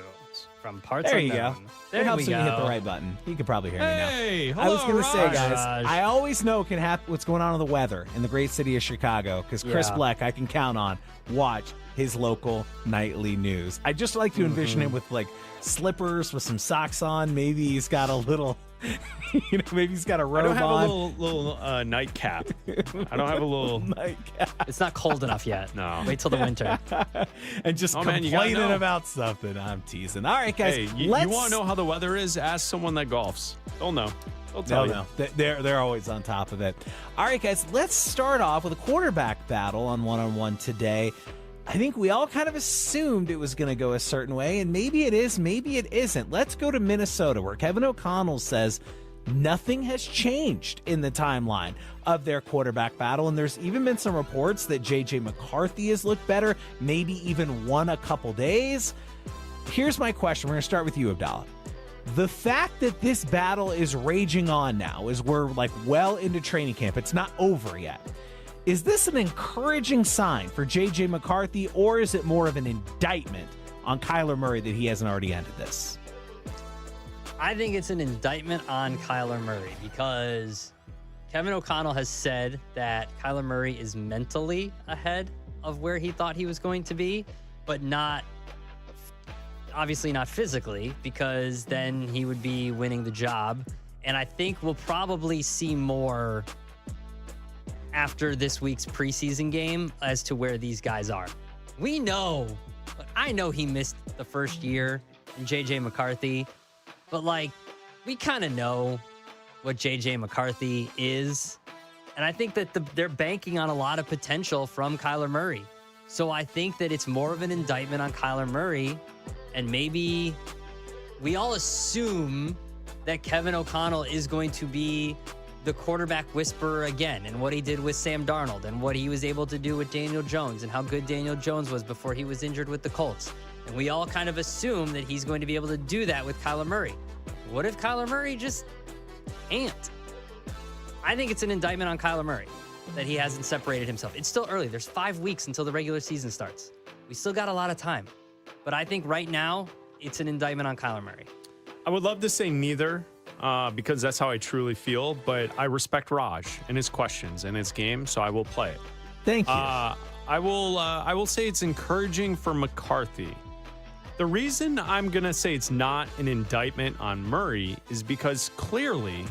From parts there unknown. You go. There it helps we when you go. hit the right button. You could probably hear me now. Hey, I was hello, going to say, Raj. guys, I always know what's going on with the weather in the great city of Chicago because Chris Bleck, I can count on, watch his local nightly news. I just like to envision him with like slippers with some socks on. Maybe he's got a little, maybe he's got a robe on. I don't have a little nightcap. I don't have a little nightcap. It's not cold enough yet. No. Wait till the winter. And just complaining about something. I'm teasing. All right, guys. Hey, you want to know how the weather is? Ask someone that golfs. They'll know. They'll tell you. No. They're always on top of it. All right, guys. Let's start off with a quarterback battle on one-on-one today. I think we all kind of assumed it was going to go a certain way, and maybe it is, maybe it isn't. Let's go to Minnesota, where Kevin O'Connell says nothing has changed in the timeline of their quarterback battle, and there's even been some reports that J.J. McCarthy has looked better, maybe even won a couple days. Here's my question. We're going to start with you, Abdalla. The fact that this battle is raging on now, as we're like well into training camp, it's not over yet. Is this an encouraging sign for J.J. McCarthy, or is it more of an indictment on Kyler Murray that he hasn't already ended this? I think it's an indictment on Kyler Murray because Kevin O'Connell has said that Kyler Murray is mentally ahead of where he thought he was going to be, but obviously not physically, because then he would be winning the job. And I think we'll probably see more after this week's preseason game as to where these guys are. I know he missed the first year in J.J. McCarthy, but we kind of know what J.J. McCarthy is. And I think that they're banking on a lot of potential from Kyler Murray. So I think that it's more of an indictment on Kyler Murray. And maybe we all assume that Kevin O'Connell is going to be the quarterback whisperer again, and what he did with Sam Darnold and what he was able to do with Daniel Jones and how good Daniel Jones was before he was injured with the Colts. And we all kind of assume that he's going to be able to do that with Kyler Murray. What if Kyler Murray just ain't? I think it's an indictment on Kyler Murray that he hasn't separated himself. It's still early. There's 5 weeks until the regular season starts. We still got a lot of time. But I think right now, it's an indictment on Kyler Murray. I would love to say neither, because that's how I truly feel, but I respect Raj and his questions and his game, so I will play it. Thank you. I will say it's encouraging for McCarthy. The reason I'm going to say it's not an indictment on Murray is because clearly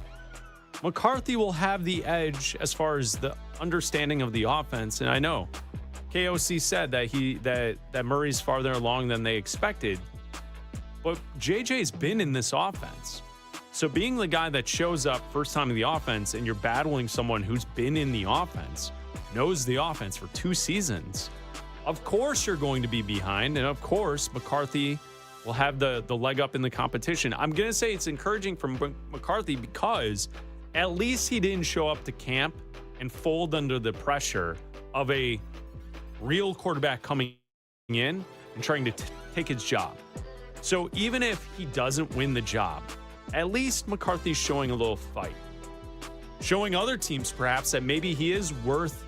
McCarthy will have the edge as far as the understanding of the offense, and I know KOC said that Murray's farther along than they expected. But JJ's been in this offense. So being the guy that shows up first time in the offense and you're battling someone who's been in the offense, knows the offense for 2 seasons, of course you're going to be behind. And of course, McCarthy will have the leg up in the competition. I'm going to say it's encouraging for McCarthy because at least he didn't show up to camp and fold under the pressure of a real quarterback coming in and trying to take his job. So even if he doesn't win the job, at least McCarthy's showing a little fight. Showing other teams perhaps that maybe he is worth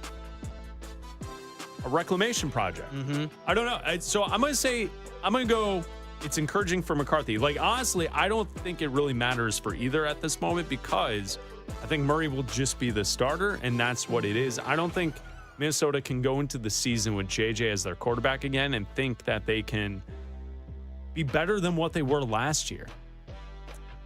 a reclamation project. I don't know. So I'm going to go, it's encouraging for McCarthy. Honestly, I don't think it really matters for either at this moment because I think Murray will just be the starter and that's what it is. I don't think Minnesota can go into the season with JJ as their quarterback again and think that they can be better than what they were last year.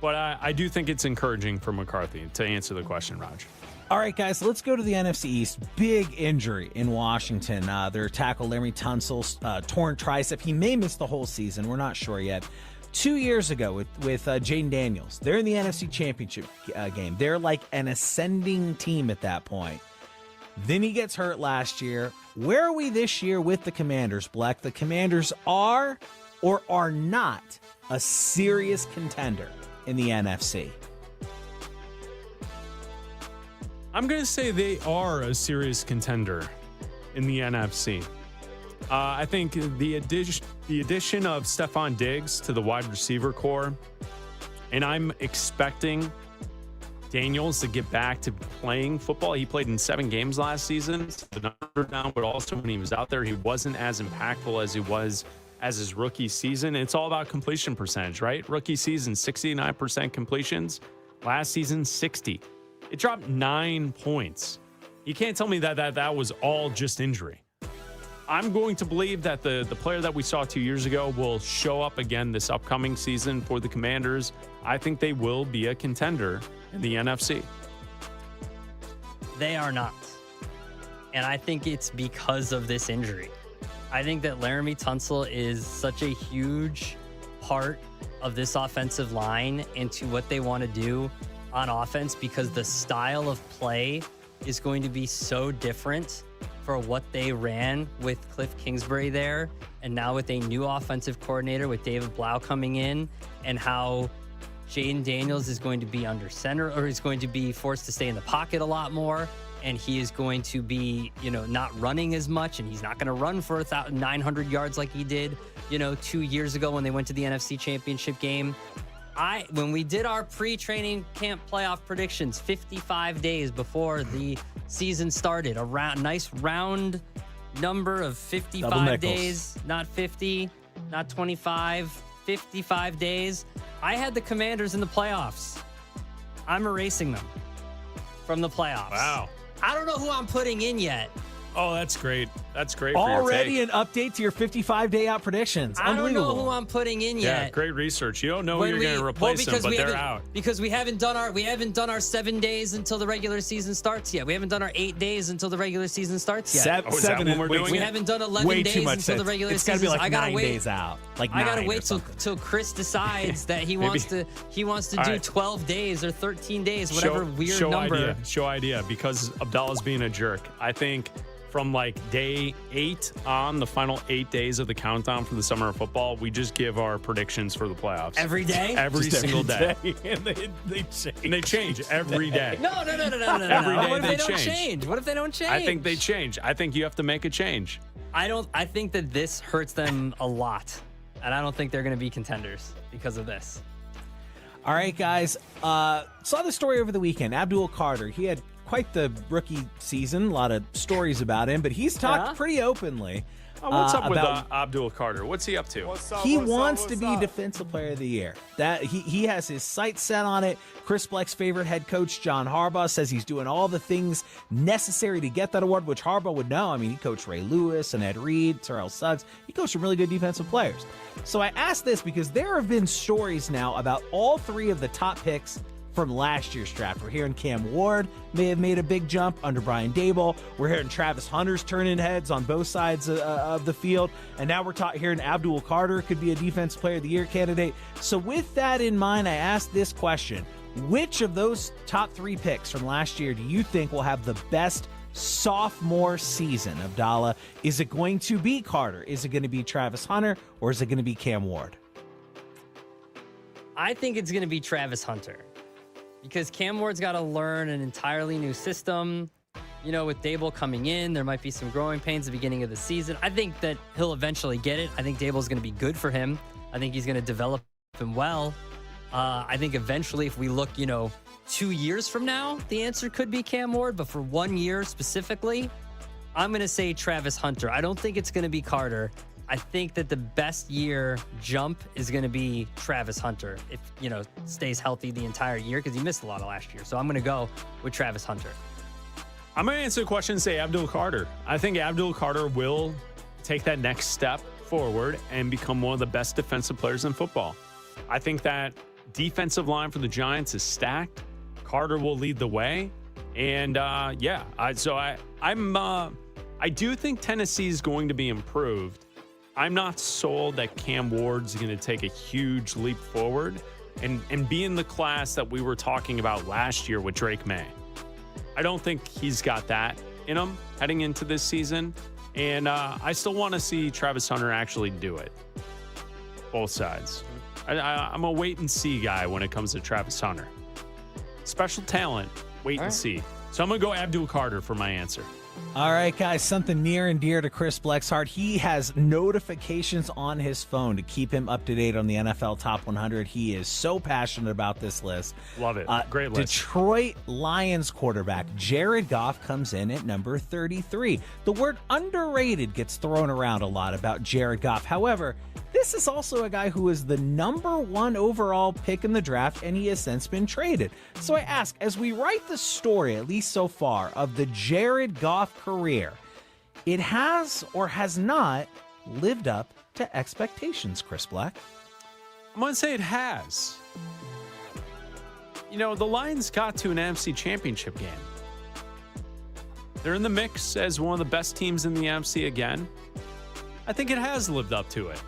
But I do think it's encouraging for McCarthy to answer the question, Raj. All right, guys, let's go to the NFC East. Big injury in Washington. Their tackle, Laremy Tunsil's torn tricep. He may miss the whole season. We're not sure yet. 2 years ago with Jaden Daniels, they're in the NFC Championship game. They're like an ascending team at that point. Then he gets hurt last year. Where are we this year with the Commanders, Bleck? The Commanders are or are not a serious contender in the NFC? I'm going to say they are a serious contender in the NFC. I think the addition of Stephon Diggs to the wide receiver core, and I'm expecting Daniels to get back to playing football. He played in 7 games last season. The number down, but also when he was out there, he wasn't as impactful as he was as his rookie season. It's all about completion percentage, right? Rookie season, 69% completions. Last season, 60. It dropped 9 points. You can't tell me that was all just injury. I'm going to believe that the player that we saw 2 years ago will show up again this upcoming season for the Commanders. I think they will be a contender in the NFC. They are not. And I think it's because of this injury. I think that Laramie Tunsil is such a huge part of this offensive line into what they want to do on offense, because the style of play is going to be so different for what they ran with Cliff Kingsbury there, and now with a new offensive coordinator with David Blau coming in, and how Jaden Daniels is going to be under center, or is going to be forced to stay in the pocket a lot more, and he is going to be, not running as much, and he's not going to run for 900 yards like he did, 2 years ago when they went to the NFC Championship game. When we did our pre-training camp playoff predictions 55 days before the season started, a nice round number of 55 days, not 50, not 25, 55 days. I had the Commanders in the playoffs. I'm erasing them from the playoffs. Wow. I don't know who I'm putting in yet. Oh, that's great. That's great. Already for an update to your 55-day out predictions. I don't know who I'm putting in yet. Yeah, great research. You don't know who you're going to replace them, but they're out. Because we haven't done our 7 days until the regular season starts yet. We haven't done our 8 days until the regular season starts yet. Seven when we're doing we it? haven't done 11 Way days too much until the regular season. It's got to be like 9 days out. I gotta wait till Chris decides that he wants to do 12 days or 13 days, whatever weird number. Show idea, because Abdalla's being a jerk. I think from like day 8 on, the final 8 days of the countdown for the summer of football, we just give our predictions for the playoffs. Every day? Every single day. And they change every day. No. Every day What if they don't change? What if they don't change? I think they change. I think you have to make a change. I think that this hurts them a lot. And I don't think they're going to be contenders because of this. All right, guys. Saw the story over the weekend. Abdul Carter. He had quite the rookie season. A lot of stories about him, but he's talked pretty openly. What's up with Abdul Carter? What's he up to? He wants to be Defensive Player of the Year. That he has his sights set on it. Chris Bleck's favorite head coach, John Harbaugh, says he's doing all the things necessary to get that award, which Harbaugh would know. I mean, he coached Ray Lewis and Ed Reed, Terrell Suggs. He coached some really good defensive players. So I asked this because there have been stories now about all 3 of the top picks from last year's draft. We're hearing Cam Ward may have made a big jump under Brian Dable. We're hearing Travis Hunter's turning heads on both sides of the field. And now we're hearing Abdul Carter could be a Defensive Player of the Year candidate. So with that in mind, I asked this question. Which of those top 3 picks from last year do you think will have the best sophomore season, Abdalla? Is it going to be Carter? Is it going to be Travis Hunter? Or is it going to be Cam Ward? I think it's going to be Travis Hunter. Because Cam Ward's got to learn an entirely new system. With Dable coming in, there might be some growing pains at the beginning of the season. I think that he'll eventually get it. I think Dable's going to be good for him. I think he's going to develop him well. I think eventually, if we look, 2 years from now, the answer could be Cam Ward. But for 1 year specifically, I'm going to say Travis Hunter. I don't think it's going to be Carter. I think that the best year jump is going to be Travis Hunter if, stays healthy the entire year, because he missed a lot of last year. So I'm going to go with Travis Hunter. I'm going to answer the question and say Abdul Carter. I think Abdul Carter will take that next step forward and become one of the best defensive players in football. I think that defensive line for the Giants is stacked. Carter will lead the way. And I do think Tennessee is going to be improved. I'm not sold that Cam Ward's going to take a huge leap forward and be in the class that we were talking about last year with Drake May. I don't think he's got that in him heading into this season. And I still want to see Travis Hunter actually do it. Both sides. I'm a wait and see guy when it comes to Travis Hunter. Special talent, wait and see. So I'm going to go Abdul Carter for my answer. All right, guys, something near and dear to Chris Bleck's heart. He has notifications on his phone to keep him up to date on the NFL Top 100. He is so passionate about this list. Love it. Great list. Detroit Lions quarterback Jared Goff comes in at number 33. The word underrated gets thrown around a lot about Jared Goff. However, this is also a guy who is the number 1 overall pick in the draft, and he has since been traded. So I ask, as we write the story, at least so far, of the Jared Goff career, it has or has not lived up to expectations, Chris Bleck? I'm going to say it has. You know, the Lions got to an NFC Championship game. They're in the mix as one of the best teams in the NFC again. I think it has lived up to it.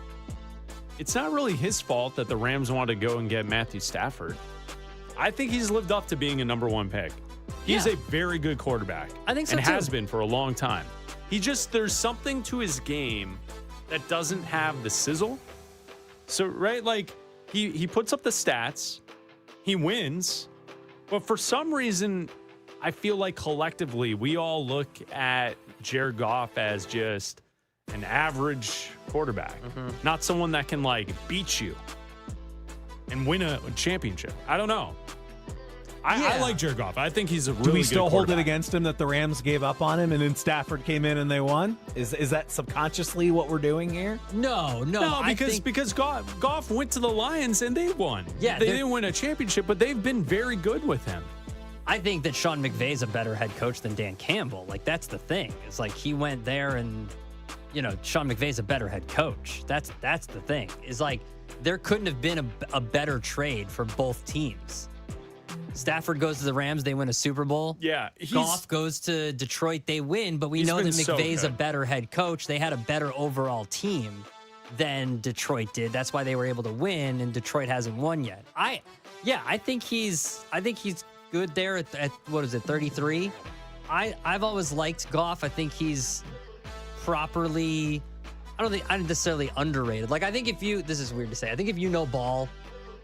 It's not really his fault that the Rams wanted to go and get Matthew Stafford. I think he's lived up to being a number 1 pick. He's a very good quarterback. I think so, and too. has been for a long time. There's something to his game that doesn't have the sizzle. So, right, like, he puts up the stats, he wins, but for some reason, I feel like collectively we all look at Jared Goff as just an average quarterback, not someone that can, like, beat you and win a championship. I don't know. I like Jared Goff. I think he's a really good Do we still hold it quarterback. against him that the Rams gave up on him and then Stafford came in and they won? Is that subconsciously what we're doing here? No, because Goff went to the Lions and they won. Yeah, they didn't win a championship, but they've been very good with him. I think that Sean McVay's a better head coach than Dan Campbell. Like, that's the thing. It's like he went there and, you know, Sean McVay's a better head coach. That's the thing. Is like there couldn't have been a better trade for both teams. Stafford goes to the Rams, they win a Super Bowl. Yeah. Goff goes to Detroit, they win, but we know that McVay's a better head coach. They had a better overall team than Detroit did. That's why they were able to win, and Detroit hasn't won yet. I think he's good there at what is it, 33? I've always liked Goff. I think he's properly, I don't necessarily underrated. Like, I think this is weird to say, I think if you know ball,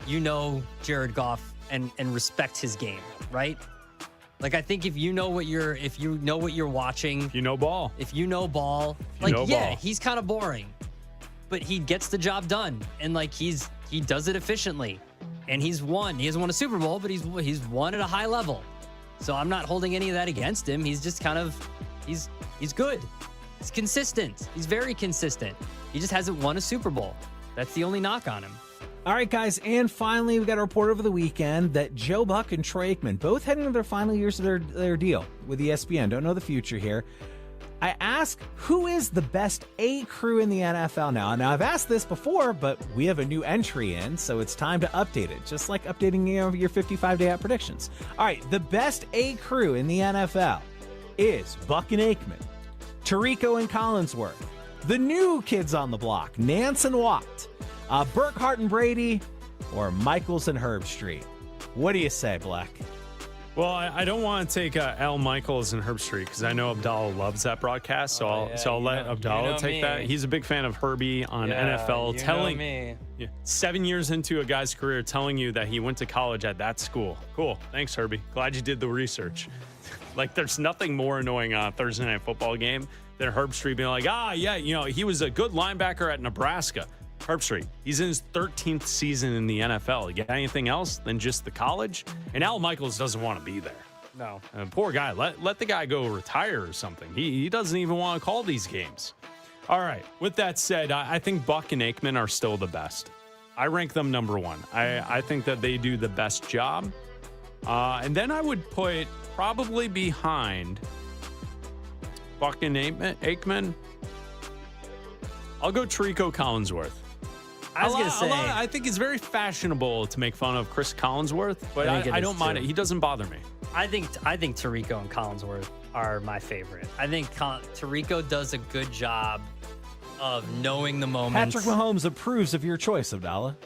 you know Jared Goff and respect his game, right? Like, I think if you know what you're watching, if you know ball, he's kind of boring, but he gets the job done, and like he does it efficiently, and he's won. He hasn't won a Super Bowl, but he's won at a high level. So I'm not holding any of that against him. He's just kind of he's good. He's consistent. He's very consistent. He just hasn't won a Super Bowl. That's the only knock on him. All right, guys, and finally, we got a report over the weekend that Joe Buck and Troy Aikman, both heading into their final years of their deal with ESPN. Don't know the future here. I ask, who is the best A crew in the NFL now? Now, I've asked this before, but we have a new entry in, so it's time to update it, just like updating your 55-day out predictions. All right, the best A crew in the NFL is Buck and Aikman, Tirico and Collinsworth, the new kids on the block, Nance and Watt, Burkhart and Brady, or Michaels and Herbstreit. What do you say, Bleck? Well, I don't want to take Al Michaels and Herbstreit because I know Abdalla loves that broadcast, so I'll let Abdalla take that. He's a big fan of Herbie on NFL, telling me 7 years into a guy's career, telling you that he went to college at that school. Cool, thanks, Herbie. Glad you did the research. Like, there's nothing more annoying on a Thursday night football game than Herbstreit being like, he was a good linebacker at Nebraska. Herbstreit, he's in his 13th season in the NFL. You got anything else than just the college? And Al Michaels doesn't want to be there. No. Poor guy. Let the guy go retire or something. He doesn't even want to call these games. All right. With that said, I think Buck and Aikman are still the best. I rank them number 1. I think that they do the best job. And then I would put probably behind Buck and Aikman. I'll go Tirico Collinsworth. I was going to say, I think it's very fashionable to make fun of Chris Collinsworth, but I don't mind it. He doesn't bother me. I think Tirico and Collinsworth are my favorite. I think Tirico does a good job of knowing the moments. Patrick Mahomes approves of your choice, Abdalla.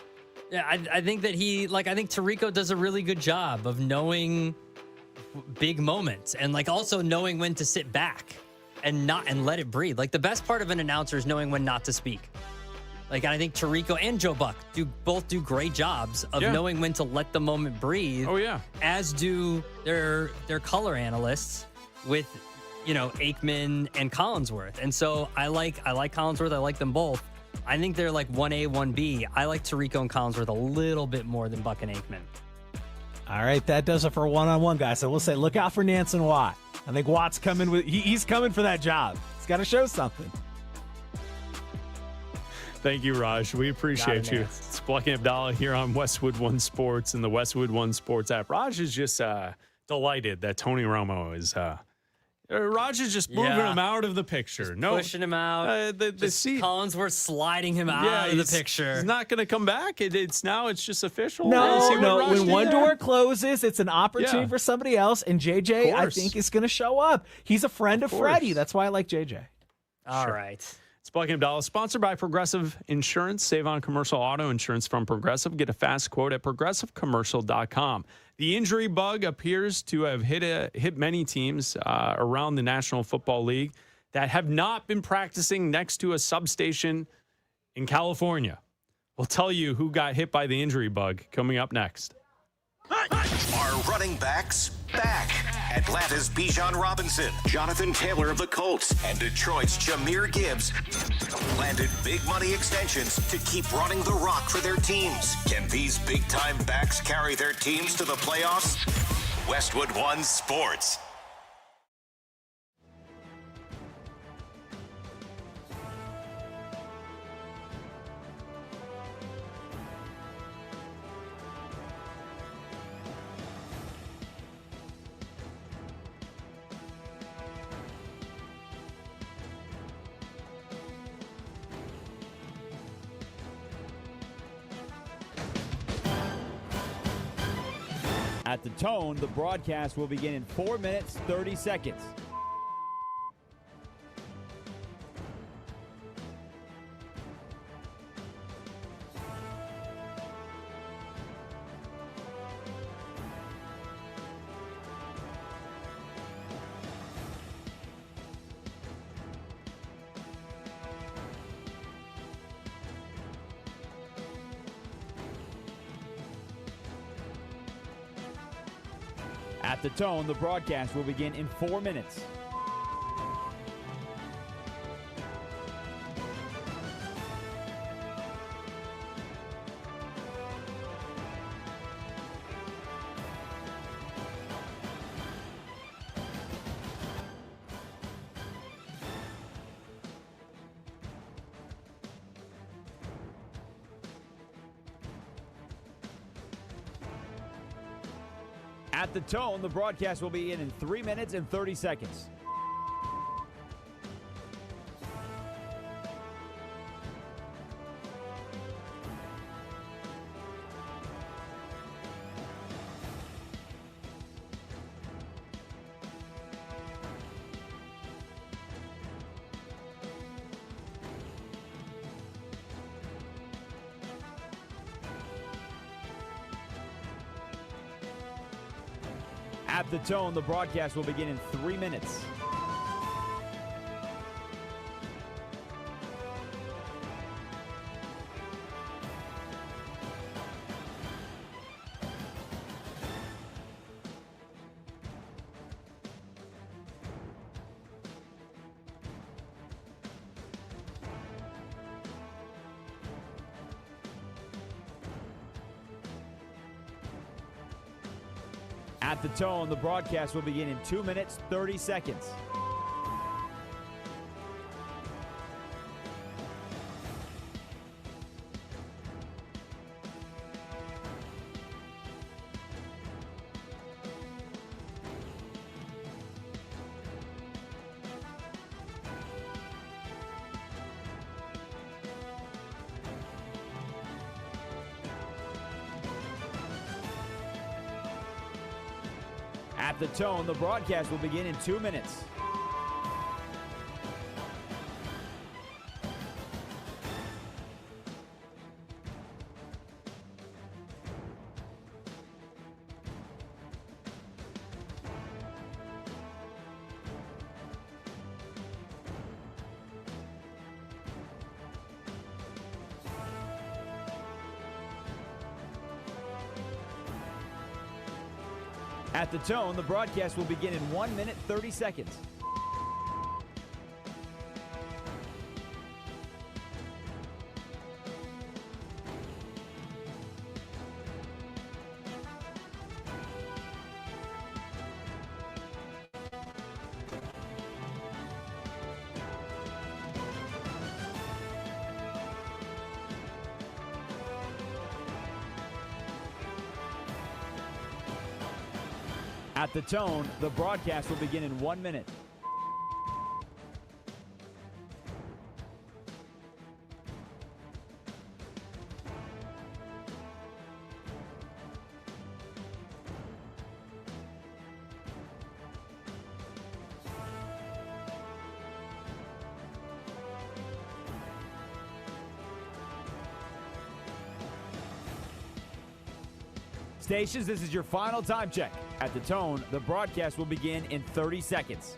Yeah, I think that I think Tirico does a really good job of knowing big moments and like also knowing when to sit back and let it breathe. Like, the best part of an announcer is knowing when not to speak. Like, I think Tirico and Joe Buck both do great jobs of knowing when to let the moment breathe. Oh, yeah. As do their color analysts with Aikman and Collinsworth. And so I like Collinsworth. I like them both. I think they're like 1A, 1B. I like Tirico and Collinsworth a little bit more than Buck and Aikman. All right, that does it for one-on-one, guys. So we'll say look out for Nance and Watt. I think Watt's coming he's coming for that job. He's got to show something. Thank you, Raj. We appreciate you. It's Bleck Abdalla here on Westwood One Sports and the Westwood One Sports app. Raj is just delighted that Tony Romo is Raj is just moving him out of the picture. Pushing him out. Collinsworth sliding him out of the picture. He's not going to come back. It's just official. No. When one door closes, it's an opportunity for somebody else. And JJ, I think, is going to show up. He's a friend of Freddie. That's why I like JJ. All right. It's Bleck Abdalla, sponsored by Progressive Insurance. Save on commercial auto insurance from Progressive. Get a fast quote at progressivecommercial.com. The injury bug appears to have hit many teams around the National Football League that have not been practicing next to a substation in California. We'll tell you who got hit by the injury bug coming up next. Are running backs back? Atlanta's Bijan Robinson, Jonathan Taylor of the Colts, and Detroit's Jahmyr Gibbs landed big money extensions to keep running the rock for their teams. Can these big-time backs carry their teams to the playoffs? Westwood One Sports. At the tone, the broadcast will begin in 4 minutes, 30 seconds. At the tone, the broadcast will begin in 4 minutes. At the tone, the broadcast will begin in 3 minutes and 30 seconds. At the tone, the broadcast will begin in 3 minutes. At the tone, the broadcast will begin in 2 minutes, 30 seconds. At the tone, the broadcast will begin in 2 minutes. At the tone, the broadcast will begin in 1 minute, 30 seconds. At the tone, the broadcast will begin in 1 minute. Stations, this is your final time check. At the tone, the broadcast will begin in 30 seconds.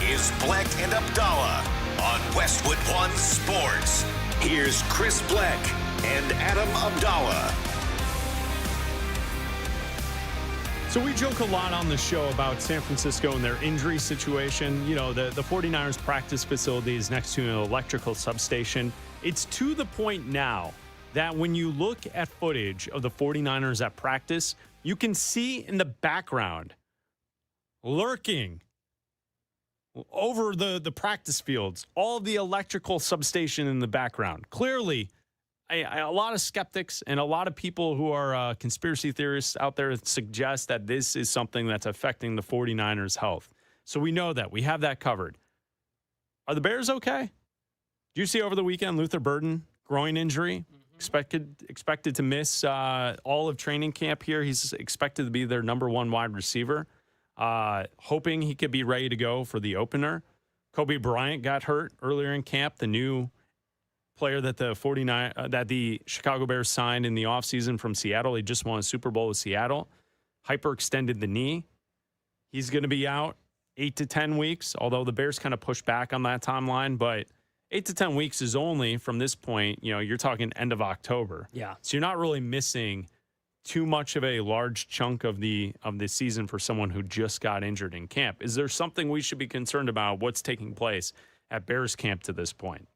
Is Bleck and Abdalla on Westwood One Sports. Here's Chris Bleck and Adam Abdalla. So we joke a lot on the show about San Francisco and their injury situation. You know, the 49ers practice facility is next to an electrical substation. It's to the point now that when you look at footage of the 49ers at practice, you can see in the background, lurking over the practice fields, all of the electrical substation in the background. Clearly, a lot of skeptics and a lot of people who are conspiracy theorists out there suggest that this is something that's affecting the 49ers' health. So we know that. We have that covered. Are the Bears okay? Did you see over the weekend Luther Burden, groin injury, expected to miss all of training camp here? He's expected to be their number one wide receiver. Hoping he could be ready to go for the opener. Kobe Bryant got hurt earlier in camp, the new player that the Chicago Bears signed in the offseason from Seattle. He just won a Super Bowl with Seattle. Hyperextended the knee. He's going to be out 8 to 10 weeks, although the Bears kind of pushed back on that timeline. But 8 to 10 weeks is only from this point, you're talking end of October. Yeah. So you're not really missing too much of a large chunk of the season for someone who just got injured in camp. Is there something we should be concerned about what's taking place at Bears camp to this point?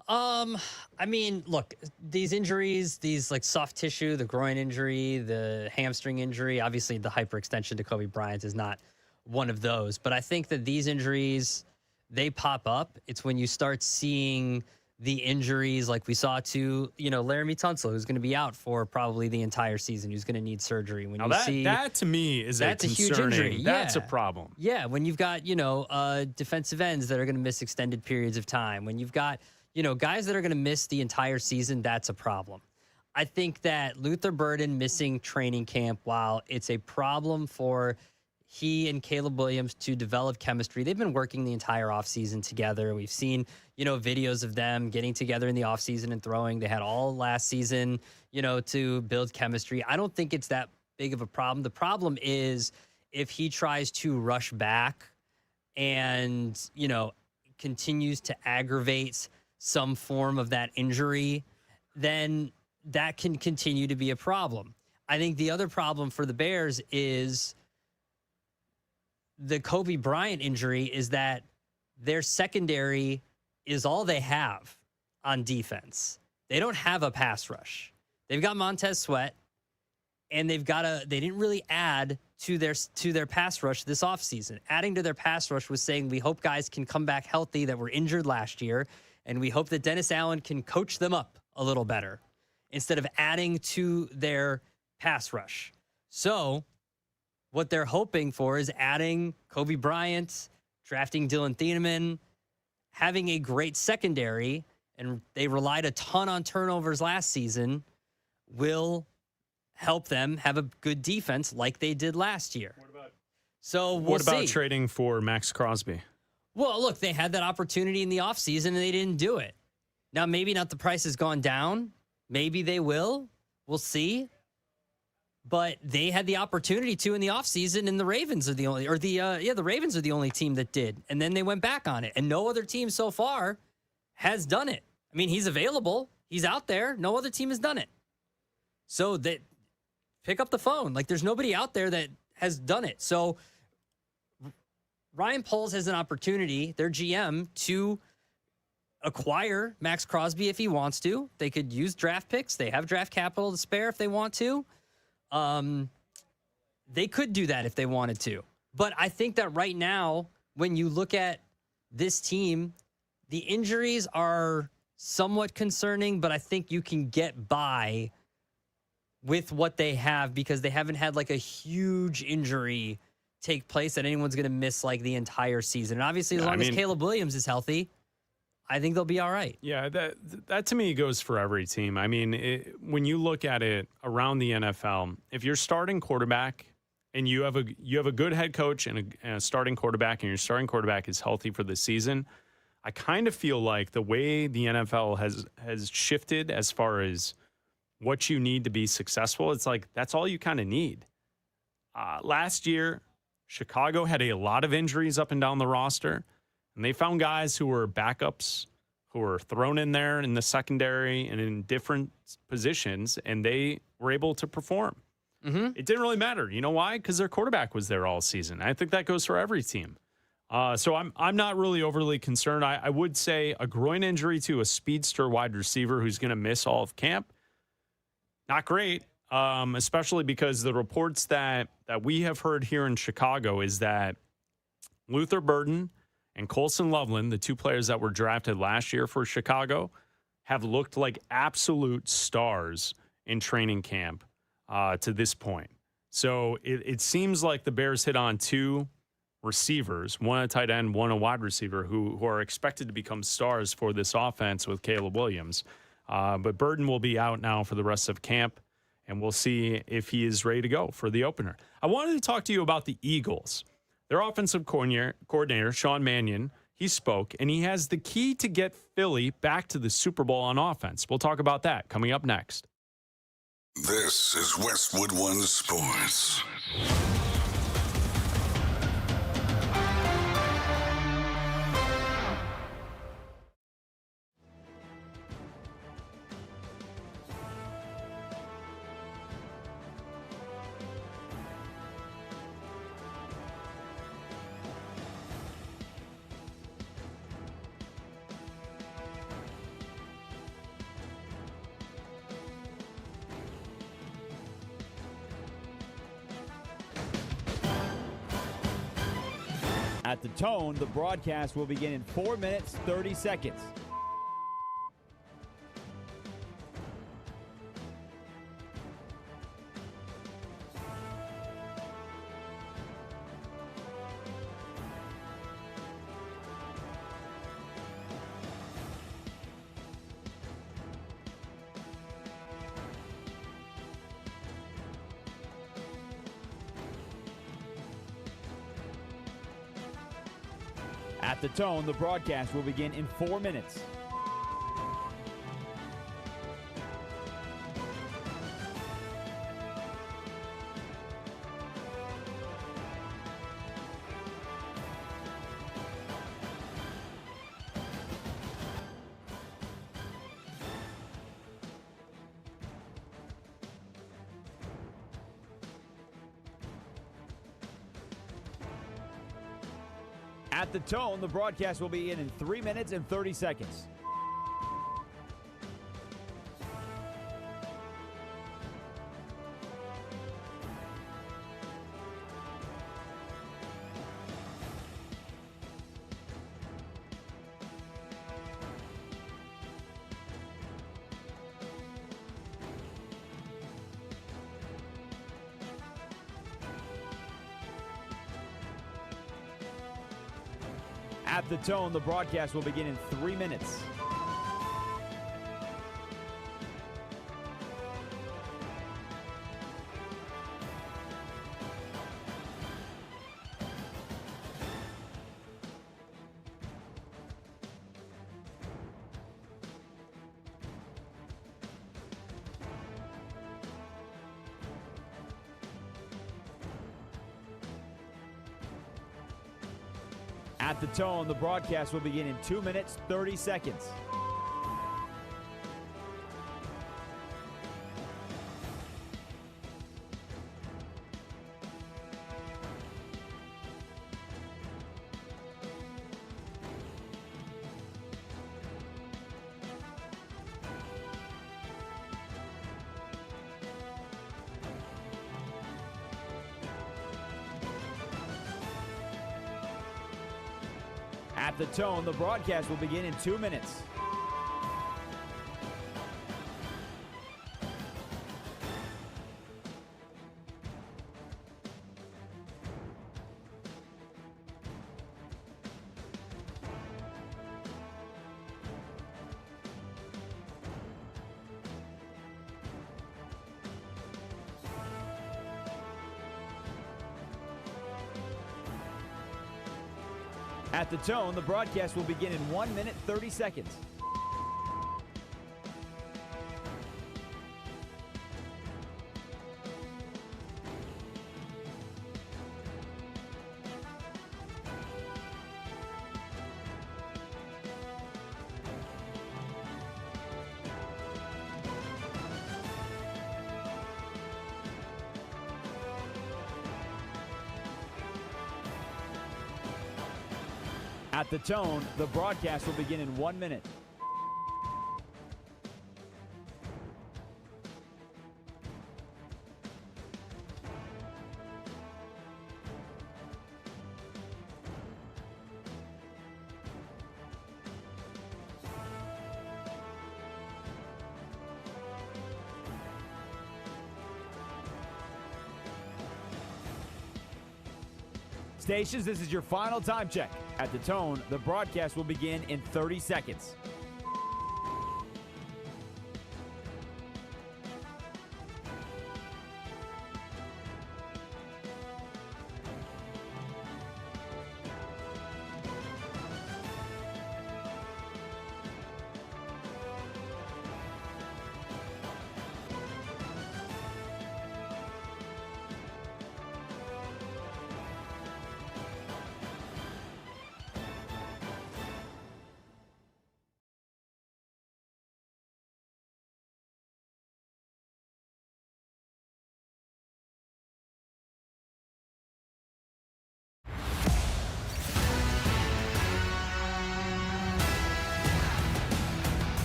I mean, look, these injuries, these like soft tissue, the groin injury, the hamstring injury, obviously the hyperextension to Kobe Bryant is not one of those. But I think that these injuries, they pop up. It's when you start seeing the injuries like we saw to, Laramie Tunsil, who's going to be out for probably the entire season, who's going to need surgery. When that to me is that's a huge injury. That's a problem. Yeah, when you've got, defensive ends that are going to miss extended periods of time, when you've got, guys that are going to miss the entire season, that's a problem. I think that Luther Burden missing training camp, while it's a problem for he and Caleb Williams to develop chemistry. They've been working the entire offseason together. We've seen, videos of them getting together in the offseason and throwing. They had all last season, to build chemistry. I don't think it's that big of a problem. The problem is if he tries to rush back and, continues to aggravate some form of that injury, then that can continue to be a problem. I think the other problem for the Bears is the Kobe Bryant injury is that their secondary is all they have on defense. They don't have a pass rush. They've got Montez Sweat, and they didn't really add to their pass rush this offseason. Adding to their pass rush was saying, we hope guys can come back healthy that were injured last year, and we hope that Dennis Allen can coach them up a little better instead of adding to their pass rush. So what they're hoping for is adding Kobe Bryant, drafting Dylan Thieneman, having a great secondary, and they relied a ton on turnovers last season, will help them have a good defense like they did last year. What about trading for Max Crosby? Well, look, they had that opportunity in the offseason and they didn't do it. Now, maybe not the price has gone down. Maybe they will. We'll see. but they had the opportunity to in the offseason, and the Ravens are the only, the Ravens are the only team that did. And then they went back on it. And no other team so far has done it. I mean, he's available. He's out there. No other team has done it. So that pick up the phone. Like, there's nobody out there that has done it. So Ryan Poles has an opportunity, their GM, to acquire Max Crosby if he wants to. They could use draft picks. They have draft capital to spare if they want to. They could do that if they wanted to. But I think that right now, when you look at this team, the injuries are somewhat concerning, but I think you can get by with what they have because they haven't had like a huge injury take place that anyone's going to miss like the entire season. And obviously, as long as Caleb Williams is healthy, I think they'll be all right. Yeah, that to me goes for every team. I mean, when you look at it around the NFL, if you're starting quarterback and you have a good head coach and a starting quarterback, and your starting quarterback is healthy for the season, I kind of feel like the way the NFL has shifted as far as what you need to be successful, it's like that's all you kind of need. Last year, Chicago had a lot of injuries up and down the roster, and they found guys who were backups, who were thrown in there in the secondary and in different positions, and they were able to perform. Mm-hmm. It didn't really matter. You know why? Because their quarterback was there all season. I think that goes for every team. So I'm not really overly concerned. I would say a groin injury to a speedster wide receiver who's going to miss all of camp, not great, especially because the reports that we have heard here in Chicago is that Luther Burden and Colson Loveland, the two players that were drafted last year for Chicago, have looked like absolute stars in training camp to this point. So it seems like the Bears hit on two receivers, one a tight end, one a wide receiver, who are expected to become stars for this offense with Caleb Williams. But Burden will be out now for the rest of camp, and we'll see if he is ready to go for the opener. I wanted to talk to you about the Eagles. Their offensive coordinator, Sean Mannion, he spoke, and he has the key to get Philly back to the Super Bowl on offense. We'll talk about that coming up next. This is Westwood One Sports. At the tone, the broadcast will begin in 4 minutes, 30 seconds. At the tone, the broadcast will begin in 4 minutes. At the tone, the broadcast will be in 3 minutes and 30 seconds. At the tone, the broadcast will begin in 3 minutes. At the tone, the broadcast will begin in 2 minutes, 30 seconds. At the tone, the broadcast will begin in 2 minutes. At the tone, the broadcast will begin in 1 minute, 30 seconds. At the tone, the broadcast will begin in 1 minute. Stations, this is your final time check. At the tone, the broadcast will begin in 30 seconds.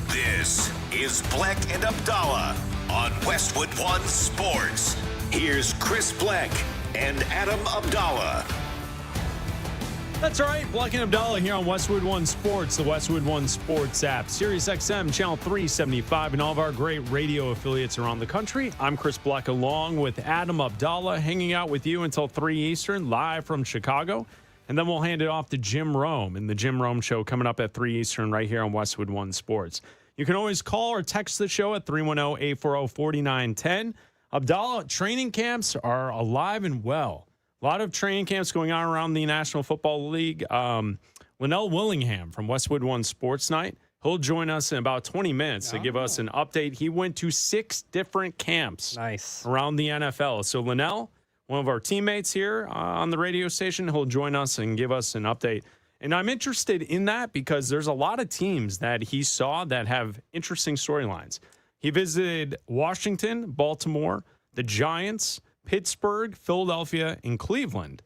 This is Bleck and Abdalla on Westwood One Sports. Here's Chris Bleck and Adam Abdalla. That's right, Bleck and Abdalla here on Westwood One Sports, the Westwood One Sports app, Sirius XM, channel 375, and all of our great radio affiliates around the country. I'm Chris Bleck along with Adam Abdalla, hanging out with you until 3 Eastern, live from Chicago. And then we'll hand it off to Jim Rome in the Jim Rome Show coming up at 3 Eastern right here on Westwood One Sports. You can always call or text the show at 310-840-4910. Abdalla, training camps are alive and well. A lot of training camps going on around the National Football League. Linnell Willingham from Westwood One Sports Night, he'll join us in about 20 minutes to give us an update. He went to 6 different camps around the NFL. So Linnell, one of our teammates here on the radio station, he'll join us and give us an update. And I'm interested in that because there's a lot of teams that he saw that have interesting storylines. He visited Washington, Baltimore, the Giants, Pittsburgh, Philadelphia, and Cleveland.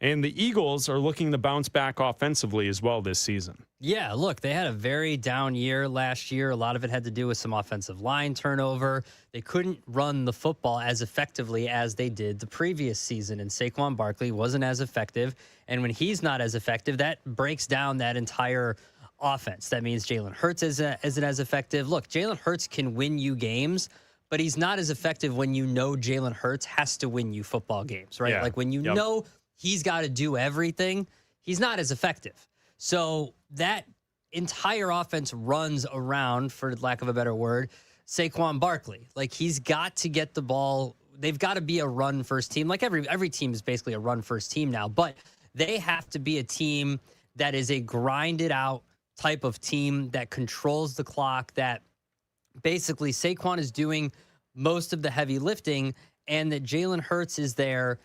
And the Eagles are looking to bounce back offensively as well this season. Yeah, look, they had a very down year last year. A lot of it had to do with some offensive line turnover. They couldn't run the football as effectively as they did the previous season, and Saquon Barkley wasn't as effective. And when he's not as effective, that breaks down that entire offense. That means Jalen Hurts isn't as effective. Look, Jalen Hurts can win you games, but he's not as effective when you know Jalen Hurts has to win you football games, right? Yeah. Like when you know he's got to do everything, he's not as effective. So that entire offense runs around, for lack of a better word, Saquon Barkley. Like he's got to get the ball. They've got to be a run first team. Like every team is basically a run first team now, but they have to be a team that is a grinded out type of team that controls the clock, that basically Saquon is doing most of the heavy lifting, and that Jalen Hurts is there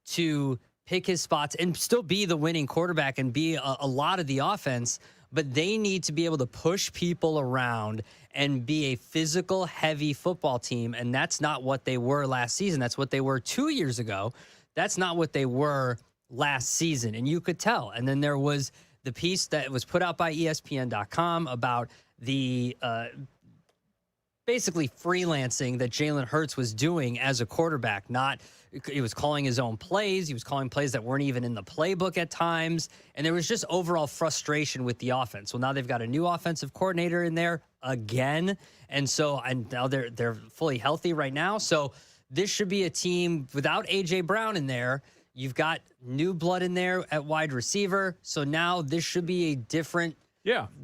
to pick his spots and still be the winning quarterback and be a lot of the offense, but they need to be able to push people around and be a physical, heavy football team, and that's not what they were last season. That's what they were 2 years ago. That's not what they were last season, and you could tell. And then there was the piece that was put out by ESPN.com about the basically freelancing that Jalen Hurts was doing as a quarterback. He was calling his own plays. He was calling plays that weren't even in the playbook at times. And there was just overall frustration with the offense. Well, now they've got a new offensive coordinator in there again. And now they're fully healthy right now. So this should be a team without A.J. Brown in there. You've got new blood in there at wide receiver. So now this should be a different,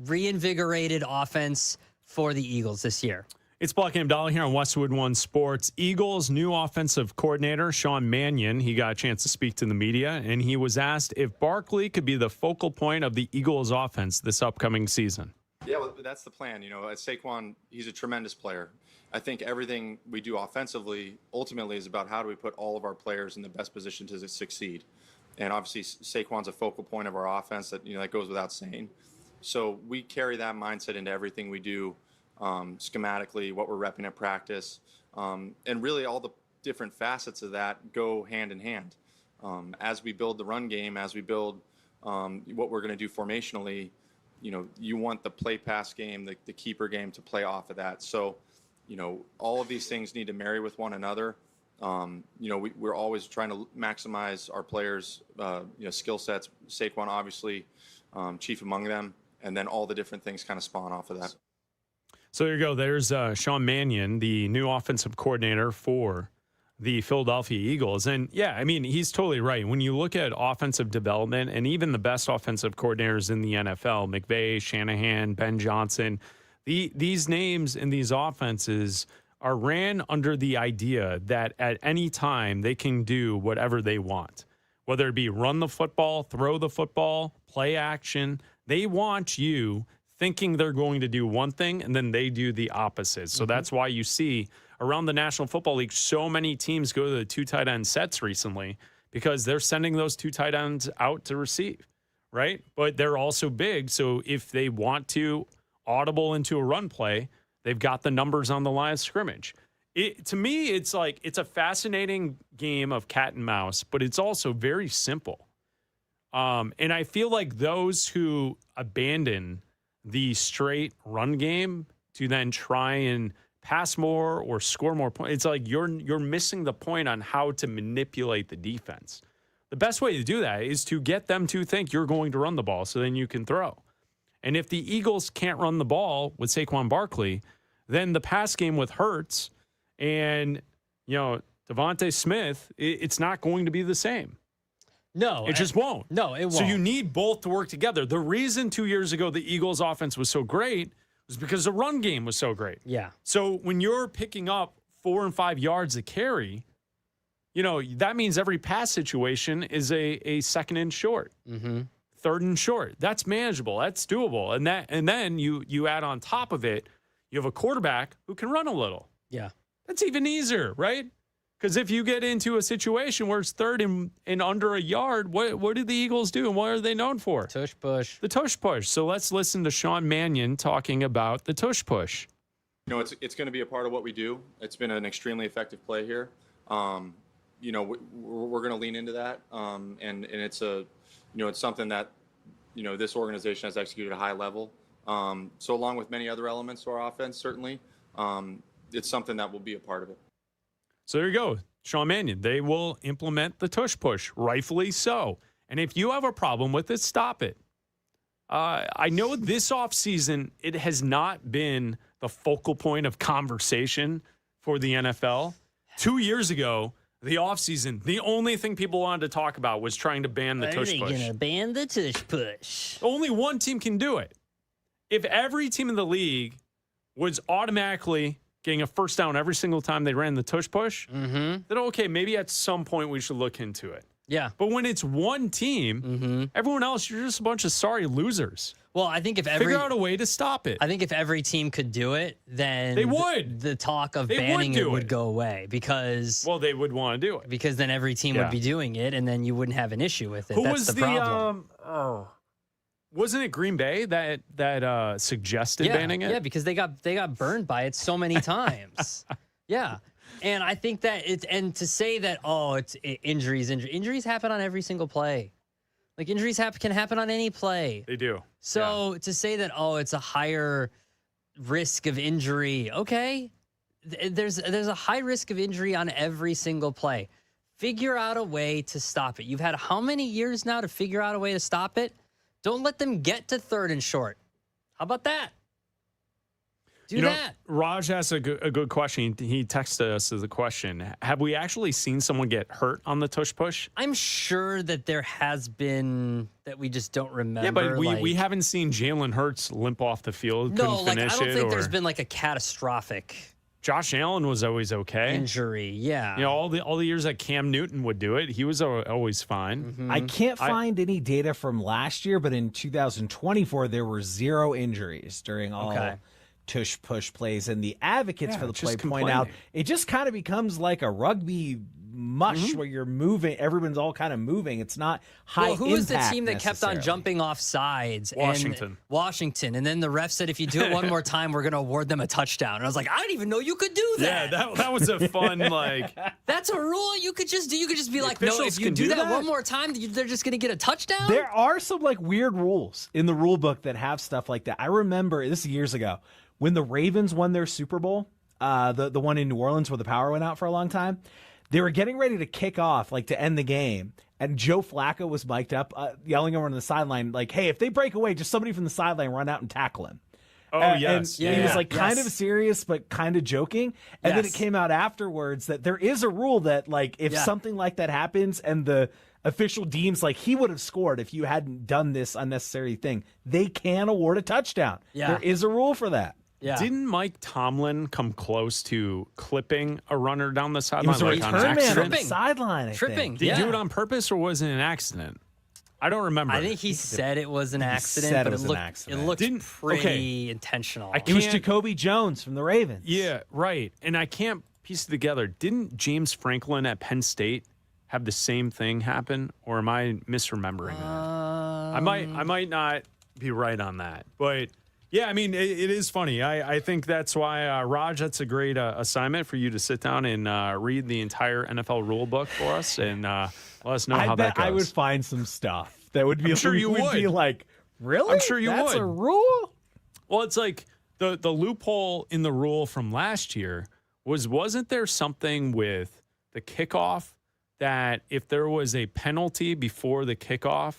reinvigorated offense for the Eagles this year. It's Bleck Abdalla here on Westwood One Sports. Eagles' new offensive coordinator, Sean Mannion, he got a chance to speak to the media, and he was asked if Barkley could be the focal point of the Eagles' offense this upcoming season. Yeah, well, that's the plan. Saquon, he's a tremendous player. I think everything we do offensively ultimately is about how do we put all of our players in the best position to succeed. And obviously, Saquon's a focal point of our offense that goes without saying. So we carry that mindset into everything we do. Schematically, what we're repping at practice, and really all the different facets of that go hand in hand. As we build the run game, as we build what we're going to do formationally, you want the play-pass game, the keeper game to play off of that. So, all of these things need to marry with one another. We're always trying to maximize our players' skill sets. Saquon, obviously, chief among them, and then all the different things kind of spawn off of that. So there you go. There's Sean Mannion, the new offensive coordinator for the Philadelphia Eagles. And, he's totally right. When you look at offensive development and even the best offensive coordinators in the NFL, McVay, Shanahan, Ben Johnson, these names in these offenses are ran under the idea that at any time they can do whatever they want, whether it be run the football, throw the football, play action. They want you thinking they're going to do one thing, and then they do the opposite. So that's why you see around the National Football League so many teams go to the two tight end sets recently, because they're sending those two tight ends out to receive, right? But they're also big, so if they want to audible into a run play, they've got the numbers on the line of scrimmage. To me, it's a fascinating game of cat and mouse, but it's also very simple. And I feel like those who abandon the straight run game to then try and pass more or score more points, it's like you're missing the point on how to manipulate the defense. The best way to do that is to get them to think you're going to run the ball so then you can throw. And if the Eagles can't run the ball with Saquon Barkley, then the pass game with Hurts and, Devontae Smith, it's not going to be the same. No. It just won't. No, it won't. So you need both to work together. The reason 2 years ago the Eagles offense was so great was because the run game was so great. Yeah. So when you're picking up 4 and 5 yards a carry, that means every pass situation is a second and short, third and short. That's manageable. That's doable. And then you add on top of it, you have a quarterback who can run a little. Yeah. That's even easier, right? Because if you get into a situation where it's third and under a yard, what do the Eagles do and what are they known for? Tush push. The tush push. So let's listen to Sean Mannion talking about the tush push. It's going to be a part of what we do. It's been an extremely effective play here. We're going to lean into that, and it's it's something that this organization has executed at a high level. So along with many other elements to our offense, certainly, it's something that will be a part of it. So there you go, Sean Mannion. They will implement the tush push, rightfully so. And if you have a problem with it, stop it. I know this offseason, it has not been the focal point of conversation for the NFL. 2 years ago, the offseason, the only thing people wanted to talk about was trying to ban the tush push. Are they going to ban the tush push? Only one team can do it. If every team in the league was automatically getting a first down every single time they ran the tush push, then okay, maybe at some point we should look into it. Yeah. But when it's one team, everyone else, you're just a bunch of sorry losers. Well, I think if figure out a way to stop it. I think if every team could do it, then they would. The talk of banning it would go away because they would want to do it because then every team would be doing it, and then you wouldn't have an issue with it. Who That's was the problem. Wasn't it Green Bay that suggested banning it? Yeah, because they got burned by it so many times. Yeah. And I think that and to say that, it's injuries happen on every single play. Like injuries can happen on any play. They do. So to say that, it's a higher risk of injury. Okay. There's a high risk of injury on every single play. Figure out a way to stop it. You've had how many years now to figure out a way to stop it? Don't let them get to 3rd and short. How about that? Do that. Raj asked a good question. He texted us as a question. Have we actually seen someone get hurt on the tush push? I'm sure that there has been that we just don't remember. Yeah, but we haven't seen Jalen Hurts limp off the field. No, I don't think there's been like a catastrophic. Josh Allen was always okay. Injury, yeah. All the years that Cam Newton would do it, he was always fine. Mm-hmm. I can't find any data from last year, but in 2024 there were 0 injuries during all tush push plays, and the advocates for the play point out it just kind of becomes like a rugby mush where you're moving, everyone's all kind of moving. It's not high impact. Who was the team that kept on jumping off sides? Washington. And then the ref said, if you do it one more time, we're going to award them a touchdown. And I was like, I didn't even know you could do that. Yeah, that was a fun, That's a rule you could just do. You could just be like, no, if you do that one more time, they're just going to get a touchdown? There are some weird rules in the rule book that have stuff like that. I remember, this is years ago, when the Ravens won their Super Bowl, the one in New Orleans where the power went out for a long time, they were getting ready to kick off, to end the game, and Joe Flacco was mic'd up, yelling over on the sideline, hey, if they break away, just somebody from the sideline run out and tackle him. Oh, yes. And he was kind of serious, but kind of joking. And then it came out afterwards that there is a rule that, if something like that happens and the official deems he would have scored if you hadn't done this unnecessary thing, they can award a touchdown. Yeah. There is a rule for that. Yeah. Didn't Mike Tomlin come close to clipping a runner down the sideline? It was a return man on the sideline, I Tripping. Did he do it on purpose or was it an accident? I don't remember. I think he said it was an accident, but it looked pretty intentional. It was Jacoby Jones from the Ravens. Yeah, right. And I can't piece it together. Didn't James Franklin at Penn State have the same thing happen, or am I misremembering that? I might not be right on that, but yeah, I mean, it is funny. I think that's why, Raj, that's a great assignment for you to sit down and read the entire NFL rule book for us and let us know how that goes. I would find some stuff that would be. I'm sure you would be like, really? I'm sure you would. That's a rule? Well, it's like the loophole in the rule from last year wasn't there something with the kickoff that if there was a penalty before the kickoff,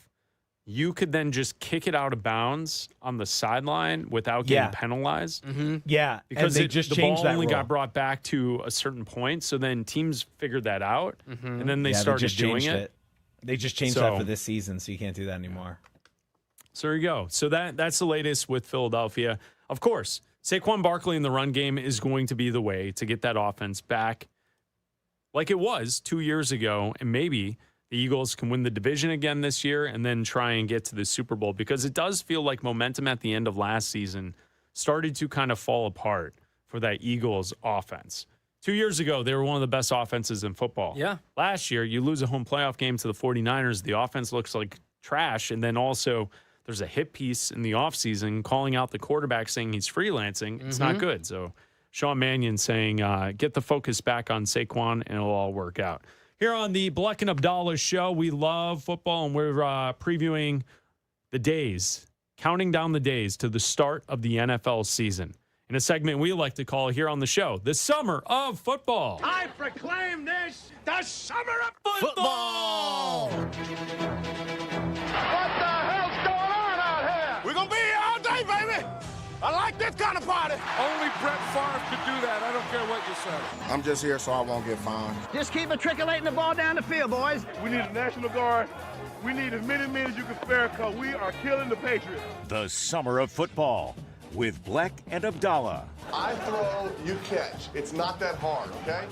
you could then just kick it out of bounds on the sideline without getting penalized? Mm-hmm. Yeah, because and they just the changed ball that only rule. got brought back to a certain point. So then teams figured that out, and then they started doing it. They just changed that for this season, so you can't do that anymore. So there you go. So that's the latest with Philadelphia. Of course, Saquon Barkley in the run game is going to be the way to get that offense back like it was 2 years ago, and maybe the Eagles can win the division again this year and then try and get to the Super Bowl, because it does feel like momentum at the end of last season started to kind of fall apart for that Eagles offense. 2 years ago, they were one of the best offenses in football. Yeah. Last year, you lose a home playoff game to the 49ers. The offense looks like trash. And then also there's a hit piece in the offseason calling out the quarterback saying he's freelancing. It's not good. So Sean Mannion saying, get the focus back on Saquon and it'll all work out. Here on the Bleck and Abdalla show, we love football, and we're previewing the days, counting down the days to the start of the NFL season. In a segment we like to call here on the show, the Summer of Football. I proclaim this the Summer of Football! What the hell's going on out here? We're going to be here all day, baby! I like this kind of party. Only Brett Favre could do that. I don't care what you say. I'm just here so I won't get fined. Just keep matriculating the ball down the field, boys. We need a National Guard. We need as many men as you can spare because we are killing the Patriots. The Summer of Football with Bleck and Abdalla. I throw, you catch. It's not that hard, okay?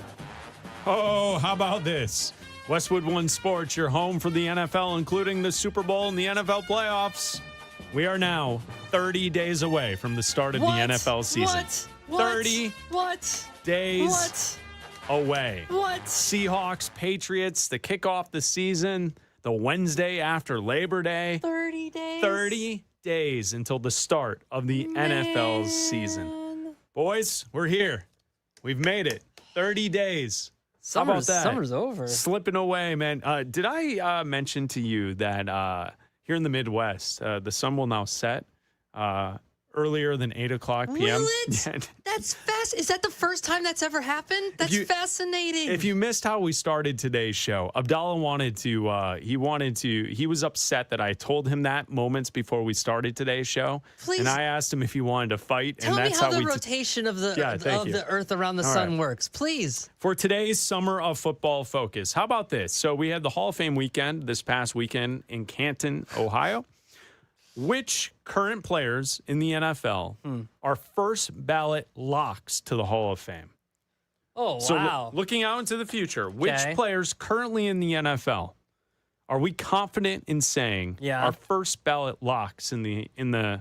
Oh, how about this? Westwood One Sports, your home for the NFL, including the Super Bowl and the NFL playoffs. We are now 30 days away from the start of the NFL season. What? 30 days away. What? Seahawks, Patriots, to kick off the season, the Wednesday after Labor Day. 30 days. 30 days until the start of the NFL season. Boys, we're here. We've made it. 30 days. How about that? Summer's over. Slipping away, man. Did I mention to you that here in the Midwest, the sun will now set earlier than 8 o'clock p.m.? Will it? That's fast. Is that the first time that's ever happened? That's fascinating. If you missed how we started today's show, Abdalla he was upset that I told him that moments before we started today's show. Please. And I asked him if he wanted to fight. Tell and me that's how how the rotation of the Earth around the sun works, please. For today's Summer of Football focus, how about this? So we had the Hall of Fame weekend this past weekend in Canton, Ohio. Which current players in the NFL are first ballot locks to the Hall of Fame? Oh, so wow. Looking out into the future, which players currently in the NFL are we confident in saying are first ballot locks in the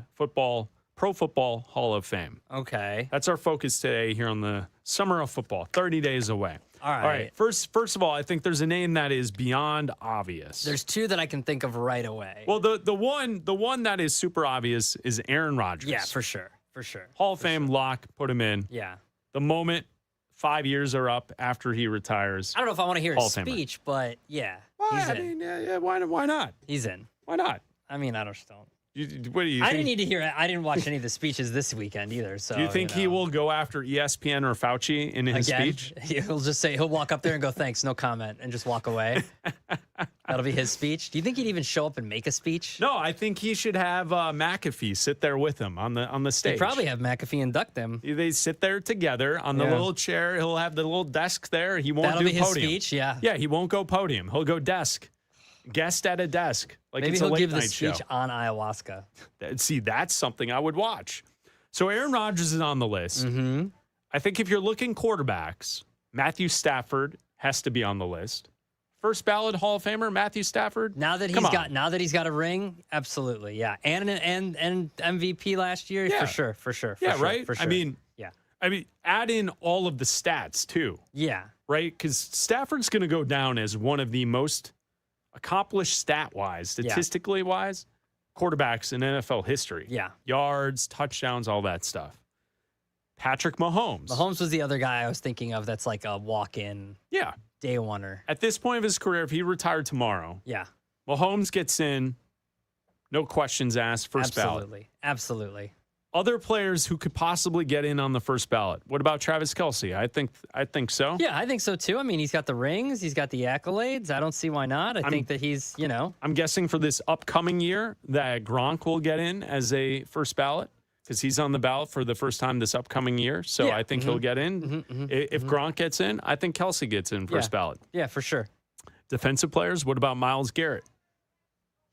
Pro Football Hall of Fame? Okay. That's our focus today here on the Summer of Football, 30 days away. All right. First of all, I think there's a name that is beyond obvious. There's two that I can think of right away. Well, the one that is super obvious is Aaron Rodgers. Yeah, for sure. For sure. Hall of Fame lock, put him in. Yeah. The moment 5 years are up after he retires. I don't know if I want to hear his speech, but yeah. Well, he's in. Why not? He's in. Why not? I mean, I don't. What do you I think? didn't need to hear it. I didn't watch any of the speeches this weekend either. So do you think he will go after ESPN or Fauci in his speech? He'll walk up there and go, thanks, no comment, and just walk away. That'll be his speech. Do you think he'd even show up and make a speech? No, I think he should have McAfee sit there with him on the stage. He'd probably have McAfee induct them. They sit there together on the little chair. He'll have the little desk there. He won't That'll do be podium. his speech, yeah. Yeah, he won't go podium. He'll go desk. Guest at a desk. Like Maybe it's a he'll late give the night speech show. on ayahuasca. See, that's something I would watch. So Aaron Rodgers is on the list. Mm-hmm. I think if you're looking quarterbacks, Matthew Stafford has to be on the list. First ballot Hall of Famer, Matthew Stafford. Now that he's got a ring, absolutely, yeah, and MVP last year, Yeah. for sure. Yeah, right. For sure. I mean, add in all of the stats too. Yeah, right. Because Stafford's going to go down as one of the most accomplished stat-wise, statistically-wise, quarterbacks in NFL history. Yeah. Yards, touchdowns, all that stuff. Patrick Mahomes. Mahomes was the other guy I was thinking of that's like a walk-in day oneer. At this point of his career, if he retired tomorrow, Yeah. Mahomes gets in, no questions asked, first ballot. Absolutely. Other players who could possibly get in on the first ballot. What about Travis Kelce? I think so. Yeah, I think so too. I mean, he's got the rings, he's got the accolades. I don't see why not. I think that he's, I'm guessing for this upcoming year that Gronk will get in as a first ballot because he's on the ballot for the first time this upcoming year. So I think he'll get in. If Gronk gets in, I think Kelce gets in first ballot. Yeah, for sure. Defensive players, what about Myles Garrett?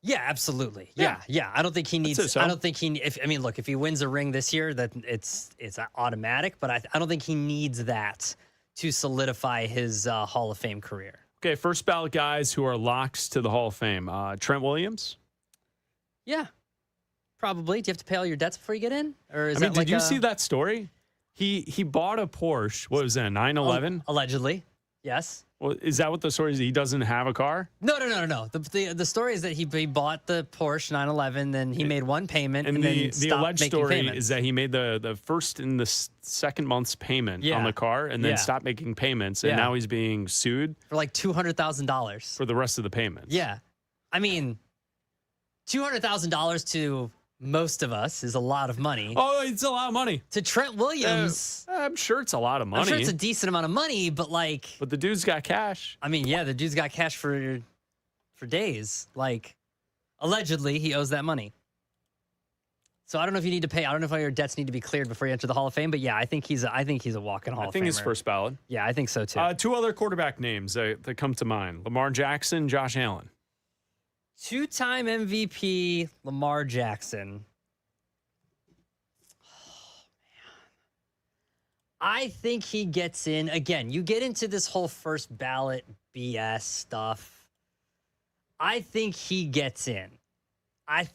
Yeah, absolutely. Yeah. I don't think he needs. I don't think he. If he wins a ring this year, that it's automatic. But I don't think he needs that to solidify his Hall of Fame career. Okay, first ballot guys who are locks to the Hall of Fame. Trent Williams. Yeah, probably. Do you have to pay all your debts before you get in, or is did you see that story? He bought a Porsche. What was that? 911. Allegedly, yes. Well, is that what the story is? He doesn't have a car? No. The story is that he bought the Porsche 911, then he made one payment, and then the alleged story payments. is that he made the first and the second month's payment on the car, and then stopped making payments, and now he's being sued for like $200,000 for the rest of the payments. Yeah, I mean, $200,000 to most of us is a lot of money. Oh, it's a lot of money. To Trent Williams, I'm sure it's a lot of money. I'm sure it's a decent amount of money, but the dude's got cash. I mean, yeah, the dude's got cash for days. Like, allegedly, he owes that money. So I don't know if you need to pay. I don't know if all your debts need to be cleared before you enter the Hall of Fame. But yeah, I think he's a walk-in Hall of Famer. I think he's first ballot. Yeah, I think so too. Two other quarterback names that come to mind: Lamar Jackson, Josh Allen. Two-time MVP Lamar Jackson. Oh, man. I think he gets in. Again, you get into this whole first ballot BS stuff. I think he gets in. I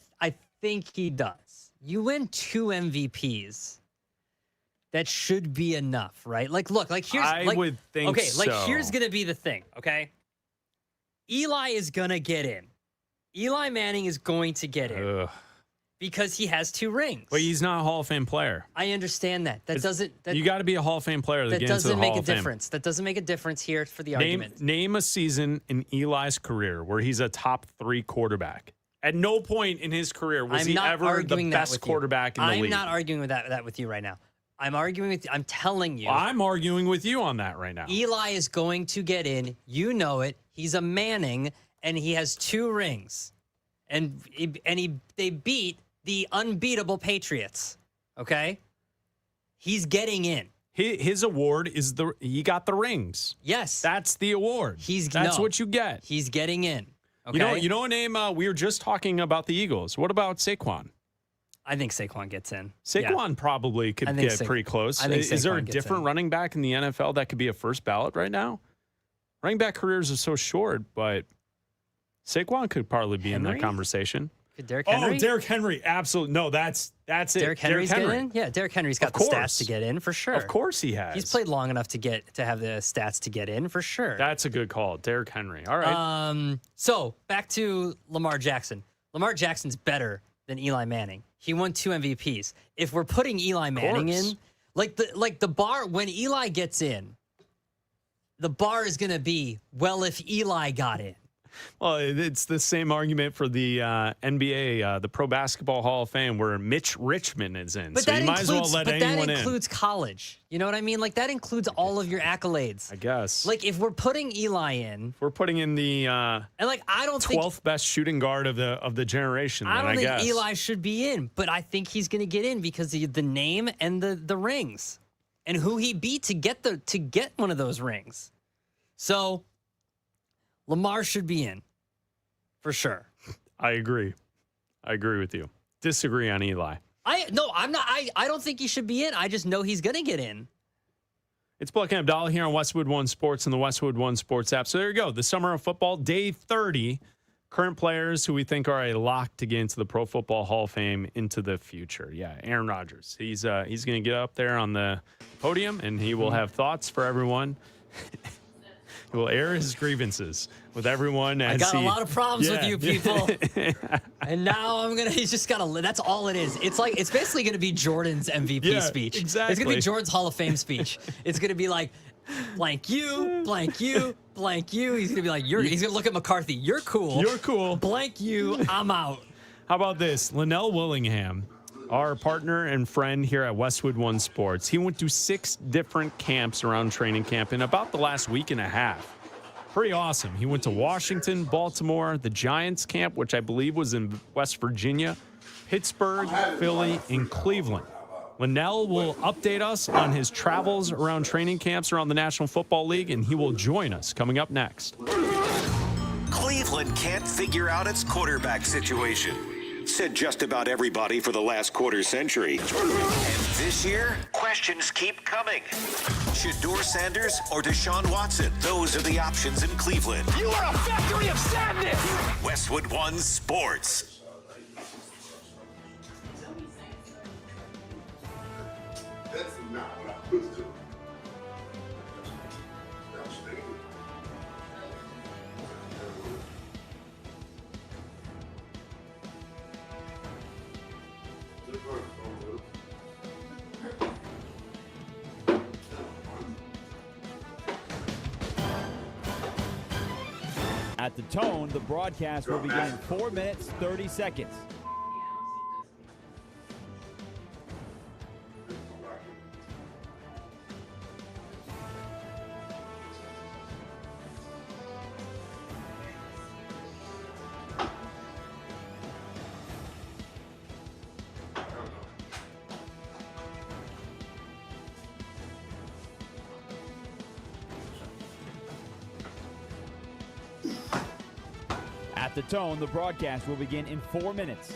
think he does. You win 2 MVPs. That should be enough, right? Like, look, like here's I would think okay, so. like here's gonna be the thing, okay? Eli is gonna get in. Eli Manning is going to get in because he has 2 rings. But he's not a Hall of Fame player. I understand that. You got to be a Hall of Fame player to that get into the doesn't make Hall a of Fame. difference. That doesn't make a difference here for the argument. Name a season in Eli's career where he's a top 3 quarterback. At no point in his career was he ever the best quarterback in the league. I'm not arguing with that with you right now. I'm telling you. Well, I'm arguing with you on that right now. Eli is going to get in. You know it. He's a Manning, and he has 2 rings. And they beat the unbeatable Patriots. Okay? He's getting in. His award is he got the rings. Yes. That's the award. That's what you get. He's getting in. Okay? You know a name, we were just talking about the Eagles. What about Saquon? I think Saquon gets in. Saquon probably could get pretty close. Is there a different running back in the NFL that could be a first ballot right now? Running back careers are so short, but Saquon could probably be in that conversation. Could Derrick Henry? Oh, Derrick Henry. Absolutely. No, that's it. Derrick Henry's getting in? Yeah, Derrick Henry's got the stats to get in for sure. Of course he has. He's played long enough to have the stats to get in for sure. That's a good call. Derrick Henry. All right. So back to Lamar Jackson. Lamar Jackson's better than Eli Manning. He won 2 MVPs. If we're putting Eli Manning in, like the bar, when Eli gets in, the bar is going to be, well, if Eli got in. Well, it's the same argument for the NBA, the Pro Basketball Hall of Fame, where Mitch Richmond is in. But so you might as well let anyone in. That includes college. You know what I mean? Like, that includes all of your accolades. I guess. Like, if we're putting Eli in, we're putting in the and like I don't 12th best shooting guard of the generation. I don't think guess Eli should be in, but I think he's going to get in because of the name and the rings, and who he beat to get one of those rings. So Lamar should be in, for sure. I agree with you. Disagree on Eli. I'm not. I don't think he should be in. I just know he's gonna get in. It's Bleck Abdalla here on Westwood One Sports and the Westwood One Sports app. So there you go. The Summer of Football, Day 30. Current players who we think are a lock to get into the Pro Football Hall of Fame into the future. Yeah, Aaron Rodgers. He's going to get up there on the podium and he will have thoughts for everyone. He will air his grievances with everyone. I got a lot of problems with you people. And now he's just got to, that's all it is. It's basically going to be Jordan's MVP speech. Exactly. It's going to be Jordan's Hall of Fame speech. It's going to be like, blank you, blank you, blank you. He's going to be like, he's going to look at McCarthy. You're cool. You're cool. Blank you, I'm out. How about this? Linnell Willingham, our partner and friend here at Westwood One Sports. He went to 6 different camps around training camp in about the last week and a half. Pretty awesome. He went to Washington, Baltimore, the Giants camp, which I believe was in West Virginia, Pittsburgh, Philly, and Cleveland. Linnell will update us on his travels around training camps around the National Football League, and he will join us coming up next. Cleveland can't figure out its quarterback situation. Said just about everybody for the last quarter century. And this year, questions keep coming. Shedeur Sanders or Deshaun Watson? Those are the options in Cleveland. You are a factory of sadness! Westwood One Sports. That's not what I was doing. At the tone, the broadcast will begin in 4 minutes, 30 seconds. At the tone, the broadcast will begin in 4 minutes.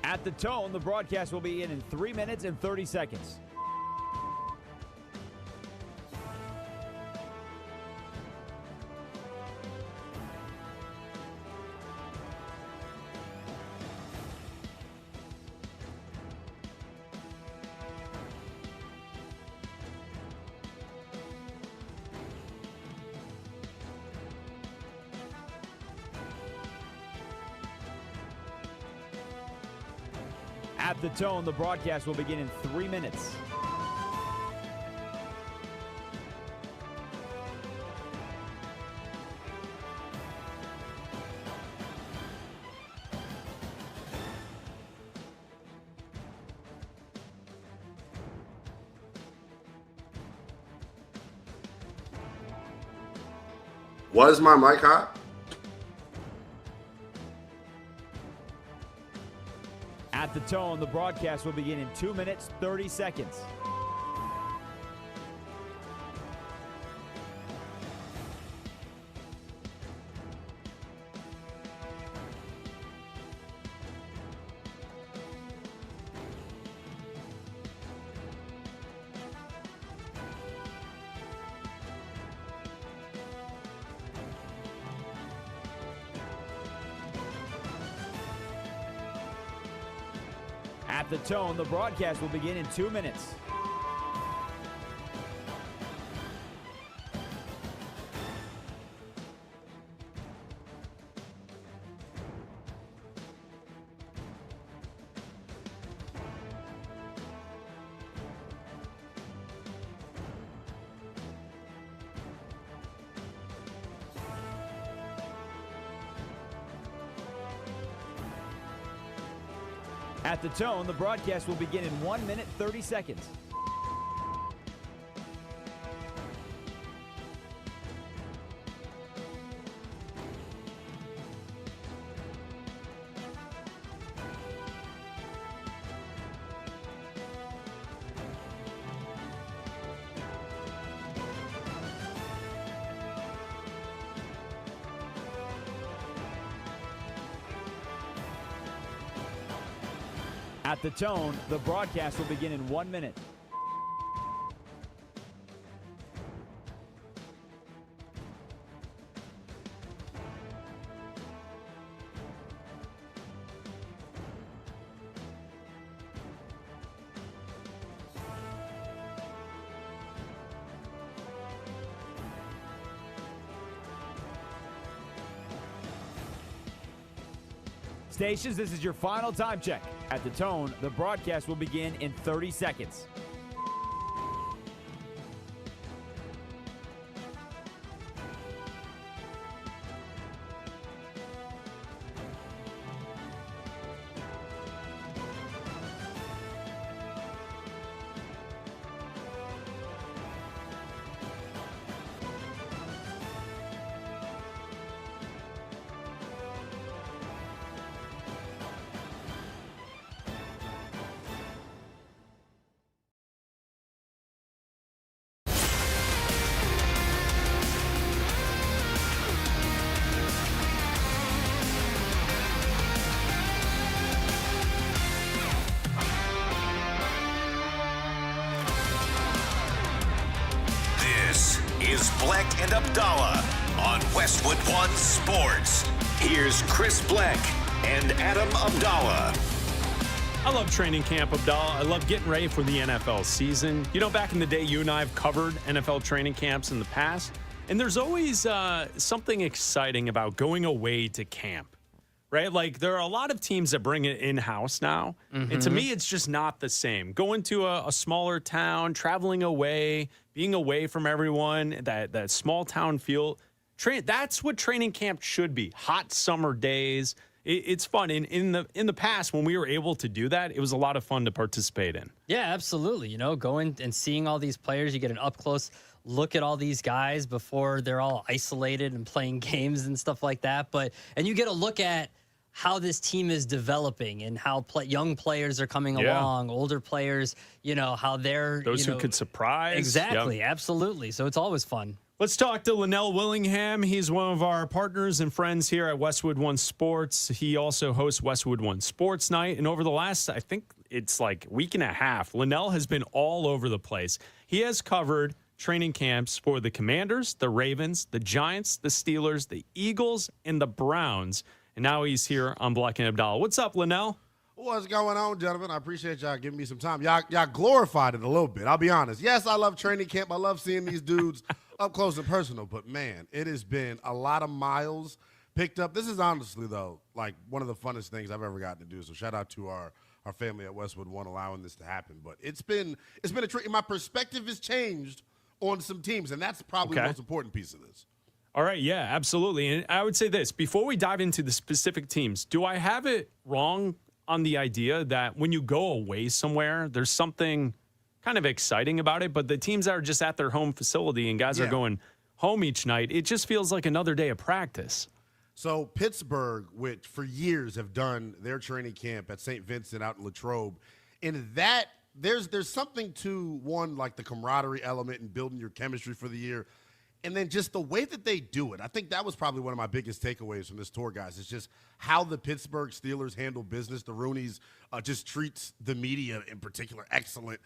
At the tone, the broadcast will begin in 3 minutes and 30 seconds. At the tone, the broadcast will begin in 3 minutes. Was my mic hot? At the tone, the broadcast will begin in 2 minutes, 30 seconds. At the tone, the broadcast will begin in 2 minutes. At the tone, the broadcast will begin in 1 minute, 30 seconds. At the tone, the broadcast will begin in 1 minute. Stations, this is your final time check. At the tone, the broadcast will begin in 30 seconds. is Bleck and Abdalla on Westwood One Sports. Here's Chris Bleck and Adam Abdalla. I love training camp, Abdalla. I love getting ready for the NFL season. You know, back in the day, you and I have covered NFL training camps in the past, and there's always something exciting about going away to camp, right? Like, there are a lot of teams that bring it in-house now, and to me, it's just not the same. Going to a smaller town, traveling away, being away from everyone, that small-town feel, that's what training camp should be. Hot summer days. It's fun. In the past, when we were able to do that, it was a lot of fun to participate in. Yeah, absolutely. You know, going and seeing all these players, you get an up-close look at all these guys before they're all isolated and playing games and stuff like that. And you get a look at how this team is developing and how young players are coming along, older players, you know, how they're... Those who could surprise. Exactly, absolutely. So it's always fun. Let's talk to Linnell Willingham. He's one of our partners and friends here at Westwood One Sports. He also hosts Westwood One Sports Night. And over the last, I think it's like week and a half, Linnell has been all over the place. He has covered training camps for the Commanders, the Ravens, the Giants, the Steelers, the Eagles, and the Browns. And now he's here on Bleck Abdalla. What's up, Linnell? What's going on, gentlemen? I appreciate y'all giving me some time. Y'all glorified it a little bit. I'll be honest. Yes, I love training camp. I love seeing these dudes up close and personal. But, man, it has been a lot of miles picked up. This is honestly, though, like one of the funnest things I've ever gotten to do. So shout out to our family at Westwood One allowing this to happen. But it's been a treat. My perspective has changed on some teams, and that's probably the most important piece of this. All right, yeah, absolutely. And I would say this, before we dive into the specific teams, do I have it wrong on the idea that when you go away somewhere, there's something kind of exciting about it, but the teams that are just at their home facility and guys are going home each night, it just feels like another day of practice. So Pittsburgh, which for years have done their training camp at St. Vincent out in Latrobe, and that there's something to, one, like the camaraderie element and building your chemistry for the year, and then just the way that they do it. I think that was probably one of my biggest takeaways from this tour, guys, is just how the Pittsburgh Steelers handle business. The Rooneys just treats the media in particular excellent.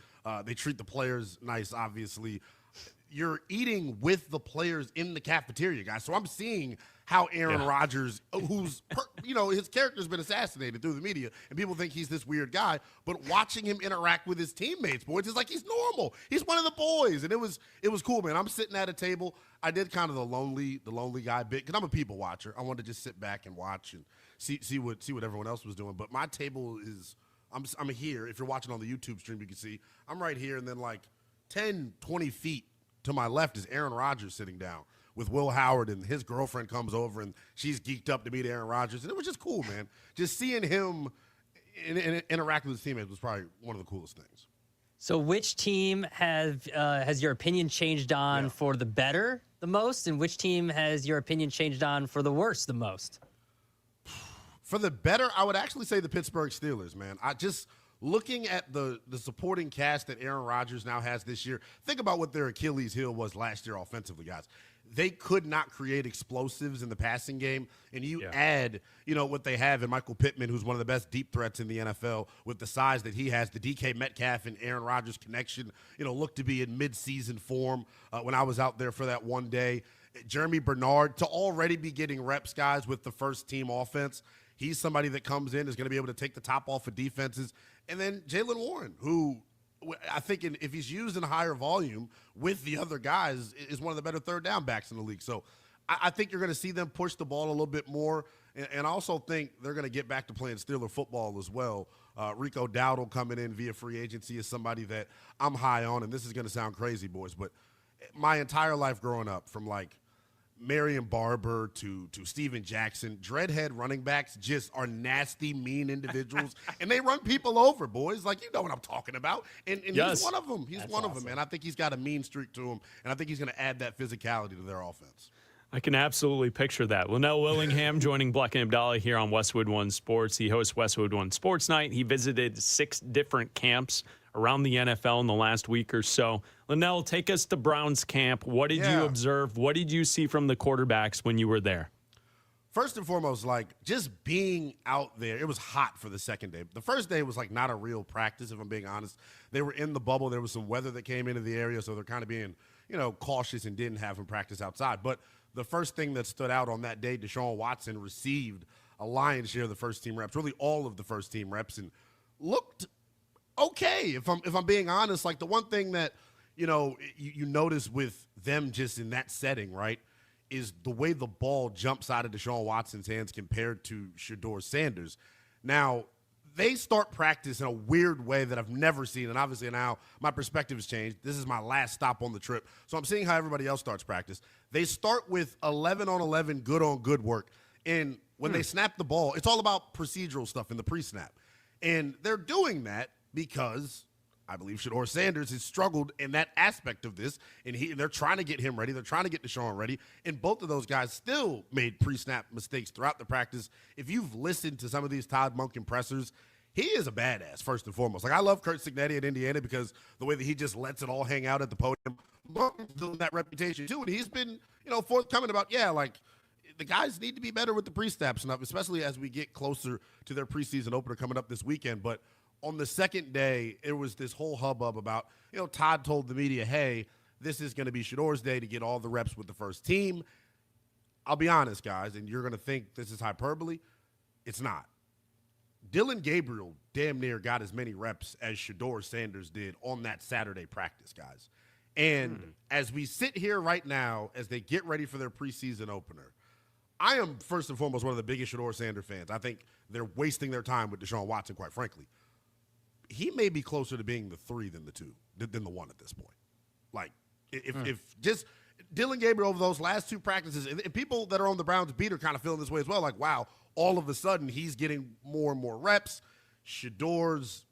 They treat the players nice, obviously. You're eating with the players in the cafeteria, guys. So I'm seeing how Aaron Rodgers, who's, his character's been assassinated through the media, and people think he's this weird guy, but watching him interact with his teammates, boys, it's like he's normal. He's one of the boys, and it was cool, man. I'm sitting at a table. I did kind of the lonely guy bit, because I'm a people watcher. I wanted to just sit back and watch and see what everyone else was doing. But my table is, I'm here. If you're watching on the YouTube stream, you can see I'm right here, and then like 10, 20 feet to my left is Aaron Rodgers sitting down with Will Howard, and his girlfriend comes over, and she's geeked up to meet Aaron Rodgers. And it was just cool, man. Just seeing him interact with his teammates was probably one of the coolest things. So which team has your opinion changed on for the better the most, and which team has your opinion changed on for the worse the most? For the better, I would actually say the Pittsburgh Steelers, man. Looking at the supporting cast that Aaron Rodgers now has this year, think about what their Achilles heel was last year offensively, guys. They could not create explosives in the passing game, and you add, what they have in Michael Pittman, who's one of the best deep threats in the NFL with the size that he has. The DK Metcalf and Aaron Rodgers connection, looked to be in midseason form when I was out there for that one day. Jeremy Bernard, to already be getting reps, guys, with the first-team offense. He's somebody that comes in, is going to be able to take the top off of defenses. And then Jaylen Warren, who I think if he's used in higher volume with the other guys, is one of the better third down backs in the league. So I think you're going to see them push the ball a little bit more. And I also think they're going to get back to playing Steeler football as well. Rico Dowdle coming in via free agency is somebody that I'm high on. And this is going to sound crazy, boys, but my entire life growing up, from like Marion Barber to Steven Jackson, dreadhead running backs just are nasty, mean individuals, and they run people over, boys. Like, you know what I'm talking about. And he's one of them. He's one of them, man. I think he's got a mean streak to him, and I think he's going to add that physicality to their offense. I can absolutely picture that. Linnell Willingham joining Bleck Abdalla here on Westwood One Sports. He hosts Westwood One Sports Night. He visited 6 different camps around the NFL in the last week or so. Linnell, take us to Browns camp. What did you observe? What did you see from the quarterbacks when you were there? First and foremost, like, just being out there, it was hot for the second day. The first day was like not a real practice, if I'm being honest. They were in the bubble. There was some weather that came into the area, so they're kind of being, cautious and didn't have him practice outside. But the first thing that stood out on that day, Deshaun Watson received a lion's share of the first-team reps, really all of the first-team reps, and looked okay, if I'm being honest. Like, the one thing that, you notice with them just in that setting, right, is the way the ball jumps out of Deshaun Watson's hands compared to Shedeur Sanders. Now, they start practice in a weird way that I've never seen, and obviously now my perspective has changed. This is my last stop on the trip, so I'm seeing how everybody else starts practice. They start with 11-on-11 good-on-good work, and when they snap the ball, it's all about procedural stuff in the pre-snap. And they're doing that because I believe Shedeur Sanders has struggled in that aspect of this, and they're trying to get him ready. They're trying to get Deshaun ready, and both of those guys still made pre-snap mistakes throughout the practice. If you've listened to some of these Todd Monken pressers, he is a badass, first and foremost. Like, I love Kurt Cignetti at Indiana because the way that he just lets it all hang out at the podium. building that reputation too, and he's been, forthcoming about, like the guys need to be better with the pre-snaps stuff, especially as we get closer to their preseason opener coming up this weekend. But on the second day, it was this whole hubbub about, Todd told the media, hey, this is going to be Shador's day to get all the reps with the first team. I'll be honest, guys, and you're going to think this is hyperbole. It's not. Dillon Gabriel damn near got as many reps as Shador Sanders did on that Saturday practice, guys. And as we sit here right now, as they get ready for their preseason opener, I am first and foremost one of the biggest Shador Sanders fans. I think they're wasting their time with Deshaun Watson, quite frankly. He may be closer to being the 3 than the 2, than the 1 at this point. Like, if just Dillon Gabriel over those last 2 practices, and people that are on the Browns beat are kind of feeling this way as well, like, wow, all of a sudden he's getting more and more reps. Shador's,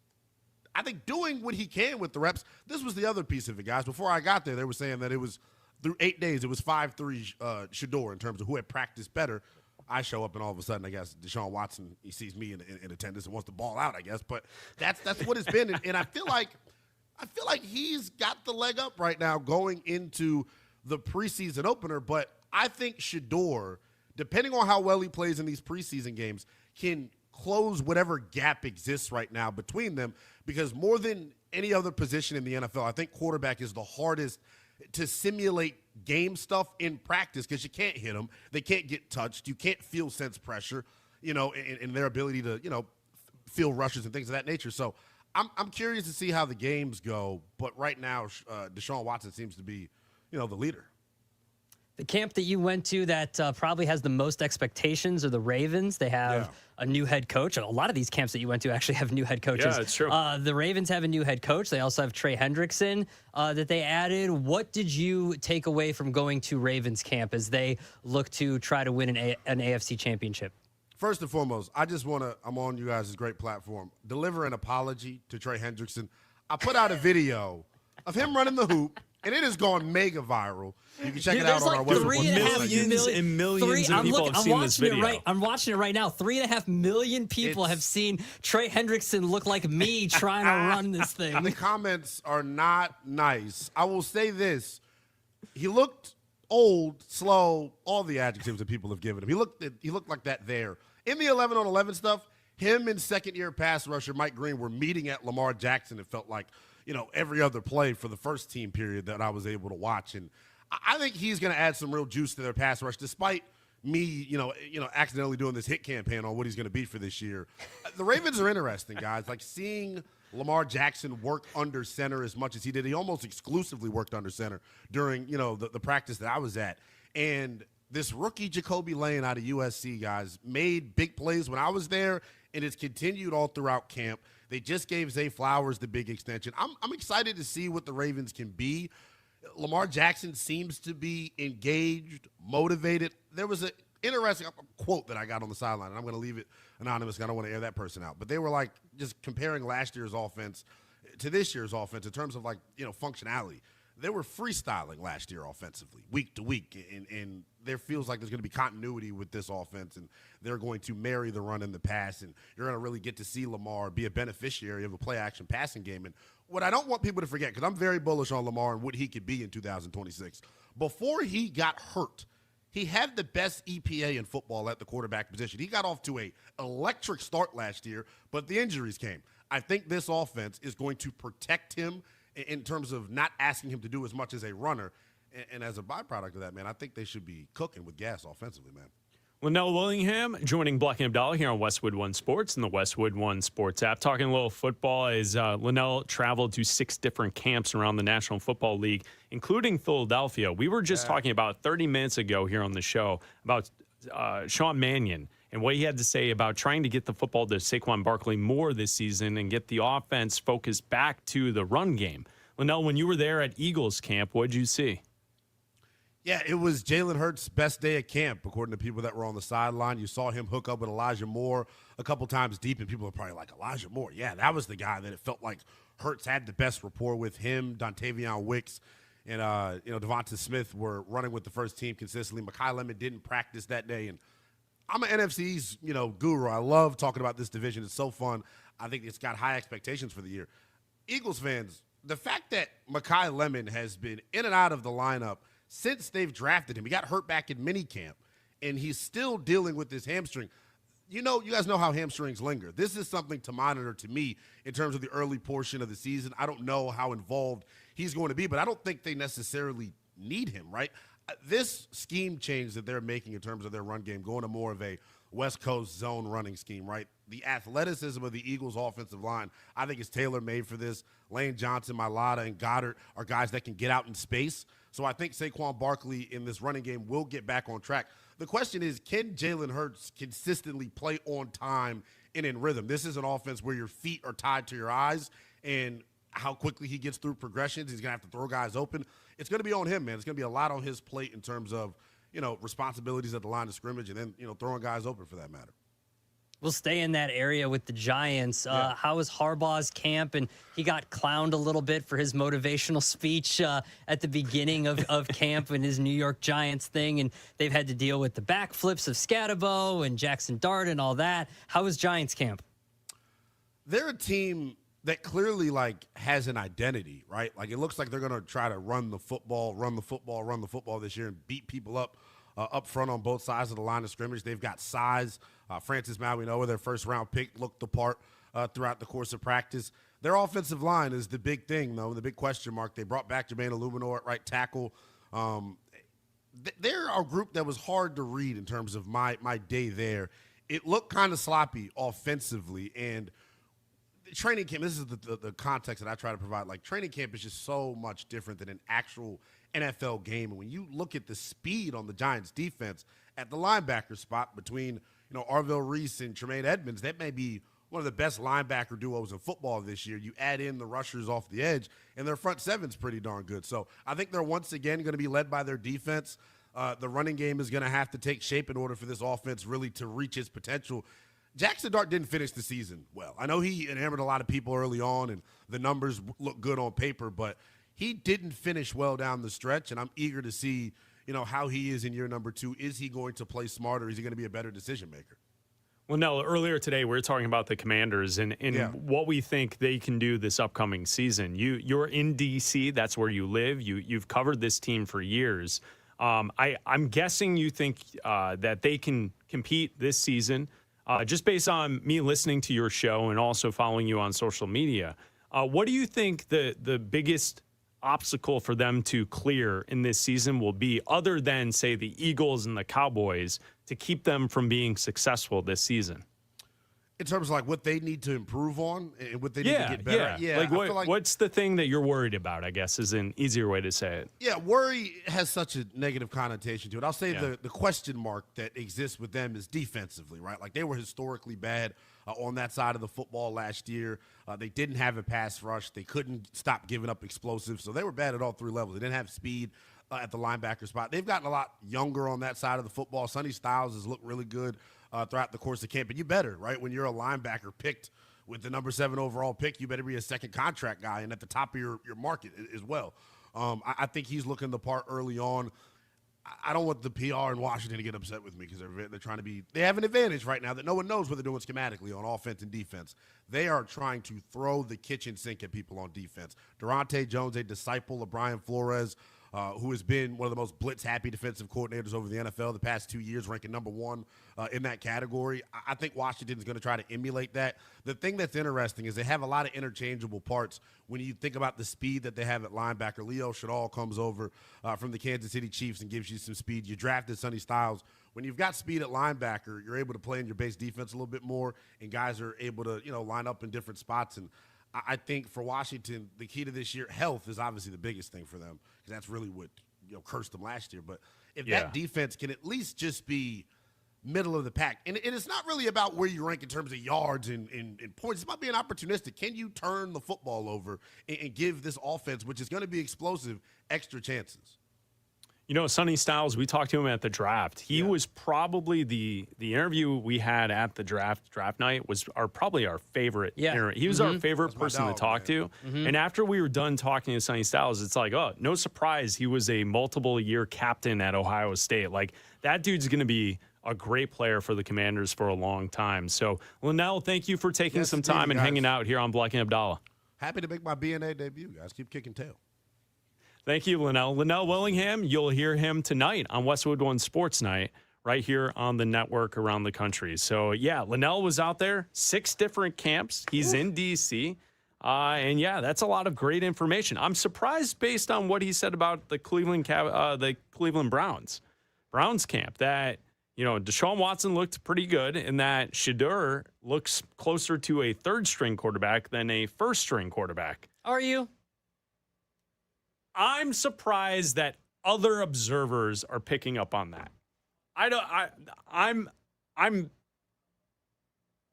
I think, doing what he can with the reps. This was the other piece of it, guys. Before I got there, they were saying that it was through 8 days, it was 5-3 Shador in terms of who had practiced better. I show up and all of a sudden, I guess Deshaun Watson, he sees me in attendance and wants to ball out, I guess. But that's what it's been, and I feel like he's got the leg up right now going into the preseason opener. But I think Shador, depending on how well he plays in these preseason games, can close whatever gap exists right now between them, because more than any other position in the NFL, I think quarterback is the hardest to simulate game stuff in practice, because you can't hit them. They can't get touched. You can't feel sense pressure, in their ability to, feel rushes and things of that nature. So I'm curious to see how the games go. But right now, Deshaun Watson seems to be, the leader. The camp that you went to that probably has the most expectations are the Ravens. They have a new head coach. A lot of these camps that you went to actually have new head coaches. Yeah, it's true. The Ravens have a new head coach. They also have Trey Hendrickson that they added. What did you take away from going to Ravens camp as they look to try to win an AFC championship? First and foremost, I just want to, I'm on you guys' great platform, deliver an apology to Trey Hendrickson. I put out a video of him running the hoop, and it has gone mega viral. You can check it out on our website. Millions and millions of people have seen this video. I'm watching it right now. 3.5 million people have seen Trey Hendrickson look like me trying to run this thing. The comments are not nice. I will say this. He looked old, slow, all the adjectives that people have given him. He looked like that there. In the 11-on-11 stuff, him and second-year pass rusher Mike Green were meeting at Lamar Jackson. It felt like, every other play for the first team period that I was able to watch. And I think he's going to add some real juice to their pass rush, despite me, accidentally doing this hit campaign on what he's going to be for this year. The Ravens are interesting, guys. Like, seeing Lamar Jackson work under center as much as he did. He almost exclusively worked under center during, the practice that I was at. And this rookie Jacoby Lane out of USC, guys, made big plays when I was there, and it's continued all throughout camp. They just gave Zay Flowers the big extension. I'm excited to see what the Ravens can be. Lamar Jackson seems to be engaged, motivated. There was an interesting quote that I got on the sideline, and I'm going to leave it anonymous because I don't want to air that person out. But they were like just comparing last year's offense to this year's offense in terms of functionality. They were freestyling last year offensively, week to week, and there feels like there's going to be continuity with this offense, and they're going to marry the run and the pass, and you're going to really get to see Lamar be a beneficiary of a play-action passing game. And what I don't want people to forget, because I'm very bullish on Lamar and what he could be in 2026, before he got hurt, he had the best EPA in football at the quarterback position. He got off to an electric start last year, but the injuries came. I think this offense is going to protect him in terms of not asking him to do as much as a runner. And as a byproduct of that, man, I think they should be cooking with gas offensively, man. Linnell Willingham joining Bleck Abdalla here on Westwood One Sports and the Westwood One Sports app. Talking a little football as Linnell traveled to 6 different camps around the National Football League, including Philadelphia. We were just talking about 30 minutes ago here on the show about Sean Mannion and what he had to say about trying to get the football to Saquon Barkley more this season and get the offense focused back to the run game. Linnell, when you were there at Eagles camp, what did you see? Yeah, it was Jalen Hurts' best day at camp, according to people that were on the sideline. You saw him hook up with Elijah Moore a couple times deep, and people are probably like, Elijah Moore? Yeah, that was the guy that it felt like Hurts had the best rapport with. Him, Dontavion Wicks, and Devonta Smith were running with the first team consistently. Mekhi Lemon didn't practice that day, and I'm an NFC's guru. I love talking about this division. It's so fun. I think it's got high expectations for the year. Eagles fans, the fact that Mekhi Lemon has been in and out of the lineup since they've drafted him. He got hurt back in minicamp, and he's still dealing with this hamstring. You guys know how hamstrings linger. This is something to monitor to me in terms of the early portion of the season. I don't know how involved he's going to be, but I don't think they necessarily need him, right? This scheme change that they're making in terms of their run game, going to more of a West Coast zone running scheme, right? The athleticism of the Eagles' offensive line, I think, is tailor-made for this. Lane Johnson, Mailata, and Goddard are guys that can get out in space. So I think Saquon Barkley in this running game will get back on track. The question is, can Jalen Hurts consistently play on time and in rhythm? This is an offense where your feet are tied to your eyes, and how quickly he gets through progressions, he's going to have to throw guys open. It's going to be on him, man. It's going to be a lot on his plate in terms of, responsibilities at the line of scrimmage and then, throwing guys open for that matter. We'll stay in that area with the Giants. How was Harbaugh's camp? And he got clowned a little bit for his motivational speech at the beginning of camp and his New York Giants thing. And they've had to deal with the backflips of Scatterbo and Jackson Dart and all that. How was Giants camp? They're a team that clearly has an identity, right? Like, it looks like they're going to try to run the football this year and beat people up front on both sides of the line of scrimmage. They've got size. Francis Mauigoa, their first-round pick, looked the part throughout the course of practice. Their offensive line is the big thing, though, the big question mark. They brought back Jermaine Illuminor at right tackle. They're a group that was hard to read in terms of my day there. It looked kind of sloppy offensively, and training camp, this is the context that I try to provide. Training camp is just so much different than an actual NFL game. And when you look at the speed on the Giants defense at the linebacker spot between, Arvell Reese and Tremaine Edmonds, that may be one of the best linebacker duos in football this year. You add in the rushers off the edge, and their front seven's pretty darn good. So I think they're once again going to be led by their defense. The running game is going to have to take shape in order for this offense really to reach its potential. Jackson Dart didn't finish the season well. I know he enamored a lot of people early on, and the numbers look good on paper, but he didn't finish well down the stretch, and I'm eager to see, how he is in year number 2. Is he going to play smarter? Is he going to be a better decision maker? Well, no, earlier today we were talking about the Commanders and what we think they can do this upcoming season. You're in D.C., that's where you live. You've covered this team for years. I'm guessing you think that they can compete this season. Just based on me listening to your show and also following you on social media, what do you think the biggest obstacle for them to clear in this season will be, other than, say, the Eagles and the Cowboys, to keep them from being successful this season? In terms of what they need to improve on and what they need to get better? Yeah. What's the thing that you're worried about, I guess, is an easier way to say it. Yeah, worry has such a negative connotation to it. I'll say the question mark that exists with them is defensively, right? They were historically bad on that side of the football last year. They didn't have a pass rush. They couldn't stop giving up explosives. So they were bad at all 3 levels. They didn't have speed at the linebacker spot. They've gotten a lot younger on that side of the football. Sonny Styles has looked really good throughout the course of camp. And you better, right? When you're a linebacker picked with the number 7 overall pick, you better be a second contract guy and at the top of your market as well. I think he's looking the part early on. I don't want the PR in Washington to get upset with me because they're trying to be – they have an advantage right now that no one knows what they're doing schematically on offense and defense. They are trying to throw the kitchen sink at people on defense. Durante Jones, a disciple of Brian Flores, who has been one of the most blitz-happy defensive coordinators over the NFL the past 2 years, ranking number 1 in that category. I think Washington is going to try to emulate that. The thing that's interesting is they have a lot of interchangeable parts when you think about the speed that they have at linebacker. Leo Chenal comes over from the Kansas City Chiefs and gives you some speed. You drafted Sonny Styles. When you've got speed at linebacker, you're able to play in your base defense a little bit more, and guys are able to, line up in different spots. And I think for Washington, the key to this year, health is obviously the biggest thing for them because that's really what cursed them last year. But if that defense can at least just be middle of the pack, and it's not really about where you rank in terms of yards and points. It's about being opportunistic. Can you turn the football over and give this offense, which is going to be explosive, extra chances? Sonny Styles, we talked to him at the draft. He was probably the interview we had at the draft night was probably our favorite. Yeah. He was our favorite person to talk to. Mm-hmm. And after we were done talking to Sonny Styles, it's like, oh, no surprise. He was a multiple year captain at Ohio State. That dude's going to be a great player for the Commanders for a long time. So, Linnell, thank you for taking some time and hanging out here on Bleck Abdalla. happy to make my BNA debut, guys. Keep kicking tail. Thank you, Linnell. Linnell Willingham, you'll hear him tonight on Westwood One Sports Night right here on the network around the country. So, yeah, Linnell was out there, 6 different camps. He's in D.C., and, yeah, that's a lot of great information. I'm surprised based on what he said about the Cleveland Browns camp that, Deshaun Watson looked pretty good and that Shedeur looks closer to a third-string quarterback than a first-string quarterback. Are you? I'm surprised that other observers are picking up on that.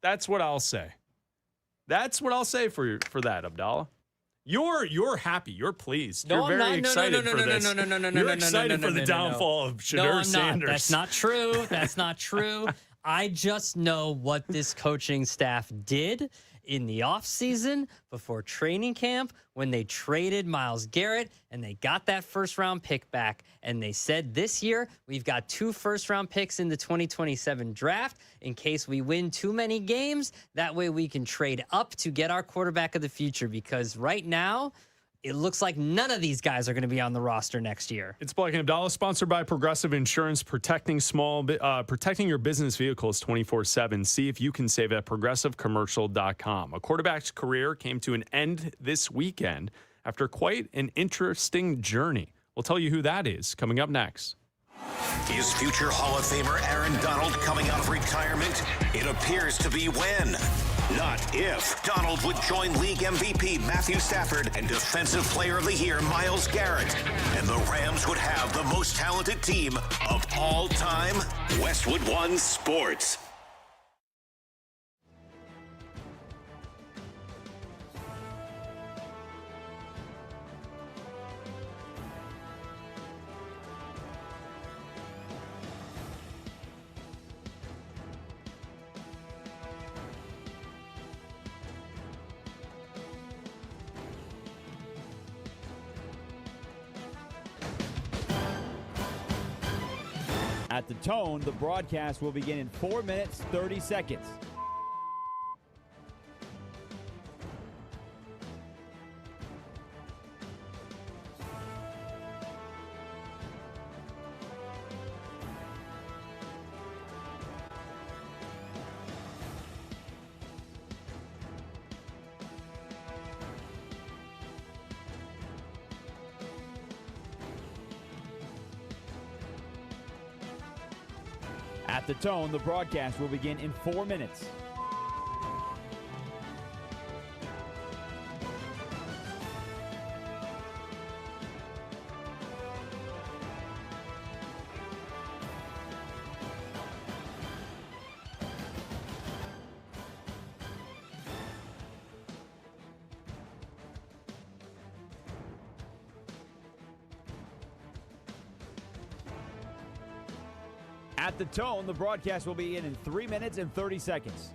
That's what I'll say. That's what I'll say for that, Abdalla. You're happy. You're pleased. You're very excited for this. You're excited for the downfall of Shedeur Sanders. That's not true. That's not true. I just know what this coaching staff did in the offseason before training camp when they traded Myles Garrett and they got that first-round pick back. And they said this year we've got 2 first-round picks in the 2027 draft in case we win too many games. That way we can trade up to get our quarterback of the future because right now it looks like none of these guys are going to be on the roster next year. It's Bleck Abdalla, sponsored by Progressive Insurance, protecting your business vehicles 24/7. See if you can save at progressivecommercial.com. A quarterback's career came to an end this weekend after quite an interesting journey. We'll tell you who that is coming up next. Is future Hall of Famer Aaron Donald coming out of retirement? It appears to be when, not if, Donald would join league MVP Matthew Stafford and Defensive Player of the Year Myles Garrett. And the Rams would have the most talented team of all time. Westwood One Sports. At the tone, the broadcast will begin in 4 minutes, 30 seconds. At the tone, the broadcast will begin in 4 minutes. At the tone, the broadcast will begin in 3 minutes and 30 seconds.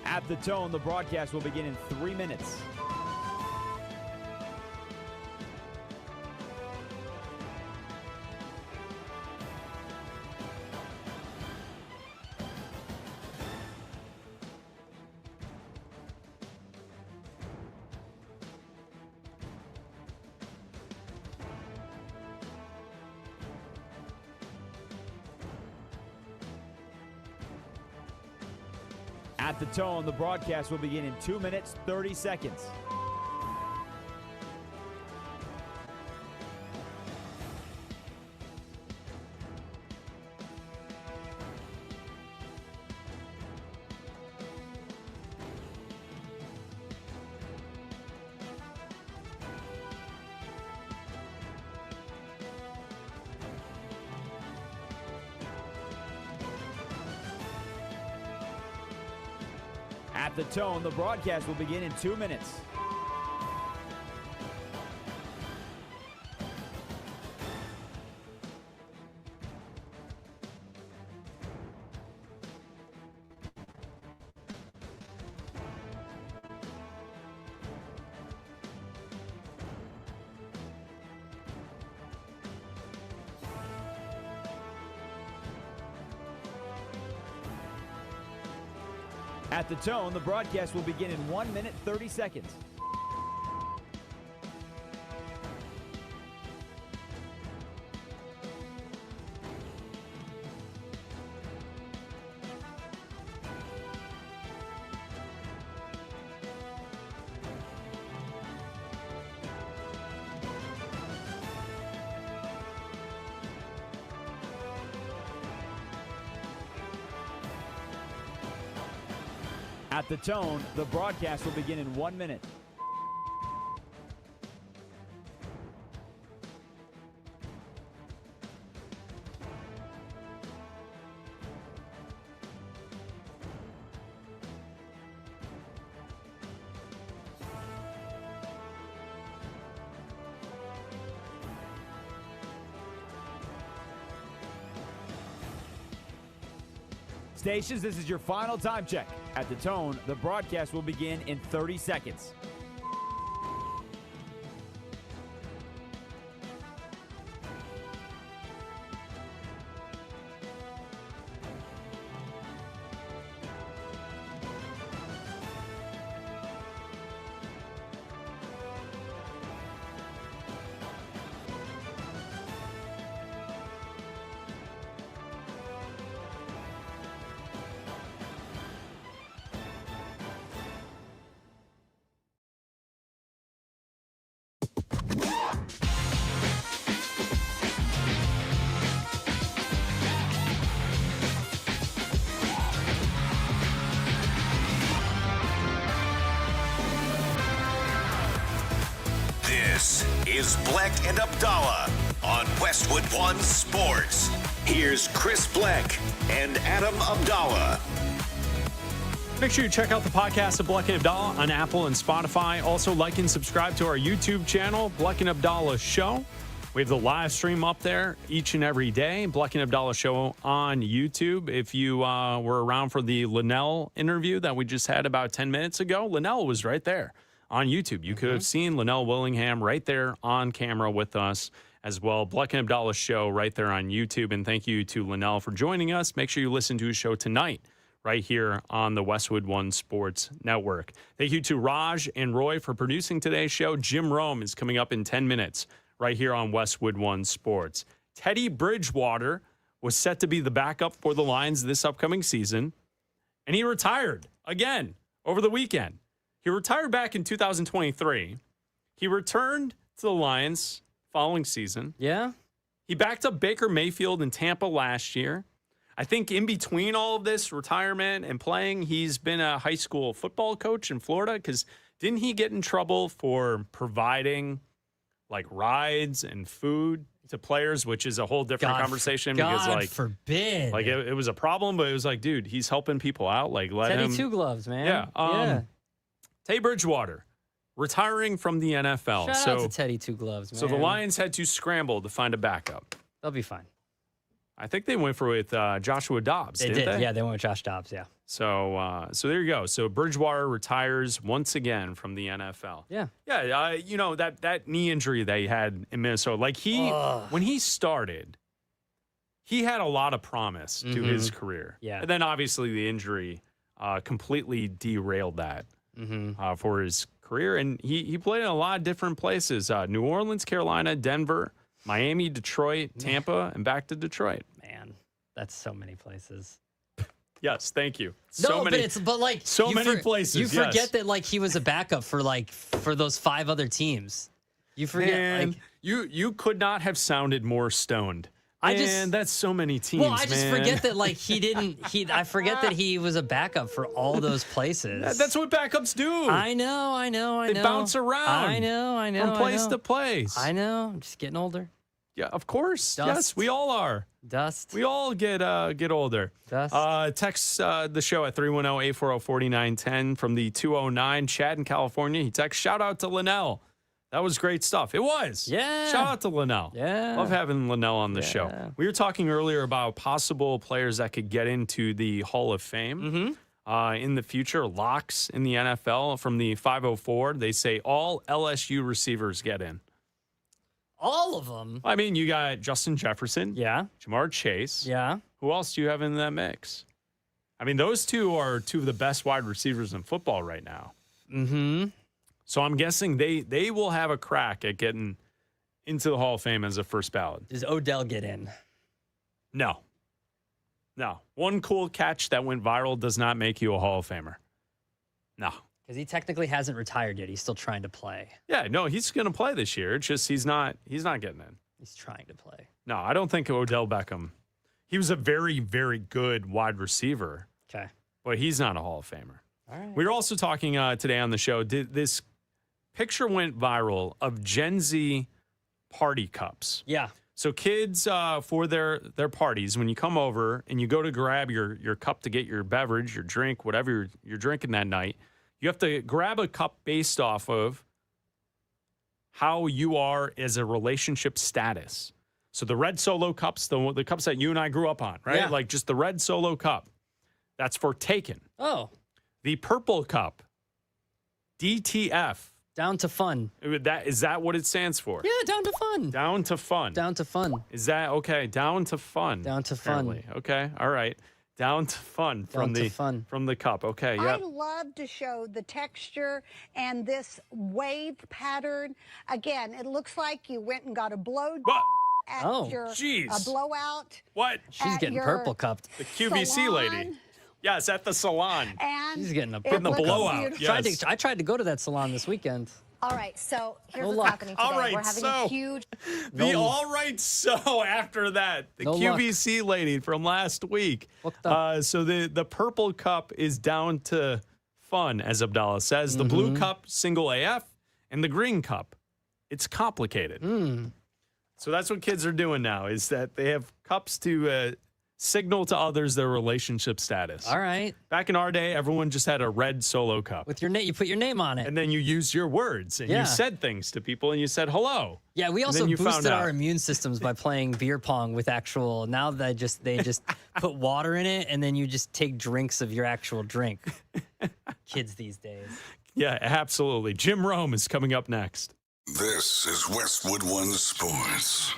At the tone, the broadcast will begin in 3 minutes. At the tone, the broadcast will begin in 2 minutes, 30 seconds. At the tone, the broadcast will begin in 2 minutes. At the tone, the broadcast will begin in 1 minute, 30 seconds. At the tone, the broadcast will begin in 1 minute. Stations, this is your final time check. At the tone, the broadcast will begin in 30 seconds. This is Bleck and Abdalla on Westwood One Sports. Here's Chris Bleck and Adam Abdalla. Make sure you check out the podcast of Bleck and Abdalla on Apple and Spotify. Also, like and subscribe to our YouTube channel, Bleck and Abdalla Show. We have the live stream up there each and every day, Bleck and Abdalla Show on YouTube. If you were around for the Linnell interview that we just had about 10 minutes ago, Linnell was right there on YouTube. You could have seen Linnell Willingham right there on camera with us as well. Bleck and Abdalla Show right there on YouTube. And thank you to Linnell for joining us. Make sure you listen to his show tonight right here on the Westwood One Sports Network. Thank you to Raj and Roy for producing today's show. Jim Rome is coming up in 10 minutes right here on Westwood One Sports. Teddy Bridgewater was set to be the backup for the Lions this upcoming season, and he retired again over the weekend. He retired back in 2023. He returned to the Lions following season. Yeah. He backed up Baker Mayfield in Tampa last year. I think in between all of this retirement and playing, he's been a high school football coach in Florida because didn't he get in trouble for providing like rides and food to players, which is a whole different conversation because like forbid. Like it was a problem, but it was like, dude, he's helping people out. Like let Teddy him. Two Gloves, man. Yeah. Teddy Bridgewater retiring from the NFL. Shout out to Teddy Two Gloves, man. So the Lions had to scramble to find a backup. They'll be fine. I think they went with Joshua Dobbs. They did. Yeah, they went with Josh Dobbs. Yeah. So there you go. So Bridgewater retires once again from the NFL. Yeah. Yeah. You know that knee injury that he had in Minnesota. Like when he started, he had a lot of promise to his career. Yeah. And then obviously the injury completely derailed that for his career. And he played in a lot of different places: New Orleans, Carolina, Denver, Miami, Detroit, Tampa, and back to Detroit. Man, that's so many places. Yes, thank you. So many places. You forget that like he was a backup for those 5 other teams. You forget. Man, you could not have sounded more stoned. That's so many teams. Well, I just forget that like I forget that he was a backup for all those places. That's what backups do. I know. They bounce around. I know. From place to place. I know. I'm just getting older. Yeah, of course. Dust. Yes, we all are. Dust. We all get older. Dust. Text the show at 310-840-4910 from the 209. Chad in California. He texts, shout out to Linnell. That was great stuff. It was. Yeah. Shout out to Linnell. Yeah. Love having Linnell on the show. We were talking earlier about possible players that could get into the Hall of Fame in the future. Locks in the NFL from the 504. They say all LSU receivers get in. All of them? I mean, you got Justin Jefferson. Yeah. Jamar Chase. Yeah. Who else do you have in that mix? I mean, those two are two of the best wide receivers in football right now. Mm-hmm. So I'm guessing they will have a crack at getting into the Hall of Fame as a first ballot. Does Odell get in? No. One cool catch that went viral does not make you a Hall of Famer. No. Because he technically hasn't retired yet. He's still trying to play. Yeah, no, he's going to play this year. It's just he's not getting in. He's trying to play. No, I don't think Odell Beckham. He was a very, very good wide receiver. Okay. But he's not a Hall of Famer. All right. We were also talking today on the show. This picture went viral of Gen Z party cups. Yeah. So kids, for their parties, when you come over and you go to grab your cup to get your beverage, your drink, whatever you're drinking that night, you have to grab a cup based off of how you are as a relationship status. So the red Solo cups, the cups that you and I grew up on, right? Yeah. Like just the red Solo cup, that's for taken. Oh. The purple cup, DTF. Down to fun. Is that what it stands for? Yeah, down to fun. Down to fun. Down to fun. Is that okay? Down to fun. Down to fun. Apparently. Okay. All right. Down to fun from the cup. Okay. I Yep. love to show the texture and this wave pattern. Again, it looks like you went and got a blow at your jeez. blowout. What? She's getting purple cupped. The QVC lady. Yes, at the salon. And She's getting a blowout. Yes. I tried to go to that salon this weekend. All right, so here's No what's luck. happening today. All right, We're having so a huge. all right, so after that, the No QVC lady from last week. So the purple cup is down to fun, as Abdalla says. The blue cup, single AF, and the green cup, it's complicated. So that's what kids are doing now, is that they have cups to signal to others their relationship status. All right. Back in our day, everyone just had a red Solo cup. With your name, you put your name on it. And then you used your words, and Yeah. you said things to people, and you said hello. Yeah, we And also then you found boosted our out. immune systems by playing beer pong with actual. Now they just put water in it, and then you just take drinks of your actual drink. Kids these days. Yeah, absolutely. Jim Rome is coming up next. This is Westwood One Sports.